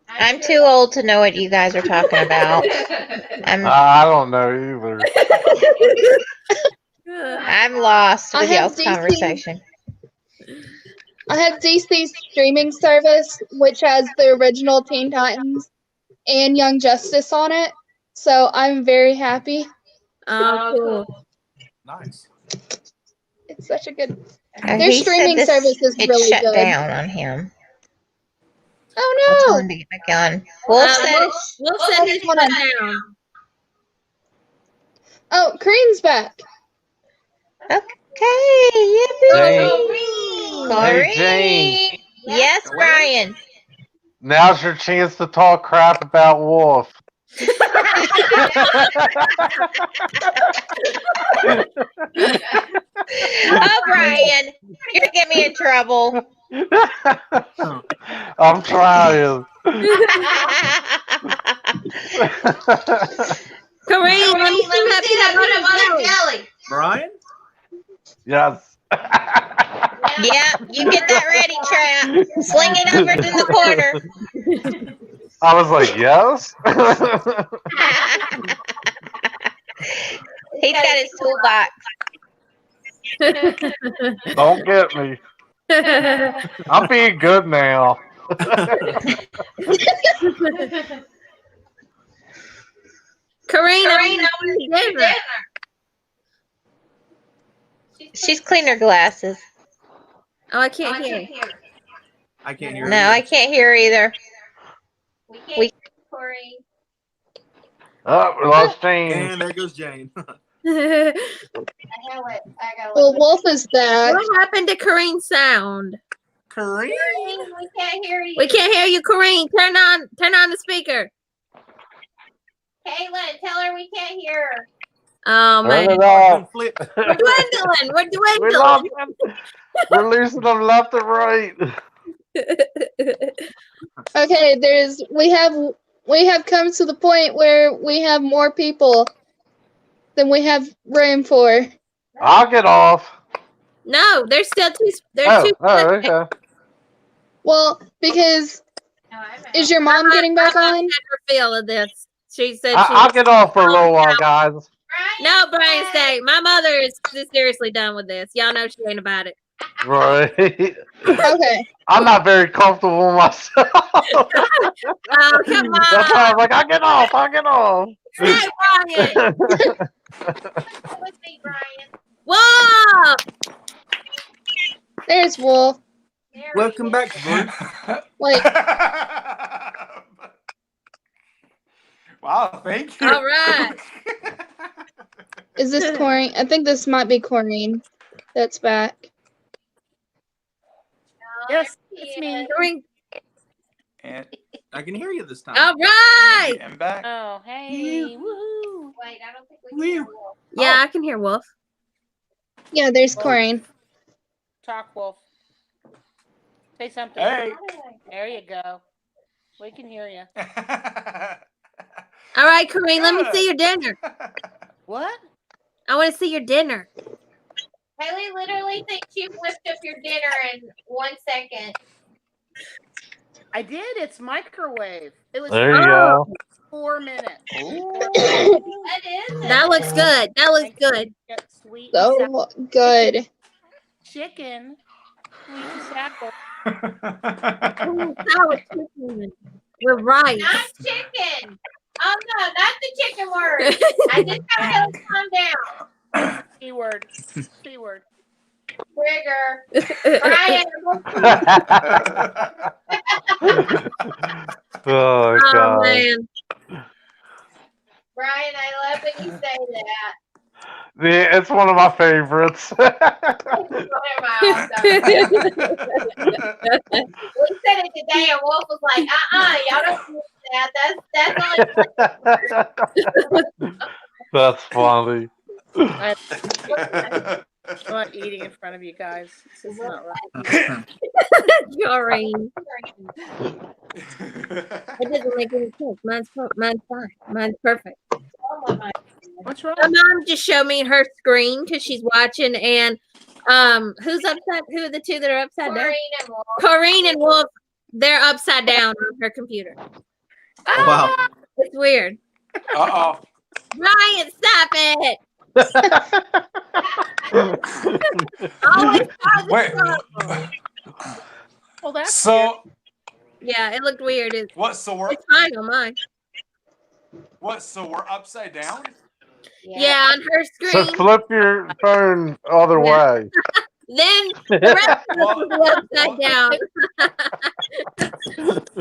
I'm too old to know what you guys are talking about. I don't know either. I'm lost I with have y'all's DC. conversation. I have DC's streaming service, which has the original Teen Titans and Young Justice on it. So I'm very happy. Oh, cool. Nice. It's such a good. Their Their streaming service is it really shut good. down on him. I'll Oh tell no! him to get back on. Wolf said Wolf said he's shut down. Oh, Kareem's back. Okay, Jane. Hey, Jane. Yes, Brian. Now's your chance to talk crap about Wolf. Oh, Brian, you're gonna get me in trouble. I'm trying. Kareem, let me see that peanut butter jelly. Brian? Yes. Yeah, you get that ready, Trap. Sling it over to the corner. I was like, yes. He's got his toolbox. Don't get me. I'm being good now. Kareem, I want dinner. She's cleaned her glasses. Oh, I can't hear. I can't hear. No, either. I can't hear either. We Oh, we lost Jane. And there goes Jane. Well, Wolf is back. What happened to Kareem's sound? Kareem? we can't hear you. We can't hear you, Kareem. Turn on the speaker. Caitlin, tell her we can't hear her. Oh Turn man, it off. Flip. we're dwindling. We're We dwindling. lost them. We're losing them left and right. Okay, we have come to the point where we have more people than we have room for. I'll get off. No, there's still two. There's Oh, two. okay. Well, because is your mom getting back I'm on? not her feel of this. She said she. I'll get off for a little while, guys. No, Brian, stay. My mother is seriously done with this. Y'all know she ain't about it. Right. Okay. I'm not very comfortable myself. Oh, come on. That's why I'm like, I'll get off. I'll get off. Stay, Brian. With me, Brian. Whoa! There's Wolf. Welcome back, Wolf. Wait, Wow, thank you. All right. is this Corrine? I think this might be Corrine that's back. Yes, it's me. Kareem. And, I can hear you this time. All right. and back. Oh, hey. Woohoo. Wait, I don't think we can hear Wolf. Yeah, I can hear Wolf. Yeah, there's Corrine. Talk, Wolf. Say something. Hey. There you go. We can hear you. All right, Kareem, let me see your dinner. What? I want to see your dinner. Haley literally thinks you whipped up your dinner in 1 second. I did. It's microwave. It was There you go. 4 minutes. That is. That looks good. That looks good. Get sweet and sour So good. chicken. Sweet and sour. Ooh, sour chicken with rice. Not chicken. Oh no, not the chicken word. I just got to calm down. C word. C word. Trigger. Brian. Oh Oh god. man. Brian, I love when you say that. Yeah, it's one of my favorites. One of my We said it today, and Wolf was like, y'all don't use that. That's only That's funny. I'm not eating in front of you guys. This is not right. Doreen. It doesn't make any sense. Mine's fine. Mine's perfect. What's wrong? My mom just showed me her screen because she's watching, and who's upside? Who are the two that are upside down? Corrine and Wolf. Corrine and Wolf. They're upside down on her computer. Oh, wow. It's weird. Uh-oh. Ryan, stop it! Always Wait. Well, that's So, Yeah, it looked weird. It's so we're fine on mine. so we're upside down? Yeah, on her So screen. flip your phone other way. Then the rest of us will be upside down.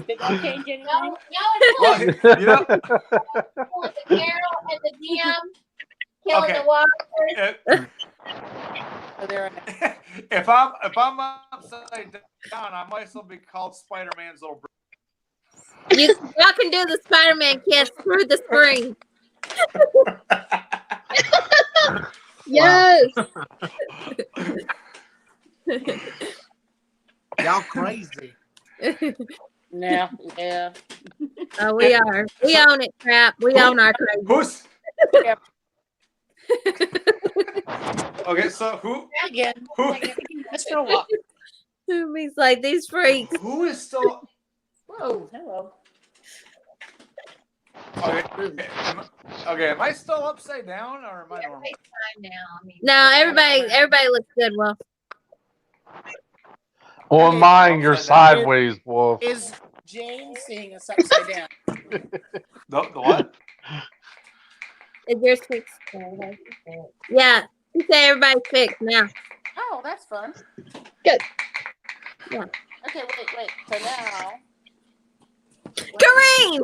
Did that change anything? No, Well, it's you know, the Carol and the DM killing Okay. the walkers. Oh, they're if I'm upside down, I might as well be called Spider-Man's little brother. Y'all can do the Spider-Man kiss through the screen. Yes. Y'all crazy. Yeah. We are. We own it, crap. We own our crazy. Who's Yep. okay? So who Again. who Let's go walk. He's like, these freaks. who is still Whoa. Hello. okay? Am I still upside down or am I normal? Everybody's fine now. I mean, No, everybody looks good, Wolf. On Okay. mine, you're Upside down. sideways, Wolf. Is Jane seeing us upside down? The what? Is yours fixed? Yeah. You say everybody's fixed now. Oh, that's fun. Good. Yeah. Okay, wait. So now. Kareem!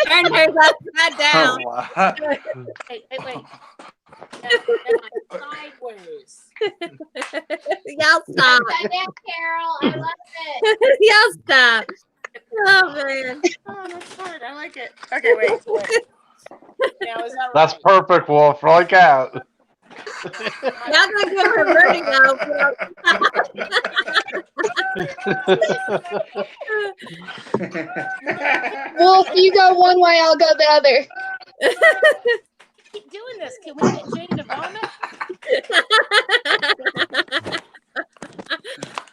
Turn hers upside down. Oh, Wait. Now, sideways. Y'all stop. upside down, Carol. I love it. Y'all stop. Oh, man. Oh, that's fun. I like it. Okay, wait. Now, is that That's right? perfect, Wolf. Like out. Y'all gonna give her vertigo. Wolf, you go one way, I'll go the other. Keep doing this. Can we get Jane to vomit?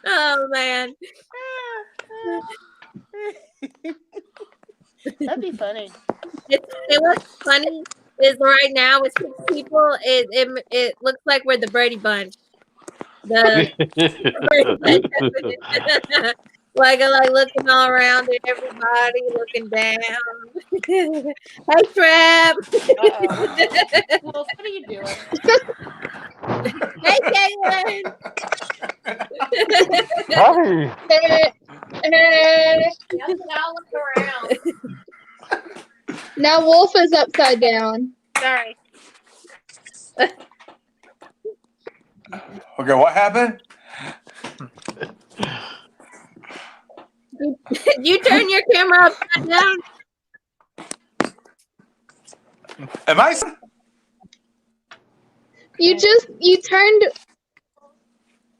Oh, man. That'd be funny. What's funny is right now with 6 people, it looks like we're the Brady Bunch. The Brady Bunch. like looking all around at everybody, looking down. Hey, Trap. Wolf, what are you doing? Hey, Caitlin. Y'all can all look around. Now Wolf is upside down. Sorry. okay, what happened? You turn your camera upside down. Am I? You turned.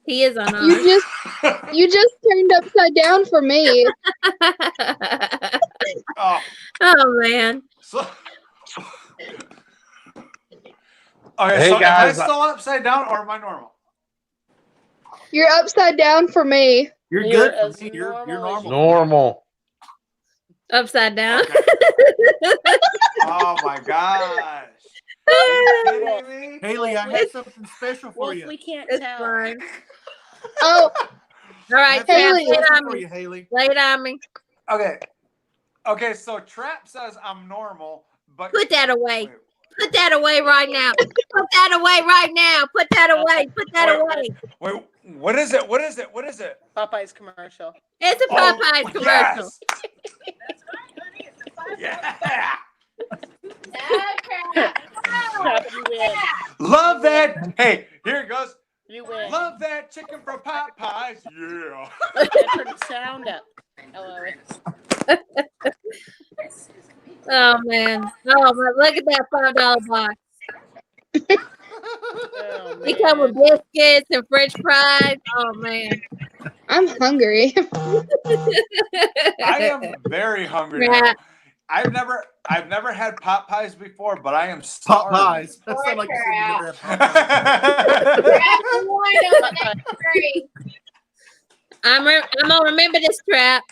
He is on ours. You just turned upside down for me. Oh, Oh, man. so. Okay, Hey, so guys. am I still upside down or am I normal? You're upside down for me. You're You're good as for me. You're normal as normal. Normal. Upside down. Okay. Oh my gosh. Are you kidding me? Haley, I have something special for Wolf, you. we can't It's tell. fine. Oh, All right, I have Trap, something lay it special on for me. you, Haley. Lay it on me. Okay. Okay, so Trap says I'm normal, but Put that away. wait, Put that away right now. Put that away right now. Put that away. Put that away. Wait, what is it? What is it? What is it? Popeyes commercial. It's a Popeyes commercial. Yes. Crap, you win. Love that. Hey, here it goes. You win. Love that chicken from Popeyes. Yeah. Turn the sound up. Hello. Oh man. Oh man. Look at that $5 box. Oh, They come with biscuits and French fries. Oh man. I'm hungry. I am very hungry Yeah. now. I've never had Popeyes before, but I am Pop starving. pies. That sounds like you said you never had Popeyes. I'm gonna remember this trap.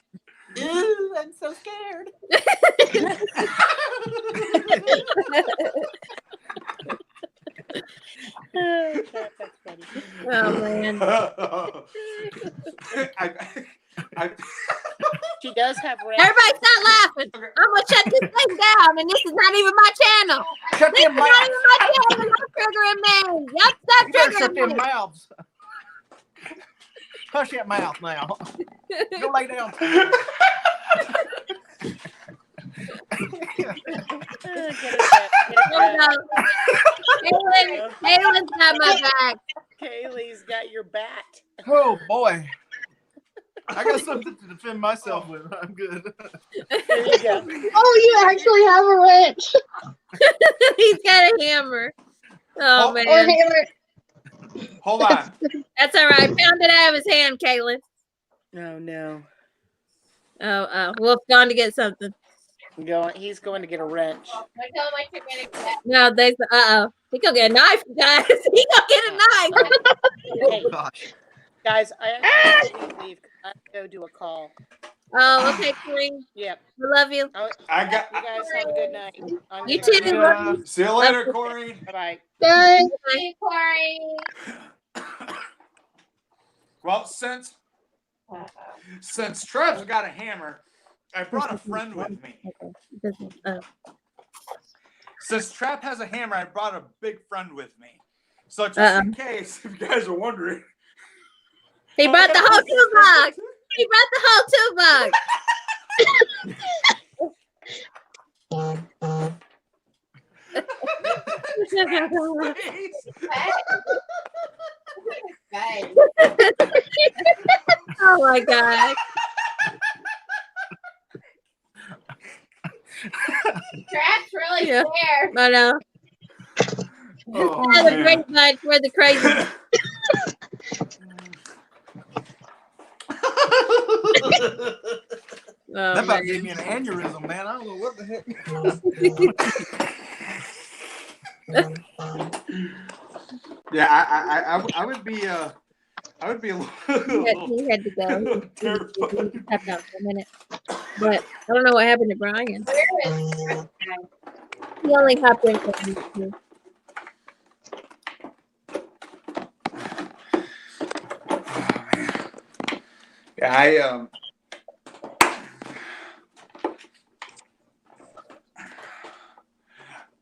Ooh, I'm so scared. That's funny. Oh man. She does have red. Everybody stop laughing. I'm gonna shut this thing down, and this is not even my channel. Shut This your is not mouth. even my channel. Y'all triggering me. Y'all stop You better shut triggering their me. mouths. Hush that mouth now. Go lay down. Kaylin's got my back. Kaylee's got your bat. Oh boy. I got something to defend myself with. I'm good. There you go. Oh, you actually have a wrench. He's got a hammer. Oh Or man. hammer. Hold on. That's all right. Found it out of his hand, Kaylin. No, no. Oh, Wolf's gone to get something. He's going to get a wrench. No, there's he gonna get a knife, guys. He gonna get a knife. Hey, guys, I have to leave. I have to go do a call. Oh, okay, Kareem. Yep. We love you. I got. You guys have a good night. You too. Yeah. See you later, Corey. Bye. Bye. Bye, Corey. Well, since Trev's got a hammer, I brought a friend with me. Since Trev has a hammer, I brought a big friend with me. So just in case, if you guys are wondering. He brought the whole toolbox. He brought the whole toolbox. Oh my god. Trap's really Yeah. scared. I know. Oh, Another man. great night for the crazy. That about man. gave me an aneurysm, man. I don't know what the heck. Yeah, I would be a little, He had to go. terrified. He stepped out for a minute. But I don't know what happened to Brian. He only hopped in for a minute, too. Yeah,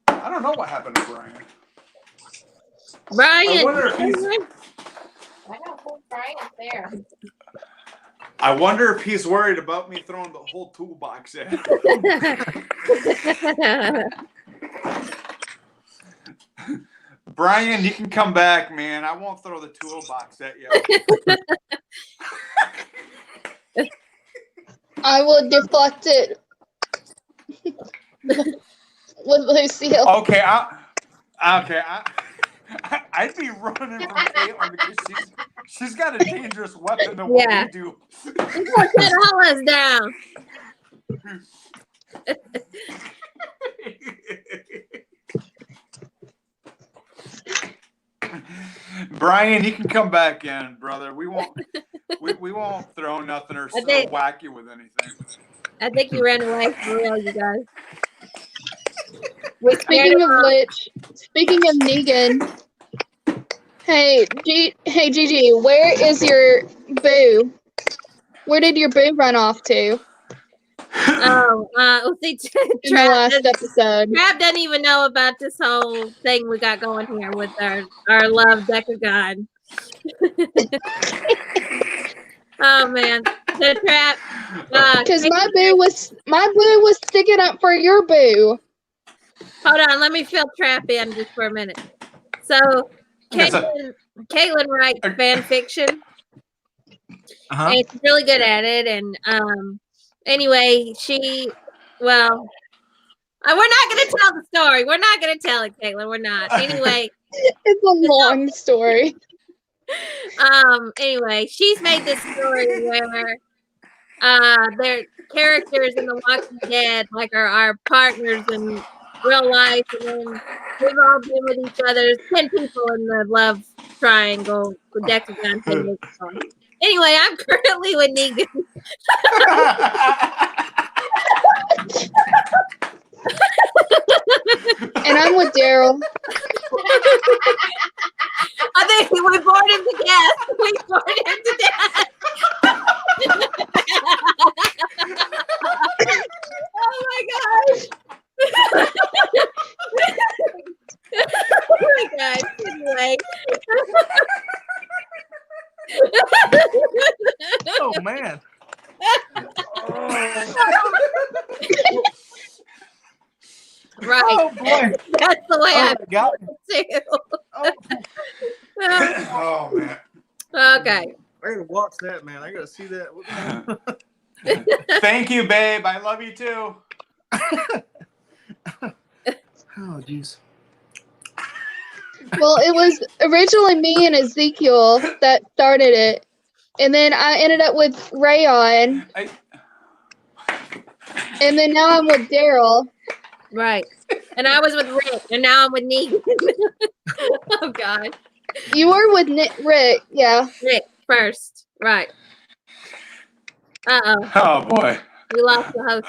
I don't know what happened to Brian. Brian! I wonder if he's. I don't think Brian's there. I wonder if he's worried about me throwing the whole toolbox in. Brian, you can come back, man. I won't throw the toolbox at you. I will deflect it with Lucille. Okay, I'd be running from Caitlin because she's got a dangerous weapon than what Yeah. we do. He's gonna shut all us down. Brian, you can come back in, brother. We won't throw nothing or whack you with anything. I think he ran away for real, you guys. Speaking of which, speaking of Negan, hey Gigi, where is your boo? Where did your boo run off to? Let's see. in the last episode. Trav doesn't even know about this whole thing we got going here with our love Decagon. Oh man, the Trav. Because my boo was sticking up for your boo. Hold on, let me fill Trap in just for a minute. So, Caitlin writes fan fiction, and she's really good at it. And anyway, we're not going to tell the story. We're not going to tell it, Caitlin. We're not. Anyway, it's a long story. Anyway, she's made this story where their characters in The Walking Dead, like, are our partners in real life, and then we've all been with each other. There's 10 people in the love triangle, the Decagon thing. Anyway, I'm currently with Negan. And I'm with Daryl. I think we bored him to death. We bored him to death. Oh my gosh. Oh my gosh. Anyway. Oh man. Right. Oh boy. That's the way I got it too. Oh man. Okay. I gotta watch that, man. I gotta see that. Thank you, babe. I love you too. Oh jeez. Well, it was originally me and Ezekiel that started it. And then I ended up with Rayon. And then now I'm with Daryl. Right. And I was with Rick, and now I'm with Negan. Oh, God. You were with Rick, yeah. Rick first. Right. Uh-oh. Oh boy. We lost the host.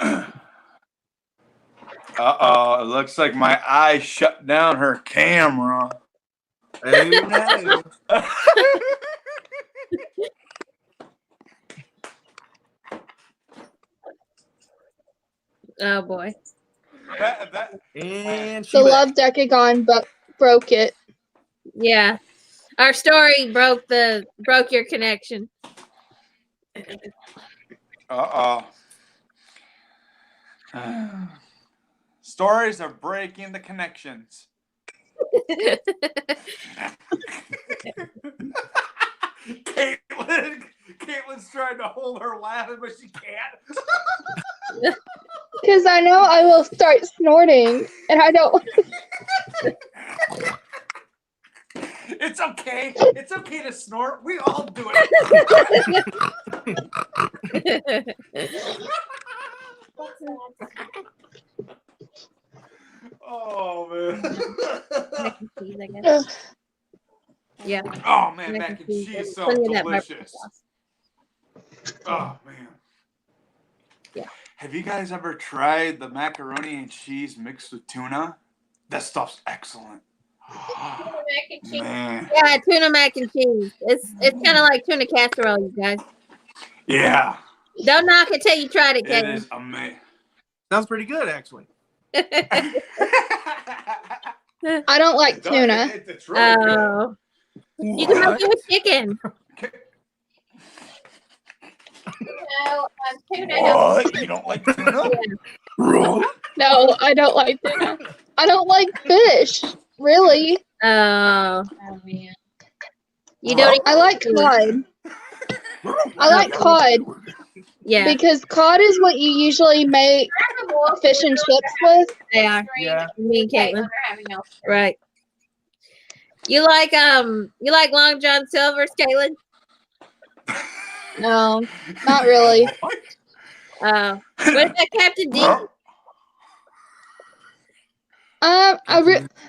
Uh-oh. It looks like my eye shut down her camera. Hey, no. Oh, boy. And The love Decagon broke it. Yeah. Our story broke your connection. Uh-oh. Stories are breaking the connections. Caitlin's trying to hold her laughing, but she can't. Because I know I will start snorting, and I don't. It's okay. It's okay to snort. We all do it. Oh man. Yeah. Oh man, mac and cheese so delicious. Oh man. Yeah. Have you guys ever tried the macaroni and cheese mixed with tuna? That stuff's excellent. Man. Yeah, tuna mac and cheese. It's kind of like tuna casserole, you guys. Yeah. Don't knock it till you tried it, It Kevin. is amazing. Sounds pretty good, actually. I don't like tuna. It's really good. Oh. You can make it with chicken. Tuna. What? You don't like tuna? No, I don't like tuna. I don't like fish. Really? Oh. Man. You don't I like cod. I like cod Yeah, because cod is what you usually make fish and chips with. they are. Yeah. Me and Caitlin. Right. You like Long John Silver's, Caitlin? No, not really. What about Captain D?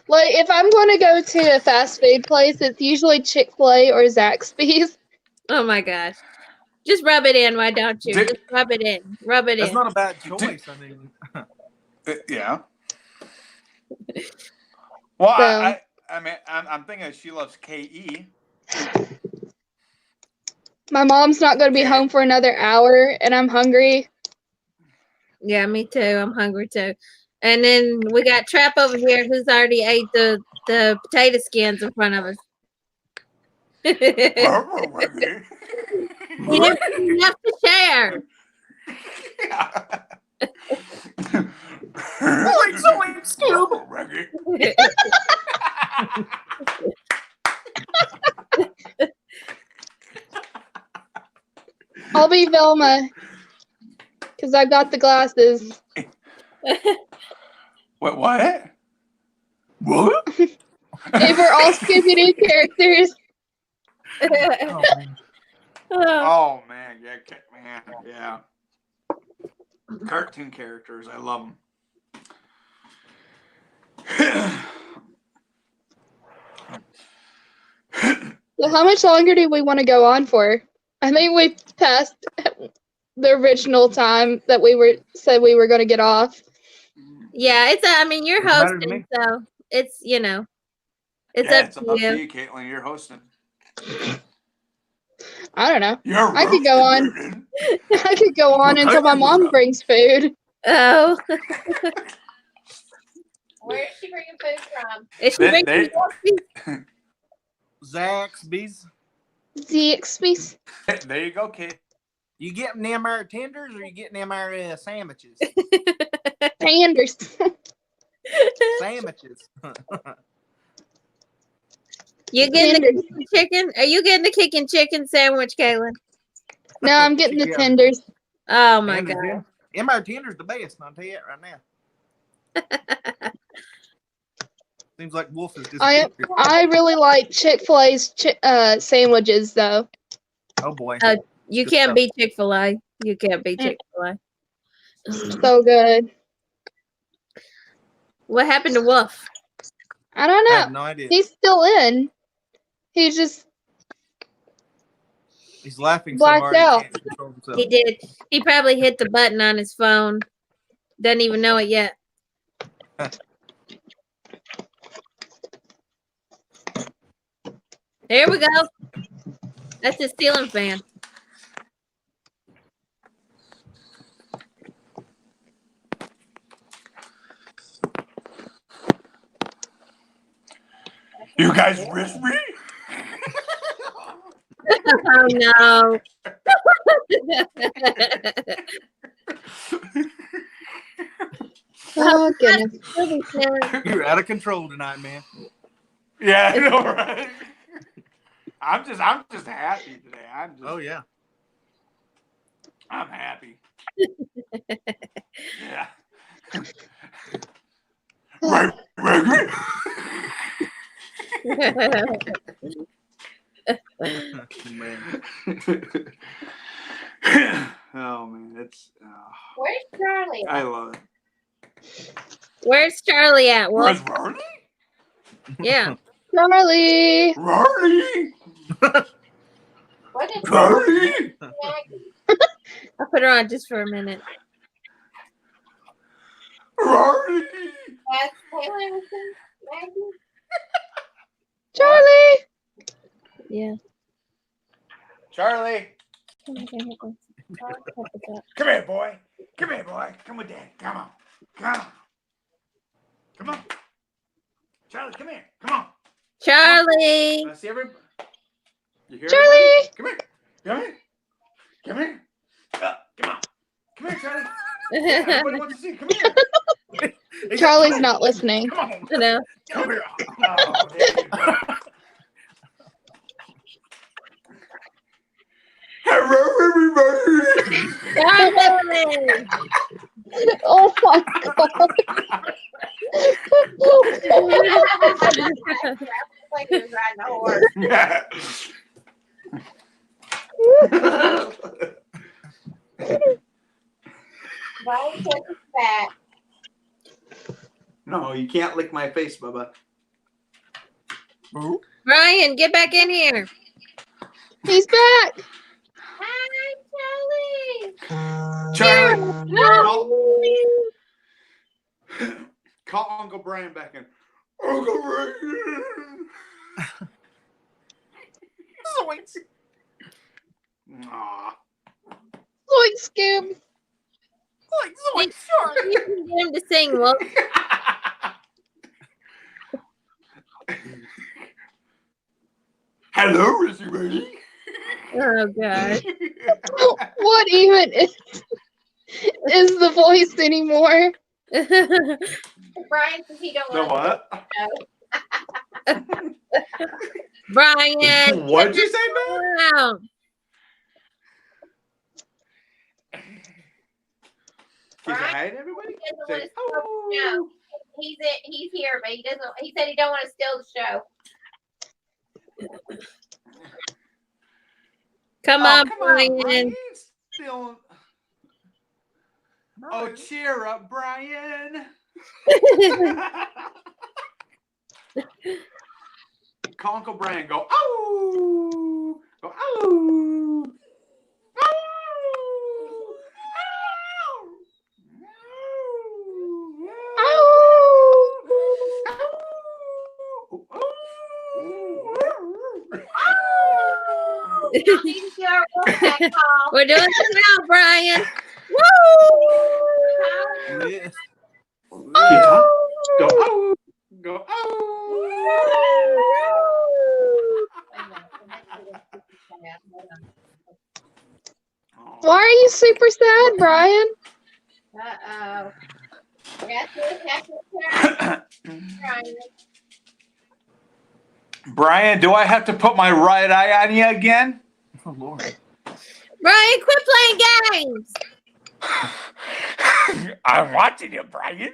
Like if I'm going to go to a fast food place, it's usually Chick-fil-A or Zaxby's. Oh my gosh. Just rub it in, why don't you? Did- Just rub it in. Rub it That's in. not a bad choice. I mean, Yeah. Well, So- I mean, I'm thinking she loves KE. My mom's not going to be home for another hour, and I'm hungry. Yeah, me too. I'm hungry too. And then we got Trap over here who's already ate the potato skins in front of us. He didn't have enough to share. I'll be Velma. Because I got the glasses. What? What? They were all Scooby-Doo characters. Oh man, yeah. Cartoon characters, I love them. So how much longer do we want to go on for? I think we passed the original time that said we were going to get off. Yeah, it's. I mean, you're Doesn't matter to hosting, me. so it's it's Yeah, up it's to up you. to you, Caitlin. You're hosting. I don't know. You're I could go on. I could go on until my mom brings food. Oh, Where's she bringing food from? is she bringing Zaxby's. ZXPs. There you go, kid. You getting them our tenders or you getting them our sandwiches? Sanders. Sandwiches. You getting the kicking chicken? Are you getting the kicking chicken sandwich, Kaylin? No, I'm getting the Yeah. tenders. Oh my Tenders, god! yeah. Them our tenders the best. I'll tell you that right now. Seems like Wolf is I disappeared. really like Chick-fil-A's sandwiches though. Oh boy. You Good can't stuff. beat Chick-fil-A. You can't beat Chick-fil-A. So good. What happened to Wolf? I don't I know. have no idea. He's still in. He's just He's laughing so blacked hard out. he can't control himself. He did. He probably hit the button on his phone. Doesn't even know it yet. There we go. That's his ceiling fan. You guys risk me? Oh no. Oh goodness. You're out of control tonight, man. Yeah, I know, right? I'm just happy today. Oh yeah. I'm happy. Yeah. Man. Oh man, it's. Where's Charlie? I love it. Where's Charlie at? Where's Wolf? Ronnie? Yeah. Charlie. Ronnie. What is Charlie. I'll put her on just for a minute. Ronnie. That's Taylor Maggie? Charlie. Yeah. Charlie. Come Come here, boy. Come here, boy. Come with Dad. Come on. Come on. Come on. Charlie, come here. Come on. Charlie. I see everybody. You hear Charlie. everybody? Come here. Come here. Come here. Come on. Come here, Charlie. Everybody wants to see. Come here. Charlie's not listening. Come on. I know. Come here. Oh, there you go. Hello, everybody. Charlie. Oh my god. Like he was riding a horse. Yeah. Why is it fat? No, you can't lick my face, Bubba. Ryan, get back in here. He's back. Hi, Charlie. Charlie, No. call Uncle Brian back in. Uncle Brian. Aw. Zoink, Scoob. Like Zoe Shark. You can get him to sing. Well, Hello, Rizzy Rizzy. oh god. What even is the voice anymore? Brian says he don't The want what? Brian. What'd you say, man? Wow. Can you hide everybody? He doesn't Say, want to steal the show. He's here, but he doesn't. He said he don't want to steal the show. Come oh, on, come Brian. on, Brian. Still... Oh, cheer up, Brian. Call Uncle Brian. Go, oh! Go, oh! We're doing this now, Brian. Woo! Yes. Guitar. Go, oh! Go, oh! Why are you super sad, Brian? Uh-oh. Brian, do I have to put my right eye on you again? Oh Lord. Brian, quit playing games. I'm watching you, Brian.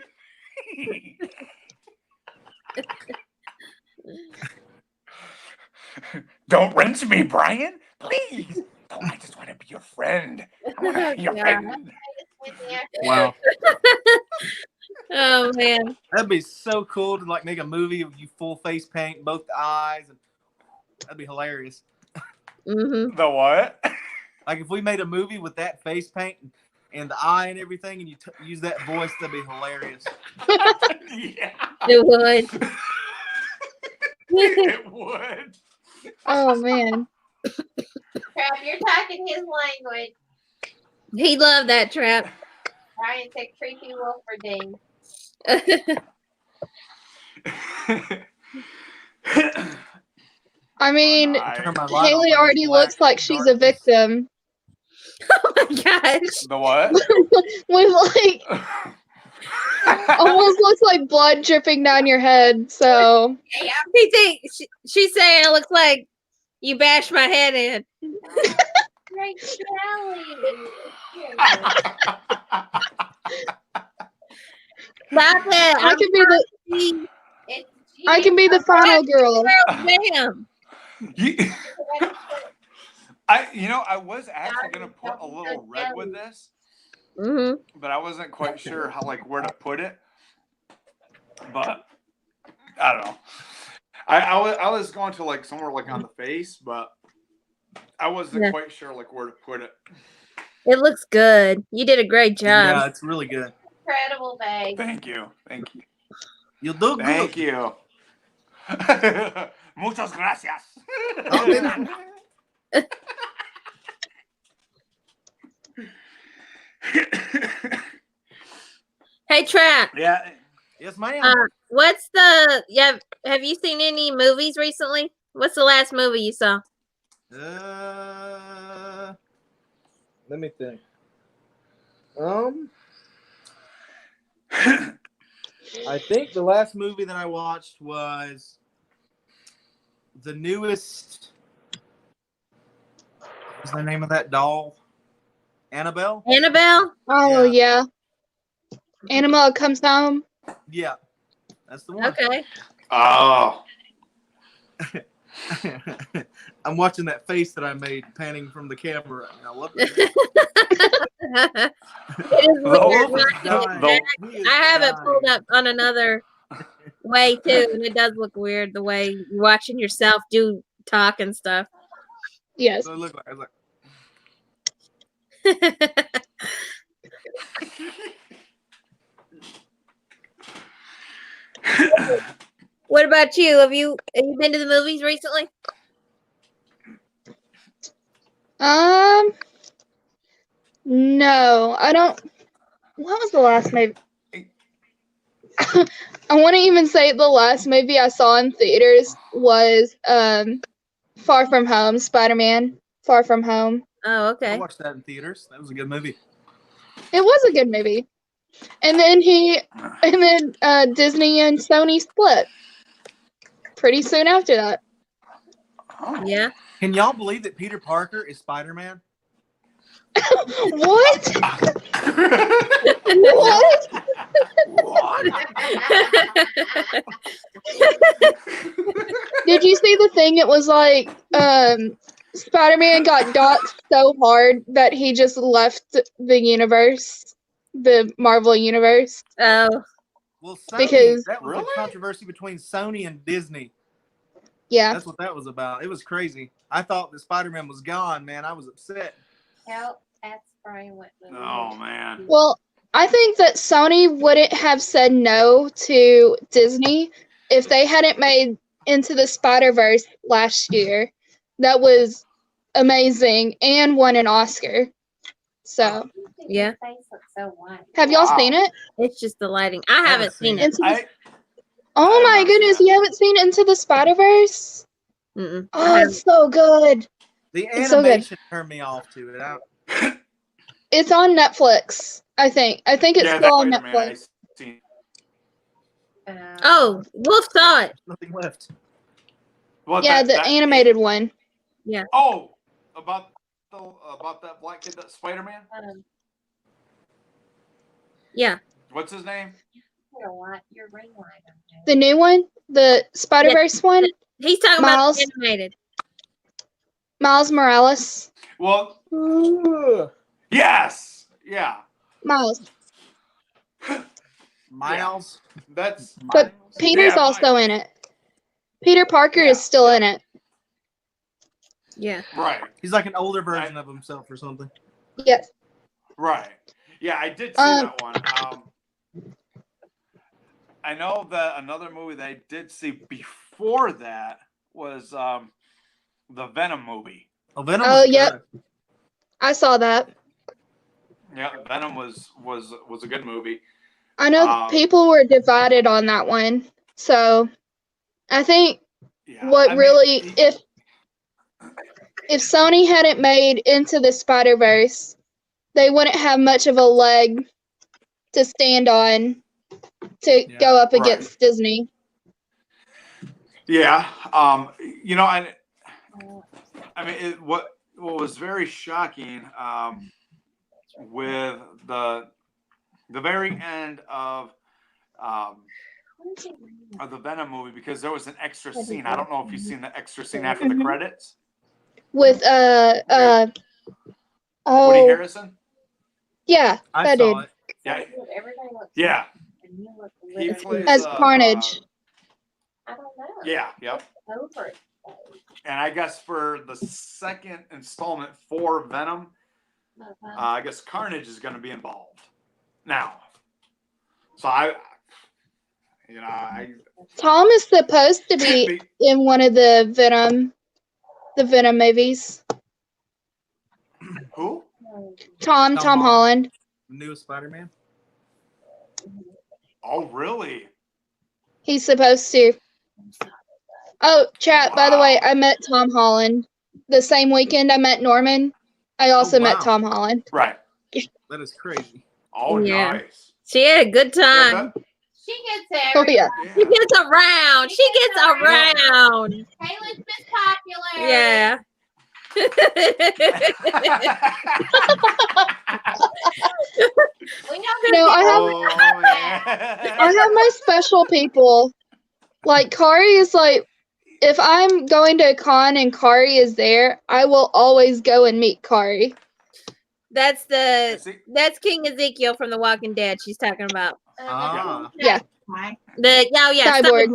Don't rinse me, Brian. Please. Oh, I just want to be your friend. I want to be your friend. Wow. Oh man. That'd be so cool to like make a movie with you full face paint, both the eyes, and that'd be hilarious. Mm-hmm. The what? Like if we made a movie with that face paint and the eye and everything, and you use that voice, that'd be hilarious. Yeah. It would. It would. Oh man. Crap, you're talking his language. He loved that trap. Brian said creepy Wolferding. I mean, Turn my light Haley on, already black looks like she's a darkness. victim. Oh my gosh. The what? With like almost looks like blood dripping down your head. So Yeah, He think she's saying it looks like you bashed my head in. right, Sally. Stop it. I could be the I can be the final girl. Damn. I was actually gonna put a little red with this, Mm-hmm. but I wasn't quite sure how where to put it. But I don't know. I was going to somewhere on the face, but I wasn't quite sure where to put it. It looks good. You did a great job. Yeah, it's really good. Incredible, babe. Thank you. Thank you. You'll do good. Thank you. Muchas gracias. Hey, Trap. Yeah. Yes, ma'am. What's the have you seen any movies recently? What's the last movie you saw? Let me think. I think the last movie that I watched was the newest. What's the name of that doll? Annabelle? Annabelle? Oh yeah. Annabelle Comes Home. Yeah. That's the one. Okay. Oh. I'm watching that face that I made panning from the camera right now. What It is weird. I have it pulled up on another way too, and it does look weird the way you're watching yourself do talk and stuff. Yes. So it looked like, I was like, What about you? Have you been to the movies recently? No, I don't. what was the last movie? I want to even say the last movie I saw in theaters was Far From Home, Spider-Man Far From Home. Oh, I okay. watched that in theaters. That was a good movie. It was a good movie. And then Disney and Sony split pretty soon after that. Yeah. Can y'all believe that Peter Parker is Spider-Man? What? What? Did you see the thing? It was like Spider-Man got doxxed so hard that he just left the universe, the Marvel universe. Oh. Well, Sony, Because- that was a controversy between Sony and Disney. Yeah. That's what that was about. It was crazy. I thought that Spider-Man was gone, man. I was upset. Help, that's Brian Whitman. Oh man. Well, I think that Sony wouldn't have said no to Disney if they hadn't made Into the Spider-Verse last year. That was amazing and won an Oscar. So, Yeah. Your face looks so white. have y'all Wow. seen it? It's just the lighting. I haven't seen it. Into the- I Oh I my haven't goodness, seen you haven't seen Into the Spider-Verse? Mm-mm. Oh, it's so good. The It's so good. animation turned me off to it. It's on Netflix, I think. I think it's yeah, still on that Spider-Man I Netflix. seen. Oh, Wolf saw it. Nothing left. What, Yeah, the animated one. Yeah. Oh, about that black kid, that Spider-Man. Yeah. What's his name? Your ring light. The new one? The Spider-Verse one? He's talking Miles? about the animated. Miles Morales. Well, yes, yeah. Miles. Miles. That's But Peter's Yeah, also in it. Peter Parker is still in it. Yeah. right, He's like an older version of himself or something. Yes. right. Yeah, I did see that one. I know that another movie that I did see before that was the Venom movie. Oh, Venom. Oh, was yep. good. I saw that. Yeah, Venom was a good movie. I know people were divided on that one. So I think what I mean, really if Sony hadn't made Into the Spider-Verse, they wouldn't have much of a leg to stand on to go up right. against Disney. Yeah, you know, I mean, what was very shocking with the very end of the Venom movie, because there was an extra scene. I don't know if you've seen the extra scene after the credits. With Woody oh Harrison. yeah, I that saw dude. it. Yeah, Everybody looks yeah. and you look He plays As Carnage. I don't know. Yeah, yep. Over it. And I guess for the second installment for Venom, I guess Carnage is going to be involved now. So Tom is supposed to be in one of the Venom movies. Who? Tom Holland. The newest Spider-Man. Oh, really? He's supposed to. Oh, chat, by the way, I met Tom Holland. The same weekend I met Norman, I also met wow. Tom Holland. Right. That is crazy. Oh, Yeah. nice. She had a good time. She gets Oh, everybody. yeah. She gets around. She gets around. Kayla's Miss Popular. Yeah. We know No, I have my special people. Like, Kari is like, if I'm going to a con and Kari is there, I will always go and meet Kari. That's King Ezekiel from The Walking Dead she's talking about. Ah. Yeah. Cyborg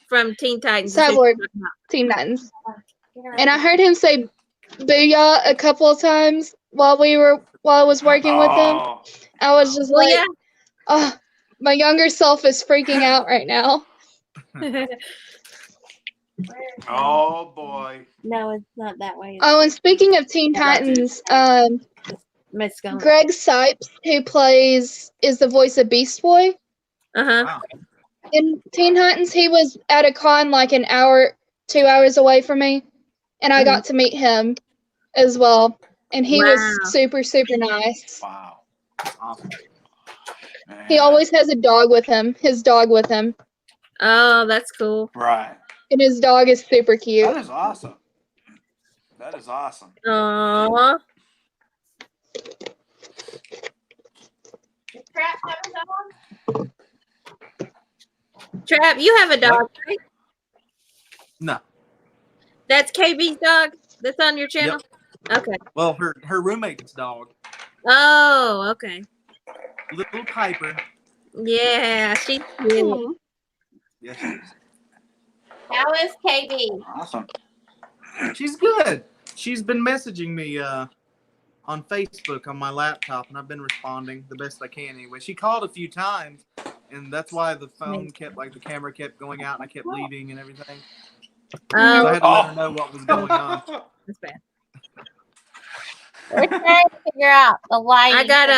from Teen Titans. is who Cyborg, she's talking about. Teen Titans. And I heard him say booyah a couple of times while I was working with him. Oh, I was just Well, like, yeah. oh, my younger self is freaking out right now. oh boy. No, it's not that way. Oh, and speaking of Teen You got Titans, Miss Skunk. Greg Sipes, who is the voice of Beast Boy. Uh-huh. Wow. In Teen Titans, he was at a con like an hour, 2 hours away from me, and I got to meet him as well. And he was super, super nice. Wow. Awesome. He always has a dog with him, his dog with him. Oh, that's cool. Right. And his dog is super cute. That is awesome. That is awesome. Aww. Trap, you have a dog, right? No. That's KB's dog that's on your channel? Okay. Well, her roommate's dog, Oh, okay. little Piper. Yeah, she's cute. Yes, she is. How is KB? Awesome. She's good. She's been messaging me on Facebook on my laptop, and I've been responding the best I can anyway. She called a few times, and that's why the phone kept, like, the camera kept going out, and I kept leaving and everything. So I had to let her know what was going on. That's bad. We're trying to figure out the lighting I got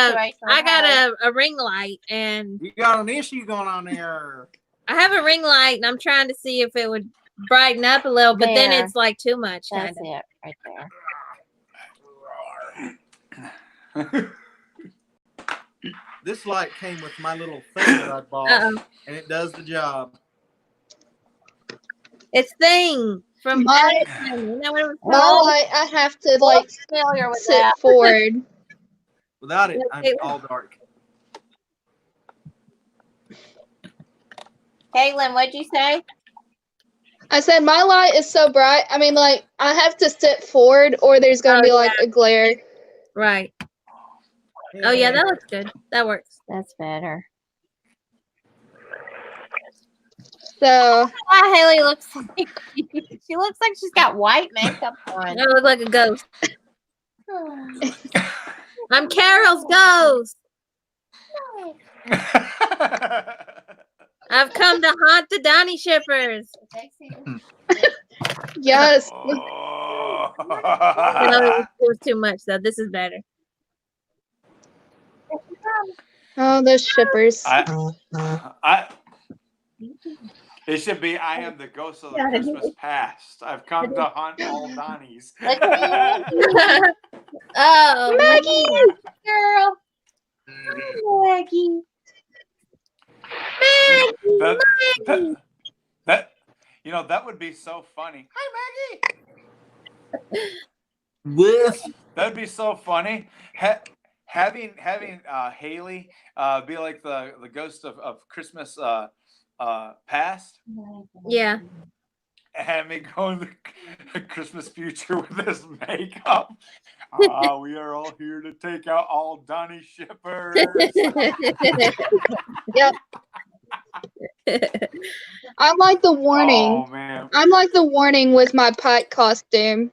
situation. a ring light, and You got an issue going on there. I have a ring light, and I'm trying to see if it would brighten up a little, but then There. it's like too much. That's Kinda. it right there. This light came with my little thing that I bought, Uh-oh. and it does the job. It's Thing from My- Edison. You know what it was My called? light, I have to like Familiar with sit that. forward. Without it, I'm all dark. Caitlin, what'd you say? I said my light is so bright. I mean, like I have to sit forward, or there's gonna be like a glare. Right. Oh yeah, that looks good. That works. That's better. So Why Haley looks like she looks like she's got white makeup on. I look like a ghost. I'm Carol's ghost. I've come to haunt the Donnie shippers. yes, Oh. No, it was too much though. This is better. oh those shippers. It should be, I am the ghost of the Christmas past. I've come to hunt all Donnies. Oh, Maggie! girl. Maggie. That, you know, that would be so funny. Hi, Maggie. With That'd be so funny. Having Haley be like the ghost of Christmas past, Yeah. and me go in the Christmas future with this makeup. We are all here to take out all Donnie shippers. Yep. I'm like the warning. Oh man. I'm like the warning with my Pike costume.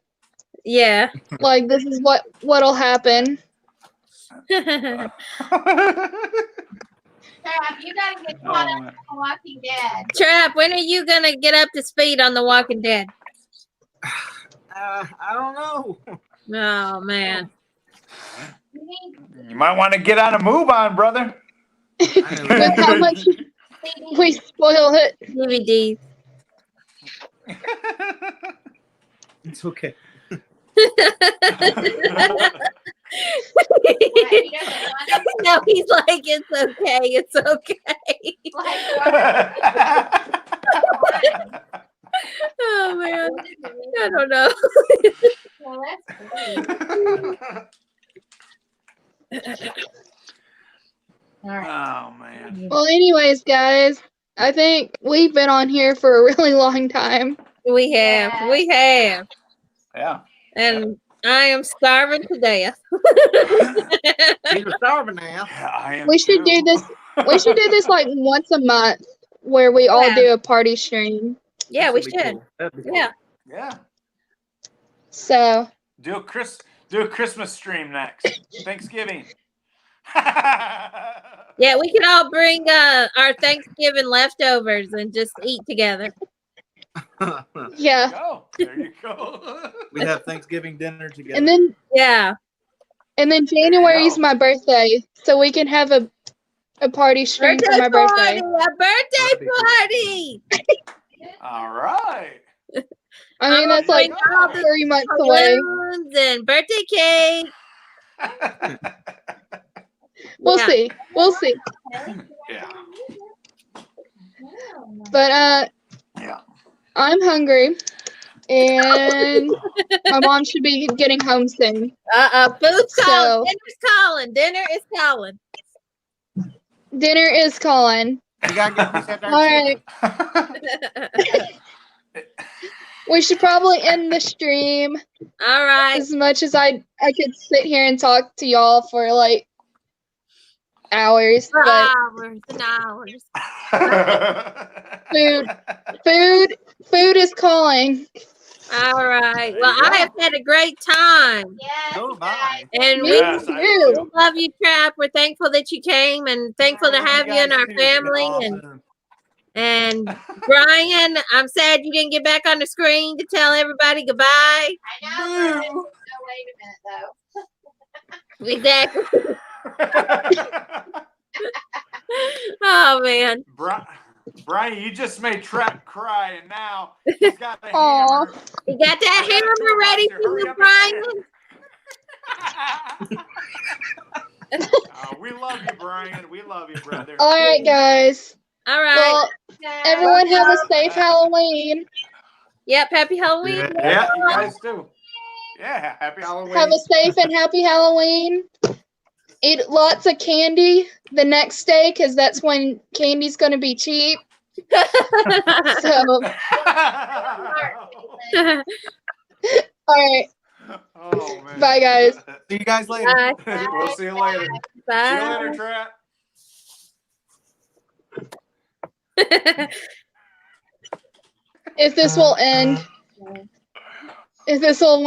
Yeah. Like this is what'll happen. Crap, you gotta get caught up on Walking Dead. Trap, when are you gonna get up to speed on The Walking Dead? I don't know. Oh man. You might want to get on a move on, brother. With how much we spoil it. DVDs. It's okay. No, he's like, it's okay, it's okay. Oh man, I don't know. Well, that's All right. Oh man. Well, anyways, guys, I think we've been on here for a really long time. We have, Yeah. and I am starving to death. You're starving now. I am We should too. do this. We should do this like once a month, where we all Yeah. do a party stream. Yeah, we That'd be should. cool. That'd be cool. Yeah. Yeah. So Do a Christmas stream next. Thanksgiving. Yeah, we can all bring our Thanksgiving leftovers and just eat together. yeah, Go. There you go. We have Thanksgiving dinner together. and then Yeah. And then January's my birthday, so we can have a party stream for my birthday. A birthday party! All right. I mean, that's like all the 3 months away. balloons and birthday cake. We'll Yeah. see. We'll see. Yeah. But Yeah. I'm hungry, and my mom should be getting home soon. Food's calling. So- Dinner's calling. Dinner is calling. Dinner is calling. You gotta get this at All right. We should probably end the stream. All right. As much as I could sit here and talk to y'all for like hours, For but hours and hours. food is calling. All right. There Well, you I go. have had a great time. So have I. And Me Yes, I do too. too. love you, Trap. We're thankful that you came and thankful to have you in our guys too. It's been family. awesome. And Brian, I'm sad you didn't get back on the screen to tell everybody goodbye. I know. Oh, wait a minute, though. Exactly. Oh, man. Brian, you just made Trap cry, and now he's got the Aw. hammer. You got that hammer ready for Hurry you, up Brian? We love you, Brian. We love you, brother. All right, guys. All right. Well, everyone have a safe Halloween. Yep. Happy Halloween. Yeah, you guys too. Yeah, happy Halloween. Have a safe and happy Halloween. Eat lots of candy the next day, because that's when candy's going to be cheap. So, all right. Oh, man. Bye, guys. See you guys later. Bye. We'll see you later. See you Bye. later, Trap. If this will end, if this will want